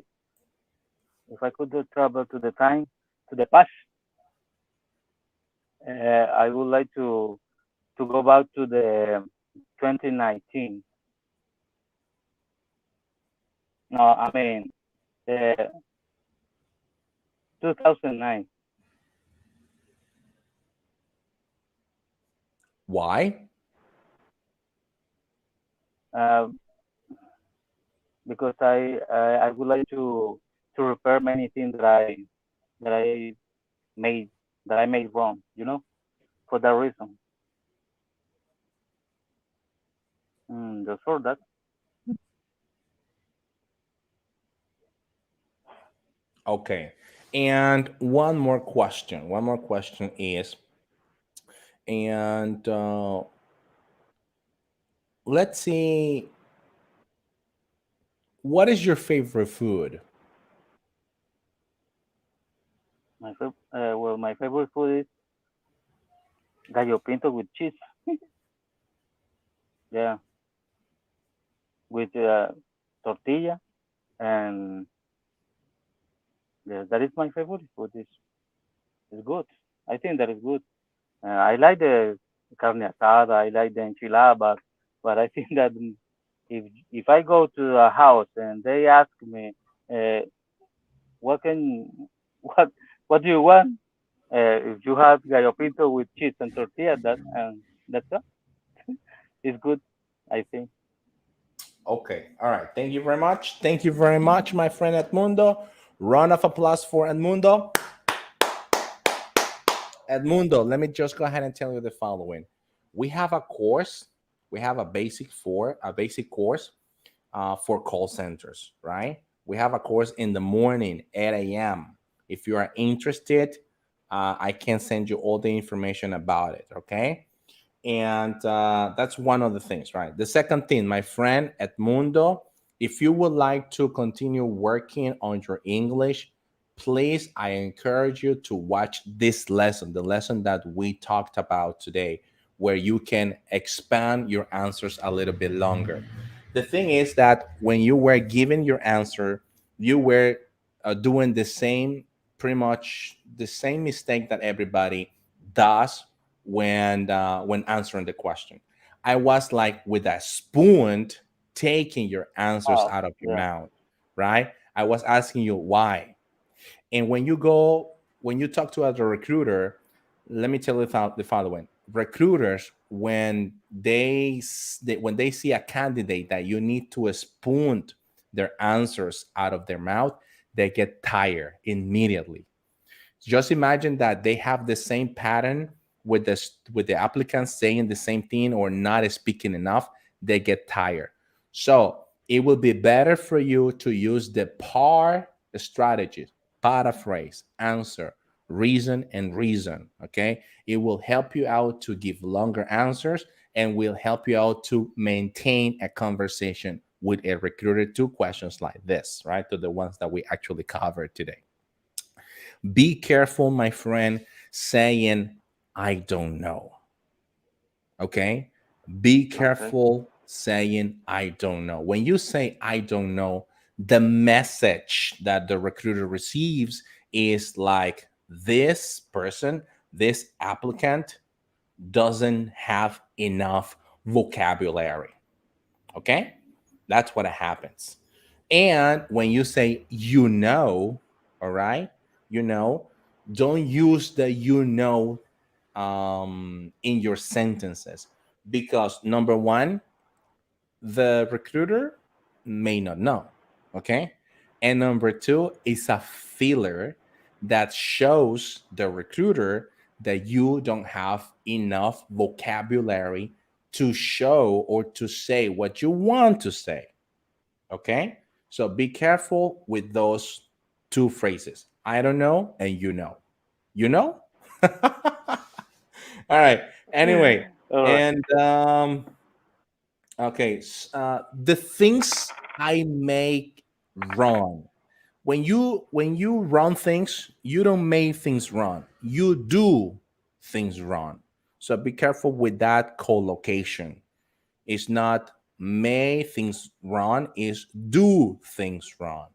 S5: if I could do travel to the time to the past, I would like to go back to the 2019. No, I mean the 2009.
S2: Why?
S5: Uh, because I would like to repair many things that I made that I made wrong. For that reason. Just for that.
S2: Okay. And one more question. One more question is, and let's see, what is your favorite food?
S5: My favorite food is gallo pinto with cheese. Yeah, with tortilla, and yeah, that is my favorite food. Is good. I think that is good. I like the carne asada. I like the enchilada, but I think that if I go to a house and they ask me, uh, what can what what do you want? If you have gallo pinto with cheese and tortilla, that's all. It's good. I think.
S2: Okay. All right. Thank you very much. Thank you very much, my friend Edmundo. Round of applause for Edmundo. Edmundo, let me just go ahead and tell you the following. We have a course. We have a basic course for call centers, right? We have a course in the morning, 8 a.m. If you are interested, I can send you all the information about it, okay? And that's one of the things, right? The second thing, my friend Edmundo, if you would like to continue working on your English, please, I encourage you to watch this lesson, the lesson that we talked about today, where you can expand your answers a little bit longer. The thing is that when you were giving your answer, you were doing the same, pretty much the same mistake that everybody does when answering the question. I was like with a spoon taking your answers
S5: Oh
S2: out of your
S5: yeah.
S2: mouth, right? I was asking you why. And when you talk to other recruiter, let me tell you the following. Recruiters, when they see a candidate that you need to spoon their answers out of their mouth, they get tired immediately. Just imagine that they have the same pattern with the applicants saying the same thing or not speaking enough. They get tired. So it will be better for you to use the PAR strategies: paraphrase, answer, reason, and reason. Okay, it will help you out to give longer answers and will help you out to maintain a conversation with a recruiter to questions like this, right? To the ones that we actually covered today. Be careful, my friend, saying, I don't know. Okay? Be
S5: Okay.
S2: careful saying, I don't know. When you say, I don't know, the message that the recruiter receives is like, this person, this applicant doesn't have enough vocabulary. Okay? That's what happens. And when you say, all right, you know, don't use the in your sentences, because number one, the recruiter may not know. Okay. And number two is a filler that shows the recruiter that you don't have enough vocabulary to show or to say what you want to say. Okay. So be careful with those two phrases. I don't know and you know. You know? All right. Anyway,
S5: All right.
S2: and okay, the things I make wrong. When you run things, you don't make things wrong. You do things wrong. So be careful with that collocation. It's not may things wrong, is do things wrong.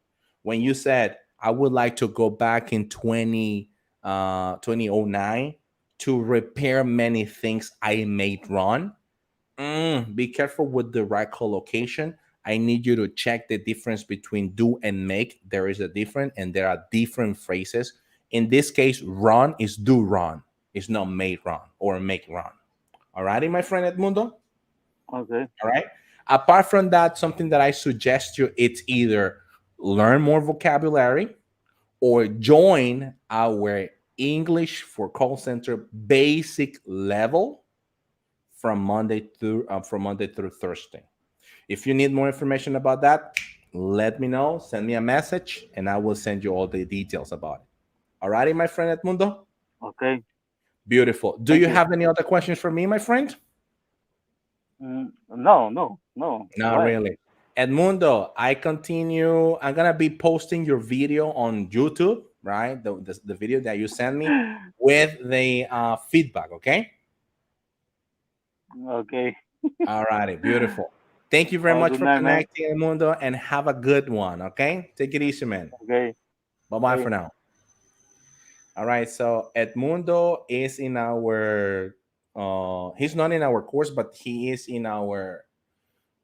S2: When you said, I would like to go back in 2009 to repair many things I made wrong, be careful with the right collocation. I need you to check the difference between do and make. There is a difference, and there are different phrases. In this case, run is do run. It's not made run or make run. All righty, my friend Edmundo.
S5: Okay.
S2: All right. Apart from that, something that I suggest you, it's either learn more vocabulary or join our English for call center basic level from Monday through Thursday. If you need more information about that, let me know. Send me a message, and I will send you all the details about it. All righty, my friend Edmundo.
S5: Okay.
S2: Beautiful. Do
S5: Thank
S2: you
S5: you.
S2: have any other questions for me, my friend?
S5: No, no, no.
S2: Not
S5: Why?
S2: really. Edmundo, I'm gonna be posting your video on YouTube, right? The video that you sent me with the feedback, okay?
S5: Okay.
S2: All righty, beautiful. Thank you very
S5: Have a
S2: much
S5: good
S2: for
S5: night, man.
S2: connecting, Edmundo, and have a good one. Okay, take it easy, man.
S5: Okay.
S2: Bye bye
S5: Okay.
S2: for now. All right, so Edmundo is in our he's not in our course, but he is in our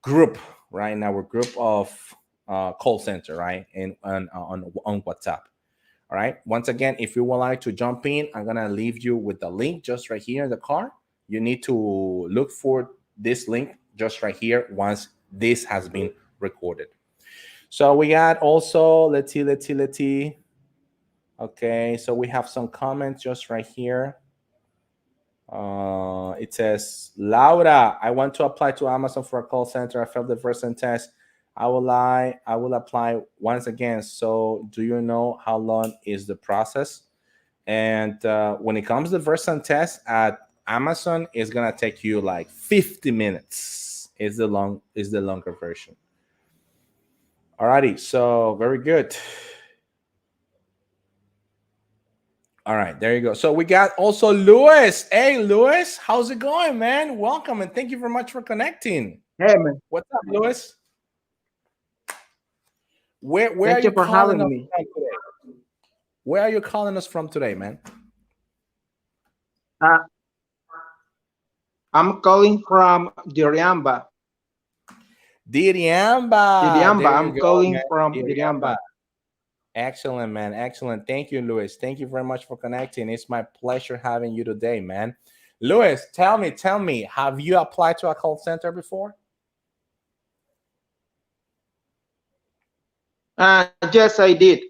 S2: group, right? In our group of call center, right? And on WhatsApp. All right. Once again, if you would like to jump in, I'm gonna leave you with the link just right here in the car. You need to look for this link just right here once this has been recorded. So we got also, let's see. Okay, so we have some comments just right here. It says, Laura, I want to apply to Amazon for a call center. I failed the first test. I will apply once again. So do you know how long is the process? And when it comes to the version test at Amazon, it's gonna take you like 50 minutes. Is the longer version. Alrighty, so very good. All right, there you go. So we got also Lewis. Hey, Lewis, how's it going, man? Welcome and thank you very much for connecting.
S6: Hey man,
S2: What's up, Lewis? Where are
S6: thank you
S2: you
S6: for
S2: calling
S6: having
S2: us
S6: me.
S2: from today? Where are you calling us from today, man?
S6: Uh, I'm calling from Diriamba.
S2: Diriamba. There you
S6: I'm
S2: go,
S6: calling
S2: man.
S6: from
S2: Diriamba.
S6: Diriamba.
S2: Excellent, man. Excellent. Thank you, Lewis. Thank you very much for connecting. It's my pleasure having you today, man. Lewis, tell me, have you applied to a call center before?
S6: Yes, I did.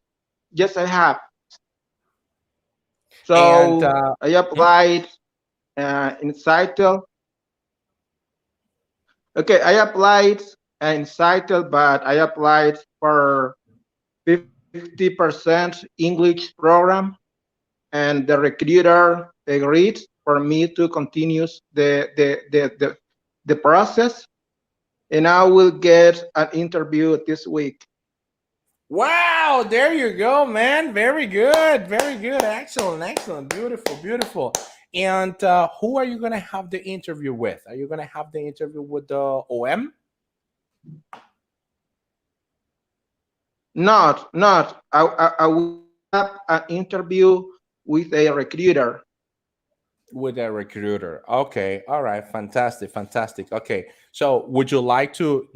S6: Yes, I have.
S2: And
S6: So I applied in Cytel. Okay, I applied in Cytel, but I applied for 50% English program, and the recruiter agreed for me to continue the process, and I will get an interview this week.
S2: wow, there you go, man. Very good. Very good. Excellent. Beautiful. And who are you going to have the interview with? Are you going to have the interview with the OM?
S6: Not. I will have an interview with a recruiter.
S2: With a recruiter. Okay. All right. Fantastic. Okay. So would you like to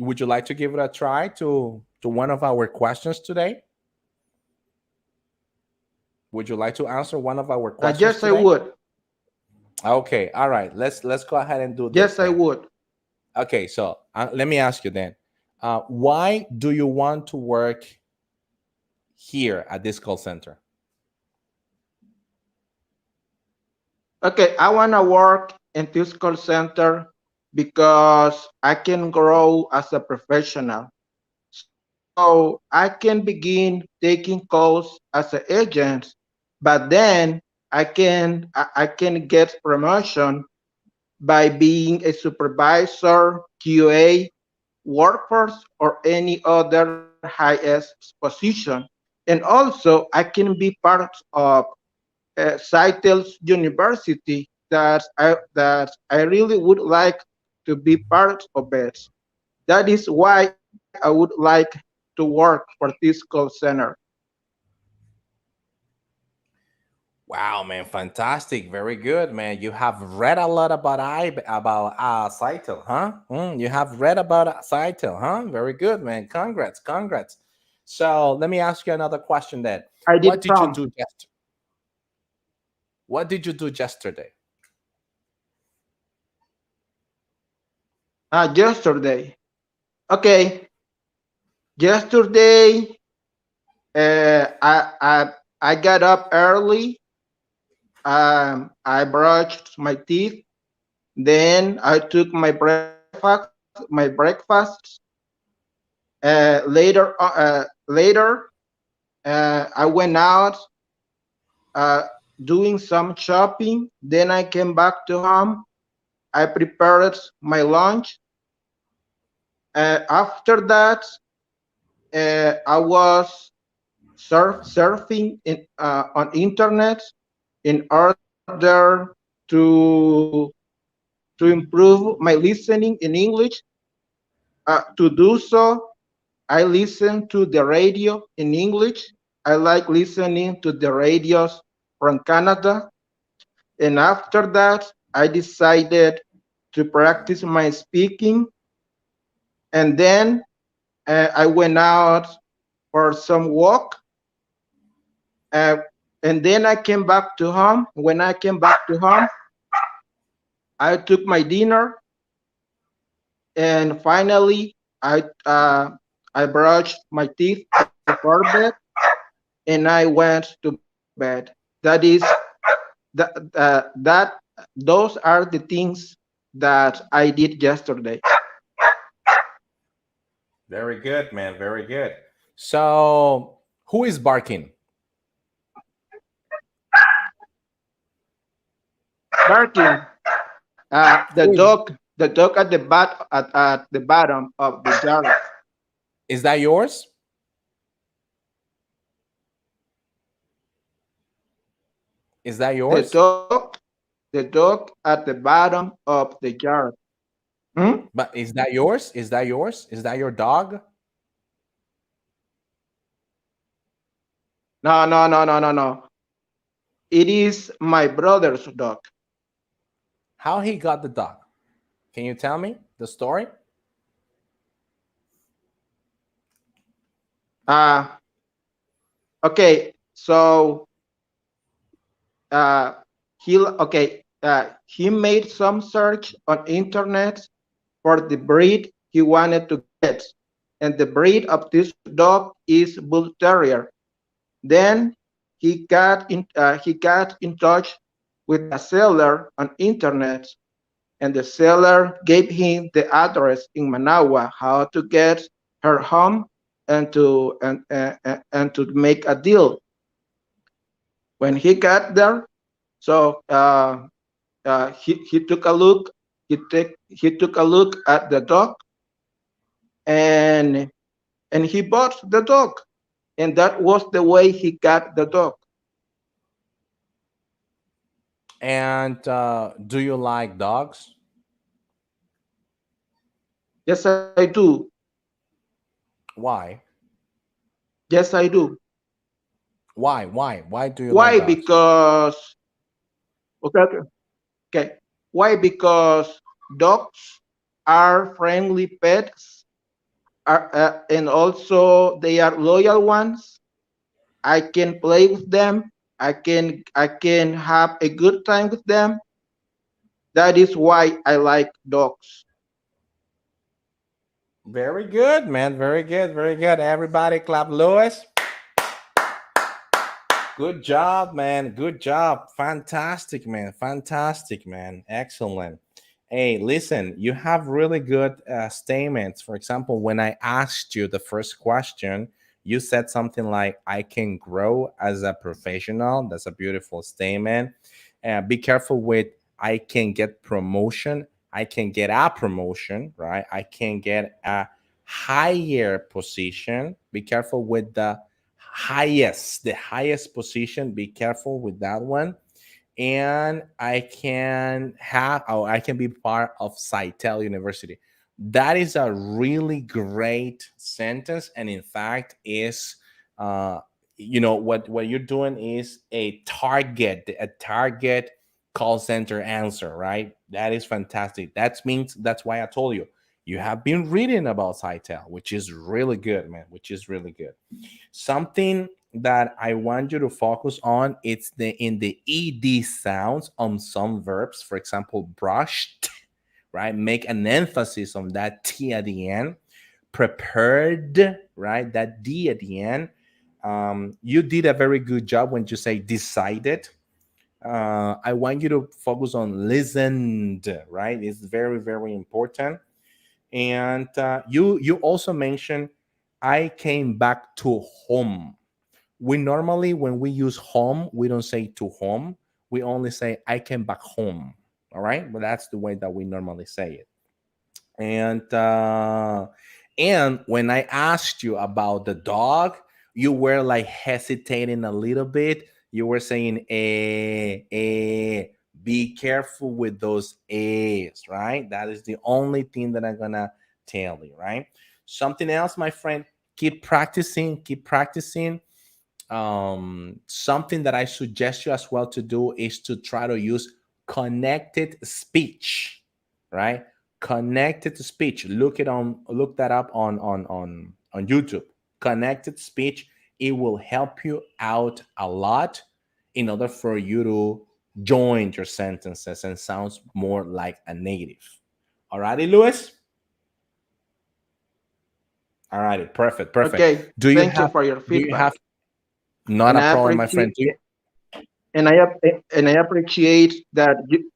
S2: give it a try to one of our questions today? Would you like to answer one of our questions
S6: Yes, I
S2: today?
S6: would.
S2: Okay. All right. Let's go ahead and do this
S6: Yes, I
S2: then.
S6: would.
S2: Okay, so let me ask you then, why do you want to work here at this call center?
S6: Okay, I want to work in this call center because I can grow as a professional. So I can begin taking calls as an agent, but then I can get promotion by being a supervisor, QA, workforce, or any other highest position. And also, I can be part of Cytel's University that I really would like to be part of it. That is why I would like to work for this call center.
S2: Wow, man, fantastic, very good, man. You have read a lot about Cytel, huh? You have read about Cytel, huh? Very good, man. Congrats. So let me ask you another question then.
S6: I did
S2: What did you
S6: some
S2: do yesterday? What did you do yesterday?
S6: yesterday. Okay, yesterday uh, I, I I got up early. I brushed my teeth. Then I took my breakfast. Later, I went out uh, doing some shopping. Then I came back to home. I prepared my lunch. After that, I was surfing on internet in order to to to improve my listening in English. To do so, I listen to the radio in English. I like listening to the radios from Canada. And after that, I decided to practice my speaking. And then I went out for some walk. Uh, and then I came back to home. When I came back to home, I took my dinner. And finally, I brushed my teeth before bed, and I went to bed. That is that those are the things that I did yesterday.
S2: Very good, man. Very good. So, who is barking?
S6: Barking.
S2: Who is,
S6: The dog at at the bottom of the jar.
S2: is that yours? Is that
S6: The
S2: yours?
S6: dog, the dog at the bottom of the jar. Hmm?
S2: But is that yours? Is that yours? Is that your dog?
S6: No, no, no, no, no, no. It is my brother's dog.
S2: How he got the dog? Can you tell me the story?
S6: Uh, okay, so uh, he made some search on internet for the breed he wanted to get, and the breed of this dog is Bull Terrier. Then he got in touch with a seller on internet, and the seller gave him the address in Managua, how to get her home, and to make a deal. When he got there, so he took a look. He took a look at the dog, and he bought the dog, and that was the way he got the dog.
S2: And do you like dogs?
S6: Yes, I do.
S2: Why?
S6: Yes, I do.
S2: Why? Why do you like
S6: Why?
S2: dogs?
S6: Because okay, okay, okay. Why? Because dogs are friendly pets, and also they are loyal ones. I can play with them. I can have a good time with them. That is why I like dogs.
S2: Very good, man. Very good. Very good. Everybody clap Lewis. Good job, man. Good job. Fantastic, man. Fantastic, man. Excellent. Hey, listen, you have really good statements. For example, when I asked you the first question, you said something like, I can grow as a professional. That's a beautiful statement. Be careful with, I can get promotion. I can get a promotion, right? I can get a higher position. Be careful with the highest position. Be careful with that one. And I can have, oh, I can be part of Scitel University. That is a really great sentence, and in fact, is uh, what you're doing is a target call center answer, right? That is fantastic. That means that's why I told you you have been reading about Scitel, which is really good, man. Which is really good. Something that I want you to focus on, it's the in the ed sounds on some verbs. For example, brushed, right? Make an emphasis on that t at the end. Prepared, right? That d at the end. You did a very good job when you say decided. I want you to focus on listened, right? It's very, very important. And you also mentioned, I came back to home. We normally, when we use home, we don't say to home. We only say, I came back home. All right, but that's the way that we normally say it. And when I asked you about the dog, you were like hesitating a little bit. You were saying Be careful with those A's, right? That is the only thing that I'm gonna tell you, right? Something else, my friend, keep practicing, keep practicing. Something that I suggest you as well to do is to try to use connected speech, right? Connected speech. Look that up on YouTube. Connected speech. It will help you out a lot in order for you to join your sentences and sounds more like a native. Alrighty, Lewis. Alrighty, perfect, perfect.
S6: Okay,
S2: Do you
S6: thank you
S2: have
S6: for your
S2: do you have
S6: feedback,
S2: not
S6: and
S2: a
S6: I
S2: problem, my friend?
S6: appreciate and I ap- and I appreciate that you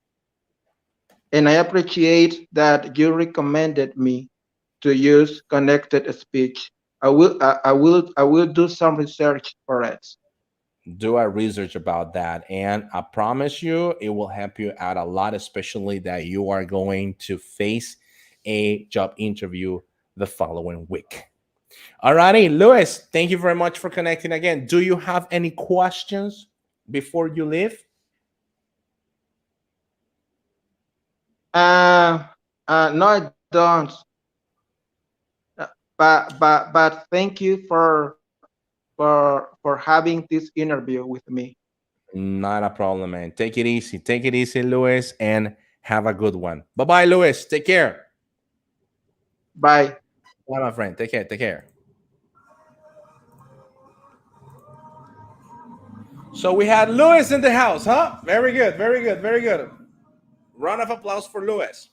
S6: and I appreciate that you recommended me to use connected speech. I will do some research for it.
S2: Do a research about that, and I promise you it will help you out a lot, especially that you are going to face a job interview the following week. Alrighty, Lewis, thank you very much for connecting again. Do you have any questions before you leave?
S6: Uh, no, I don't. But thank you for having this interview with me.
S2: Not a problem, man. Take it easy. Take it easy, Lewis, and have a good one. Bye bye, Lewis. Take care.
S6: Bye.
S2: Bye, my friend. Take care. Take care. So we had Lewis in the house, huh? Very good. Very good. Very good. Round of applause for Lewis.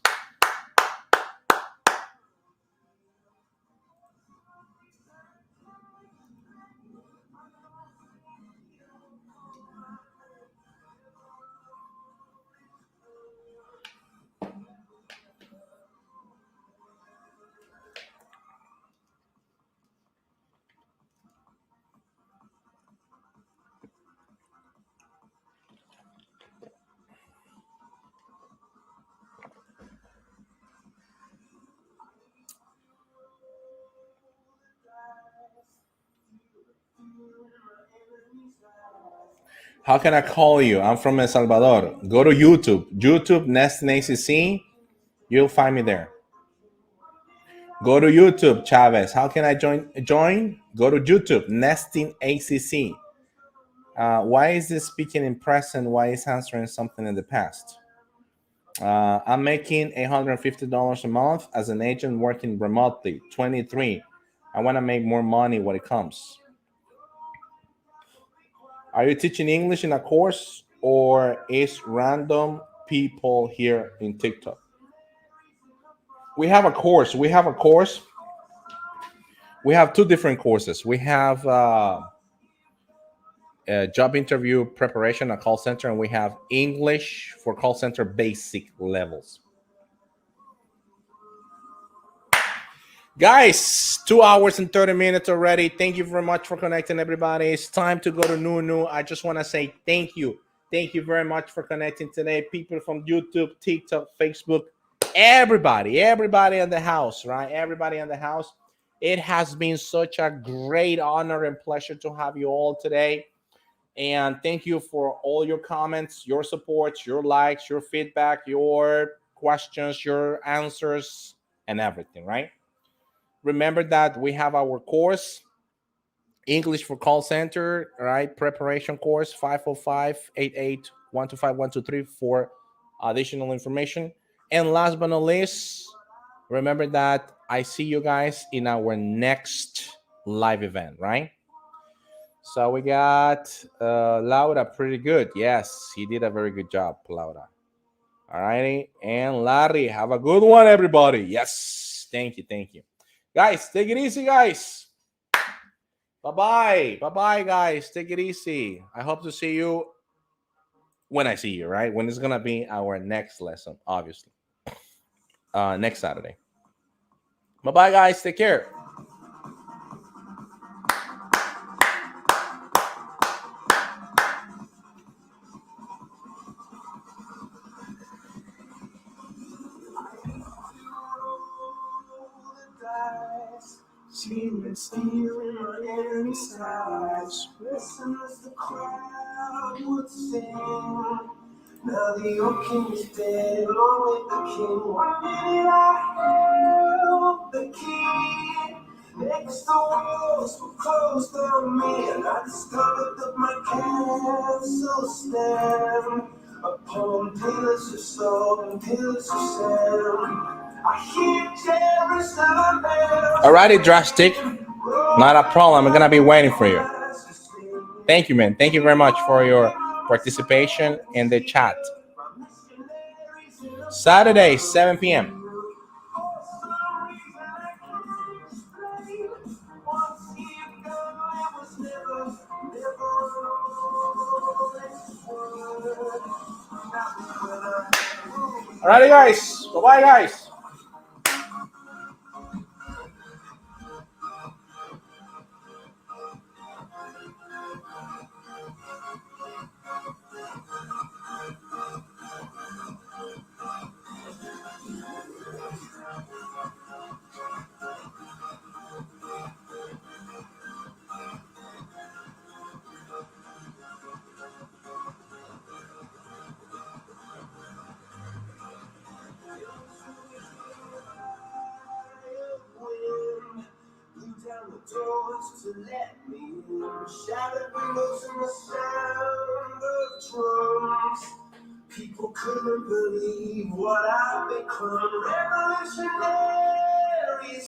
S2: How can I call you? I'm from El Salvador. Go to YouTube. YouTube, Nesting ACC. You'll find me there. Go to YouTube, Chavez. How can I join? Go to YouTube, Nesting ACC. Why is this speaking in present? Why is answering something in the past? I'm making $850 a month as an agent working remotely. 23. I want to make more money when it comes. Are you teaching English in a course or is random people here in TikTok? We have a course. We have a course. We have two different courses. We have a job interview preparation, a call center, and we have English for call center basic levels. Guys, 2 hours and 30 minutes already. Thank you very much for connecting, everybody. It's time to go to Nunu. I just want to say thank you. Thank you very much for connecting today. People from YouTube, TikTok, Facebook, everybody in the house, right? Everybody in the house. It has been such a great honor and pleasure to have you all today. And thank you for all your comments, your support, your likes, your feedback, your questions, your answers, and everything, right? Remember that we have our course, English for Call Center, right? Preparation course, 505-88-125-123 for additional information. And last but not least, remember that I see you guys in our next live event, right? So we got Laura, pretty good. Yes, he did a very good job, Laura. All righty. And Larry, have a good one, everybody. Yes. Thank you. Thank you. Guys, take it easy, guys. Bye-bye. Bye-bye, guys. Take it easy. I hope to see you when I see you, right? When it's going to be our next lesson, obviously. Next Saturday. Bye-bye, guys. Take care.
S1: Seeing and stealing my enemy's eyes. Listen as the crowd would sing. Now the old king is dead, along with the king. One minute I held the key. Next the walls were closed on me, and I discovered that my castle stand upon pillars of stone and pillars of sand. I hear terrorists that are there.
S2: Alrighty, Drastic. Not a problem. I'm gonna be waiting for you. Thank you, man. Thank you very much for your participation in the chat. Saturday, 7 p.m. Alrighty, guys. Bye-bye, guys.
S1: Down the doors to let me in. Shattered windows and the sound of drums. People couldn't believe what I've become. Revolutionary.